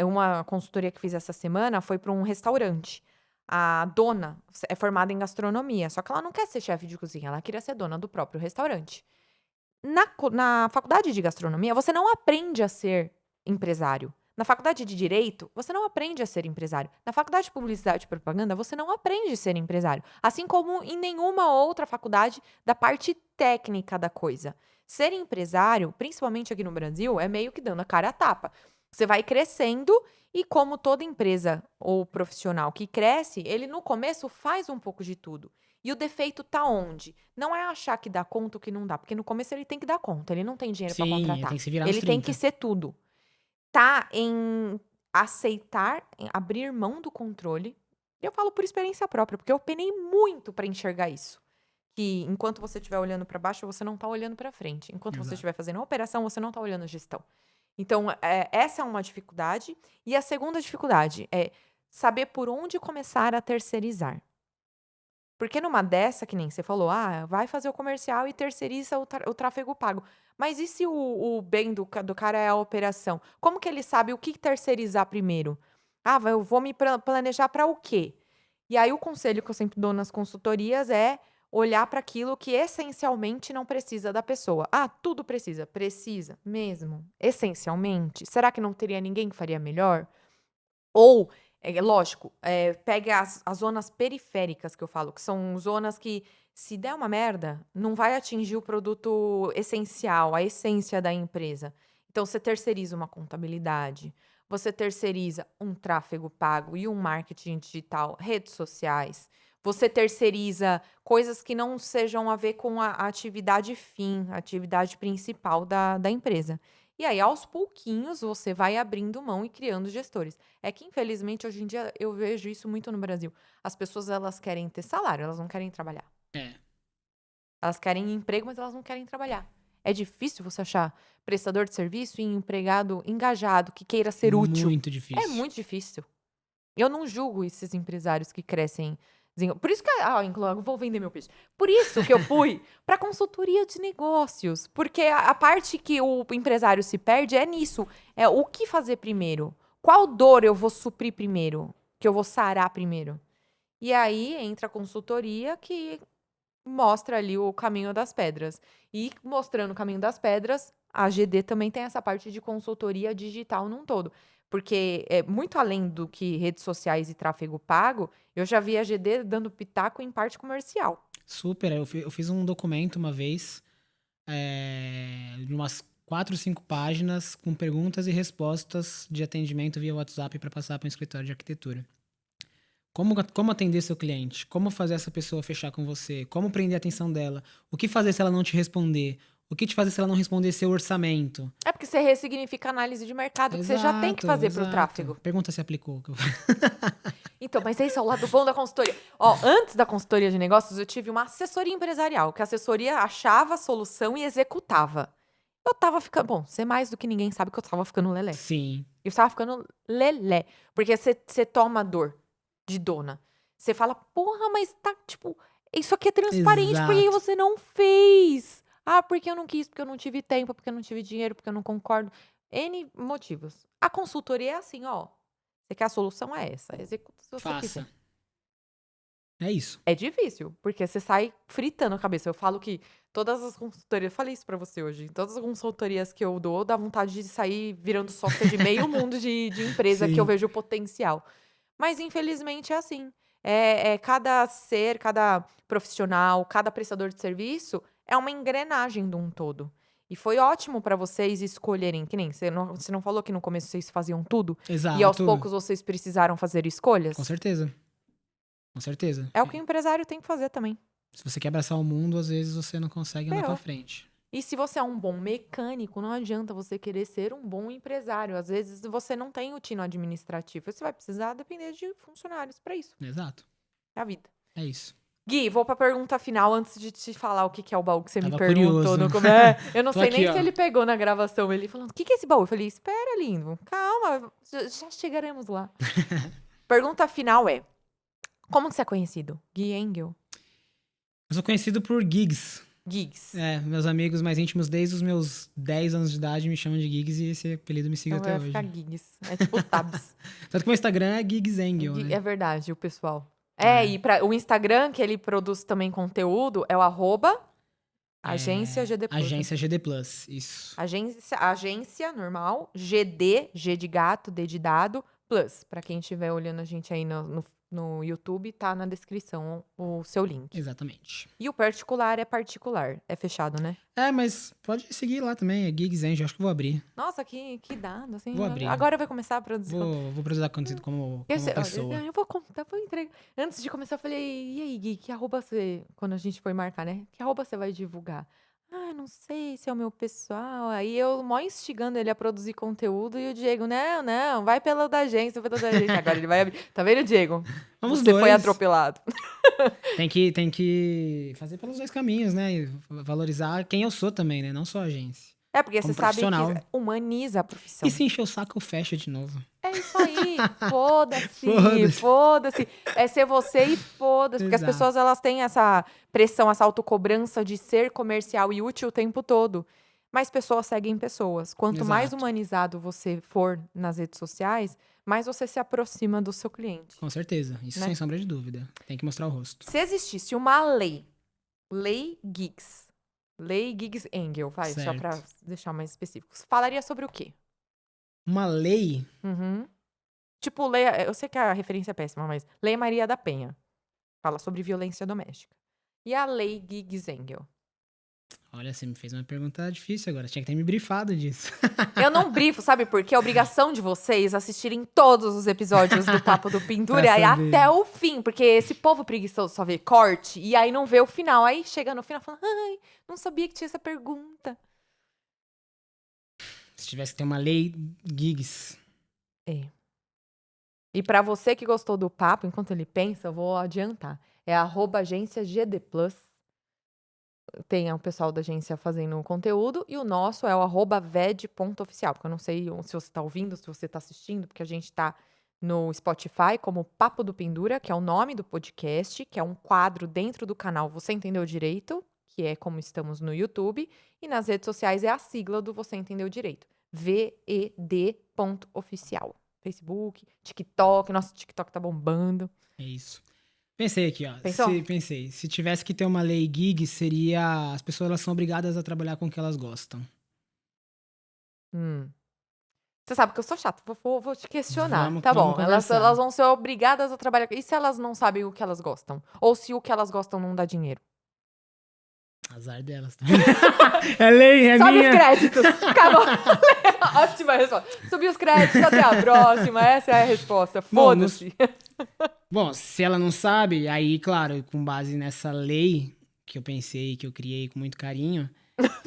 uma consultoria que fiz essa semana foi para um restaurante. A dona é formada em gastronomia, só que ela não quer ser chefe de cozinha, ela queria ser dona do próprio restaurante. Na faculdade de gastronomia, você não aprende a ser empresário. Na faculdade de Direito, você não aprende a ser empresário. Na faculdade de Publicidade e Propaganda, você não aprende a ser empresário. Assim como em nenhuma outra faculdade da parte técnica da coisa. Ser empresário, principalmente aqui no Brasil, é meio que dando a cara a tapa. Você vai crescendo e, como toda empresa ou profissional que cresce, ele no começo faz um pouco de tudo. E o defeito tá onde? Não é achar que dá conta ou que não dá, porque no começo ele tem que dar conta, ele não tem dinheiro para
Sim,
contratar.
tem que se virar nos
Ele tem que
30.
ser tudo. Tá em aceitar, em abrir mão do controle. Eu falo por experiência própria, porque eu penei muito para enxergar isso. Que enquanto você estiver olhando para baixo, você não tá olhando para frente. Enquanto você
Exato.
estiver fazendo a operação, você não tá olhando a gestão. Então, essa é uma dificuldade. E a segunda dificuldade é saber por onde começar a terceirizar. Porque numa dessa, que nem você falou, vai fazer o comercial e terceiriza o tráfego pago. Mas e se o bem do cara é a operação? Como que ele sabe o que terceirizar primeiro? Eu vou me planejar para o quê? E aí o conselho que eu sempre dou nas consultorias é olhar para aquilo que essencialmente não precisa da pessoa. Tudo precisa. Precisa mesmo. Essencialmente. Será que não teria ninguém que faria melhor? Ou, lógico, pegue as zonas periféricas que eu falo, que são zonas que, se der uma merda, não vai atingir o produto essencial, a essência da empresa. Então, você terceiriza uma contabilidade, você terceiriza um tráfego pago e um marketing digital, redes sociais. Você terceiriza coisas que não sejam a ver com a atividade fim, a atividade principal da empresa. E aí, aos pouquinhos, você vai abrindo mão e criando gestores. É que, infelizmente, hoje em dia, eu vejo isso muito no Brasil. As pessoas, elas querem ter salário, elas não querem trabalhar.
É,
Elas querem emprego, mas elas não querem trabalhar. É difícil você achar prestador de serviço e empregado engajado, que queira ser útil.
muito
É
difícil.
muito difícil. Eu não julgo esses empresários que crescem. Por isso que, eu vou vender meu peixe. Por isso que eu fui para consultoria de negócios. Porque a parte que o empresário se perde é nisso. É o que fazer primeiro. Qual dor eu vou suprir primeiro? Que eu vou sarar primeiro? E aí entra a consultoria que mostra ali o caminho das pedras. E mostrando o caminho das pedras, a GD também tem essa parte de consultoria digital num todo. Porque é muito além do que redes sociais e tráfego pago, eu já vi a GD dando pitaco em parte comercial.
Super. Eu fiz um documento uma vez, de umas 4, 5 páginas, com perguntas e respostas de atendimento via WhatsApp para passar para um escritório de arquitetura. Como atender seu cliente? Como fazer essa pessoa fechar com você? Como prender a atenção dela? O que fazer se ela não te responder? O que te fazer se ela não responder seu orçamento?
É porque você ressignifica a análise de mercado que você já tem que fazer para o tráfego.
Pergunta se aplicou.
Então, mas esse é o lado bom da consultoria. Antes da consultoria de negócios, eu tive uma assessoria empresarial, que a assessoria achava a solução e executava. Eu tava ficando... Bom, você mais do que ninguém sabe que eu tava ficando lelé.
Sim.
Eu tava ficando lelé. Porque você toma dor de dona. Você fala, porra, mas tá, tipo... Isso aqui é transparente, por que
Exato.
você não fez? Porque eu não quis, porque eu não tive tempo, porque eu não tive dinheiro, porque eu não concordo. N motivos. A consultoria é assim, você quer a solução? É essa. Executa se você quiser.
Faça. É isso.
É difícil, porque você sai fritando a cabeça. Eu falo que todas as consultorias... Eu falei isso pra você hoje. Todas as consultorias que eu dou, dá vontade de sair virando sócia de meio mundo de empresa que eu
Sim.
vejo o potencial. Mas, infelizmente, é assim. Cada ser, cada profissional, cada prestador de serviço é uma engrenagem de um todo. E foi ótimo pra vocês escolherem, que nem você não falou que no começo vocês faziam tudo? E aos
Exato.
poucos vocês precisaram fazer escolhas?
Com certeza. Com certeza.
É o que o empresário tem que fazer também.
Se você quer abraçar o mundo, às vezes você não consegue andar
Ferrou.
pra frente.
E se você é um bom mecânico, não adianta você querer ser um bom empresário. Às vezes você não tem o tino administrativo. Você vai precisar depender de funcionários pra isso.
Exato.
É a vida.
É isso.
Gui, vou pra pergunta final antes de te falar o que é o baú que você me
Tava
perguntou.
curioso.
Eu não
Tô
sei
aqui,
nem
ó.
se ele pegou na gravação. Ele falando, o que é esse baú? Eu falei, espera, lindo. Calma, já chegaremos lá. Pergunta final é, como que você é conhecido? Gui Engel?
Eu sou conhecido por Gigs.
Gigs.
Meus amigos mais íntimos desde os meus 10 anos de idade me chamam de Gigs e esse apelido me segue
Então
até
vai
hoje.
ficar Gigs. É tipo Tabs.
Tanto que meu Instagram é Gigs Engel, né?
É verdade, o pessoal.
É.
E o Instagram, que ele produz também conteúdo, é o Agência GD Plus.
Agência GD Plus, isso.
Agência normal, GD, G de gato, D de dado, Plus. Pra quem estiver olhando a gente aí no YouTube, tá na descrição o seu link.
Exatamente.
E o particular é particular. É fechado, né?
Mas pode seguir lá também, é Gigs Angel, acho que vou abrir.
Nossa, que dado, assim.
Vou abrir.
Agora vai começar a produzir.
Vou produzir conteúdo como pessoa.
Eu vou contar, vou entregar. Antes de começar, eu falei, e aí, Gui, que arroba você... Quando a gente foi marcar, né? Que arroba você vai divulgar? Ah, não sei se é o meu pessoal. Aí eu mó instigando ele a produzir conteúdo e o Diego, não, vai pela da agência, vai pela da agência. Agora ele vai abrir. Tá vendo, Diego?
Vamos
Você
dois.
foi atropelado.
Tem que fazer pelos dois caminhos, né? E valorizar quem eu sou também, né? Não só a agência.
É, porque
Como
você sabe
profissional.
que humaniza a profissão.
E se encher o saco, eu fecho de novo.
É isso aí, foda-se,
Foda-se.
foda-se. É ser você e foda-se. Porque as
Exato.
pessoas, elas têm essa pressão, essa autocobrança de ser comercial e útil o tempo todo. Mas pessoas seguem pessoas. Quanto mais
Exato.
humanizado você for nas redes sociais, mais você se aproxima do seu cliente.
Com certeza. Isso
Né?
sem sombra de dúvida. Tem que mostrar o rosto.
Se existisse uma lei Giggs Engel, vai, só
Certo.
pra deixar mais específicos, falaria sobre o quê?
Uma lei.
Uhum. Tipo, lei, eu sei que a referência é péssima, mas Lei Maria da Penha. Fala sobre violência doméstica. E a Lei Giggs Engel?
Olha, você me fez uma pergunta difícil agora. Tinha que ter me brifado disso.
Eu não brifo, sabe por quê? É obrigação de vocês assistirem todos os episódios do Papo do Pintura
Pra
e
saber.
até o fim. Porque esse povo preguiçoso só vê corte e aí não vê o final. Aí chega no final e fala, ai, não sabia que tinha essa pergunta.
Se tivesse que ter uma lei Gigs.
E pra você que gostou do papo, enquanto ele pensa, eu vou adiantar. É @agência GD Plus. Tem o pessoal da agência fazendo o conteúdo. E o nosso é o @ved.oficial. Porque eu não sei se você tá ouvindo, se você tá assistindo. Porque a gente tá no Spotify como Papo do Pendura, que é o nome do podcast. Que é um quadro dentro do canal Você Entendeu Direito. Que é como estamos no YouTube. E nas redes sociais é a sigla do Você Entendeu Direito. VED.oficial. Facebook, TikTok. Nossa, o TikTok tá bombando.
É isso. Pensei aqui, ó.
Pensou?
Pensei. Se tivesse que ter uma lei gig, seria... As pessoas elas são obrigadas a trabalhar com o que elas gostam.
Você sabe que eu sou chata, vou te questionar.
Vamos-
Tá bom,
vamos
elas
conversar.
vão ser obrigadas a trabalhar. E se elas não sabem o que elas gostam? Ou se o que elas gostam não dá dinheiro?
Azar delas. É lei, é
Sobe
minha.
os créditos! Acabou. Ótima resposta. Subi os créditos, até a próxima. Essa é a resposta.
Bom,
Foda-se.
Bom, se ela não sabe, aí, claro, com base nessa lei que eu pensei, que eu criei com muito carinho...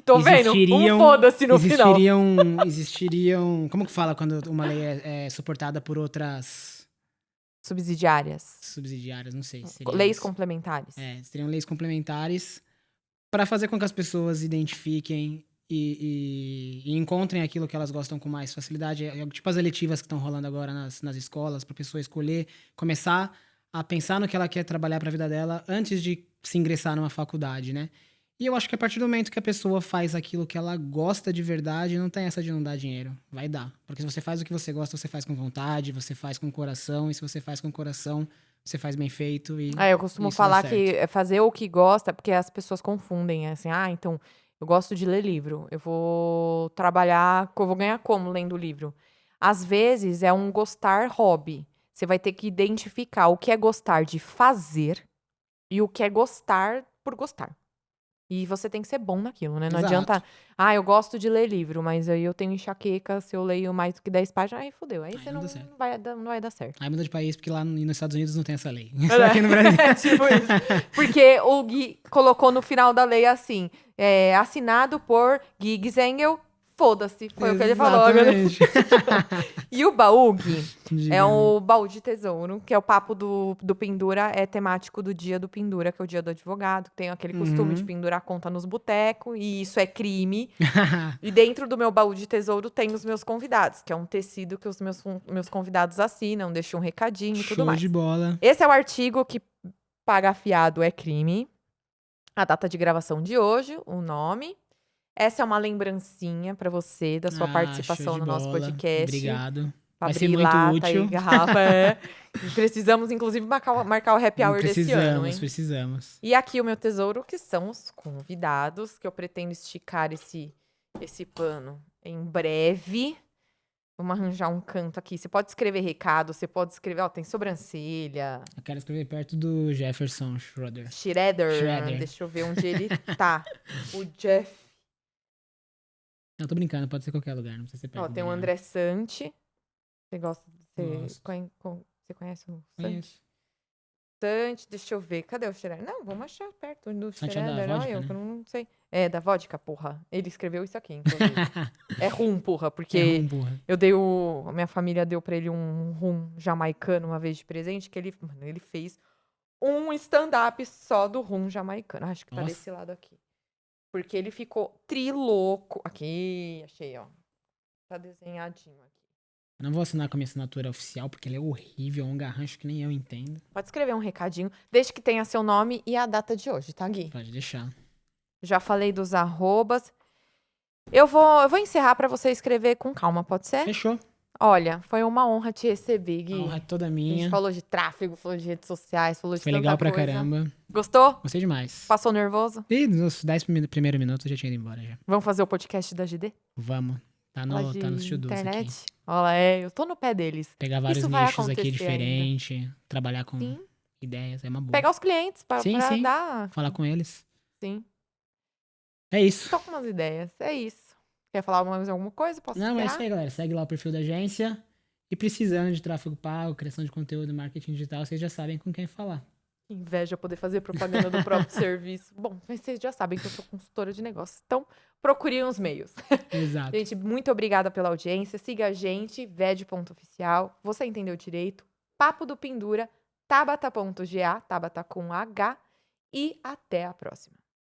Tô vendo? Foda-se no final.
Existiriam... Como que fala quando uma lei é suportada por outras
Subsidiárias.
subsidiárias? Não sei. Seria
Leis
isso.
complementares.
Seriam leis complementares para fazer com que as pessoas identifiquem e encontrem aquilo que elas gostam com mais facilidade. Tipo as eletivas que estão rolando agora nas escolas, para a pessoa escolher, começar a pensar no que ela quer trabalhar para a vida dela antes de se ingressar numa faculdade, né? E eu acho que a partir do momento que a pessoa faz aquilo que ela gosta de verdade, não tem essa de não dar dinheiro. Vai dar. Porque se você faz o que você gosta, você faz com vontade, você faz com coração, e se você faz com coração, você faz bem feito e
Eu costumo
isso dá
falar
certo.
que é fazer o que gosta, porque as pessoas confundem, assim, então, eu gosto de ler livro, eu vou trabalhar, eu vou ganhar como lendo livro? Às vezes é um gostar hobby. Você vai ter que identificar o que é gostar de fazer e o que é gostar por gostar. E você tem que ser bom naquilo, né? Não
Exato.
adianta, eu gosto de ler livro, mas aí eu tenho enxaqueca, se eu leio mais do que 10 páginas, aí fodeu. Aí você
não
não
dá certo.
não vai dar certo.
Aí muda de país, porque lá nos Estados Unidos não tem essa lei. Só aqui no Brasil.
É tipo isso. Porque o Gui colocou no final da lei assim, assinado por Giggs Engel, foda-se, foi o que ele falou.
Exatamente.
E o baú, Gui, é
Diga.
o baú de tesouro, que é o papo do Pendura, é temático do dia do Pendura, que é o dia do advogado, que tem aquele costume de pendurar conta nos botecos, e isso é crime. E dentro do meu baú de tesouro tem os meus convidados, que é um tecido que os meus convidados assinam, deixam um recadinho e tudo
Show
mais.
de bola.
Esse é o artigo que pagar fiado é crime. A data de gravação de hoje, o nome. Essa é uma lembrancinha pra você da sua participação
Show de
no nosso
bola.
podcast.
Obrigado.
Pra
Vai ser
abrir
muito
lata
útil.
e garrafa. E precisamos, inclusive, marcar o happy hour desse ano, hein?
Precisamos.
E aqui o meu tesouro, que são os convidados, que eu pretendo esticar esse pano em breve. Vamos arranjar um canto aqui. Você pode escrever recado, você pode escrever... Ó, tem sobrancelha.
Eu quero escrever perto do Jefferson Schroeder.
Shredder. Deixa eu ver onde ele tá. O Jeff.
Não, tô brincando, pode ser qualquer lugar, não precisa ser perto
Ó, tem o
dele, não.
André Sante. Você gosta...
Gosto.
Você conhece o Sante?
Conheço.
Sante, deixa eu ver. Cadê o Shredder? Não, vamos achar perto do
Sante é da
Shredder.
vodka,
Eu
né?
que não sei. É, da vodka, porra. Ele escreveu isso aqui, inclusive. É rum, porra,
É
porque
rum, burra.
eu dei o... A minha família deu pra ele um rum jamaicano uma vez de presente, que ele fez um stand-up só do rum jamaicano. Acho que tá
Nossa.
desse lado aqui. Porque ele ficou triloco. Aqui, achei, ó. Tá desenhadinho aqui.
Não vou assinar com a minha assinatura oficial, porque ele é horrível, é um garrancho que nem eu entendo.
Pode escrever um recadinho, desde que tenha seu nome e a data de hoje, tá, Gui?
Pode deixar.
Já falei dos arrobas. Eu vou encerrar pra você escrever com calma, pode ser?
Fechou.
Olha, foi uma honra te receber, Gui.
A honra é toda
A gente
minha.
falou de tráfego, falou de redes sociais, falou de
Foi
tanta
legal pra
coisa.
caramba.
Gostou?
Gostei demais.
Passou nervoso?
E nos 10 primeiros minutos eu já tinha ido embora já.
Vamos fazer o podcast da GD?
Vamos. Tá no Studios aqui.
Internet? Olha, eu tô no pé deles.
Pegar vários
Isso vai
nichos aqui
acontecer
diferentes. Trabalhar com
Sim.
ideias, é uma boa.
Pegar os clientes pra
Sim.
dar...
Falar com eles.
Sim.
É isso.
Tô com umas ideias. É isso. Quer falar mais alguma coisa? Posso
Não, é isso
encerrar?
aí, galera. Segue lá o perfil da agência. E precisando de tráfego pago, criação de conteúdo, marketing digital, vocês já sabem com quem falar.
Inveja poder fazer propaganda do próprio serviço. Bom, mas vocês já sabem que eu sou consultora de negócios. Então, procurem os meios.
Exato.
Gente, muito obrigada pela audiência. Siga a gente, ved.oficial. Você entendeu direito. Papo do Pendura, tabata.ga, tabata com H. E até a próxima.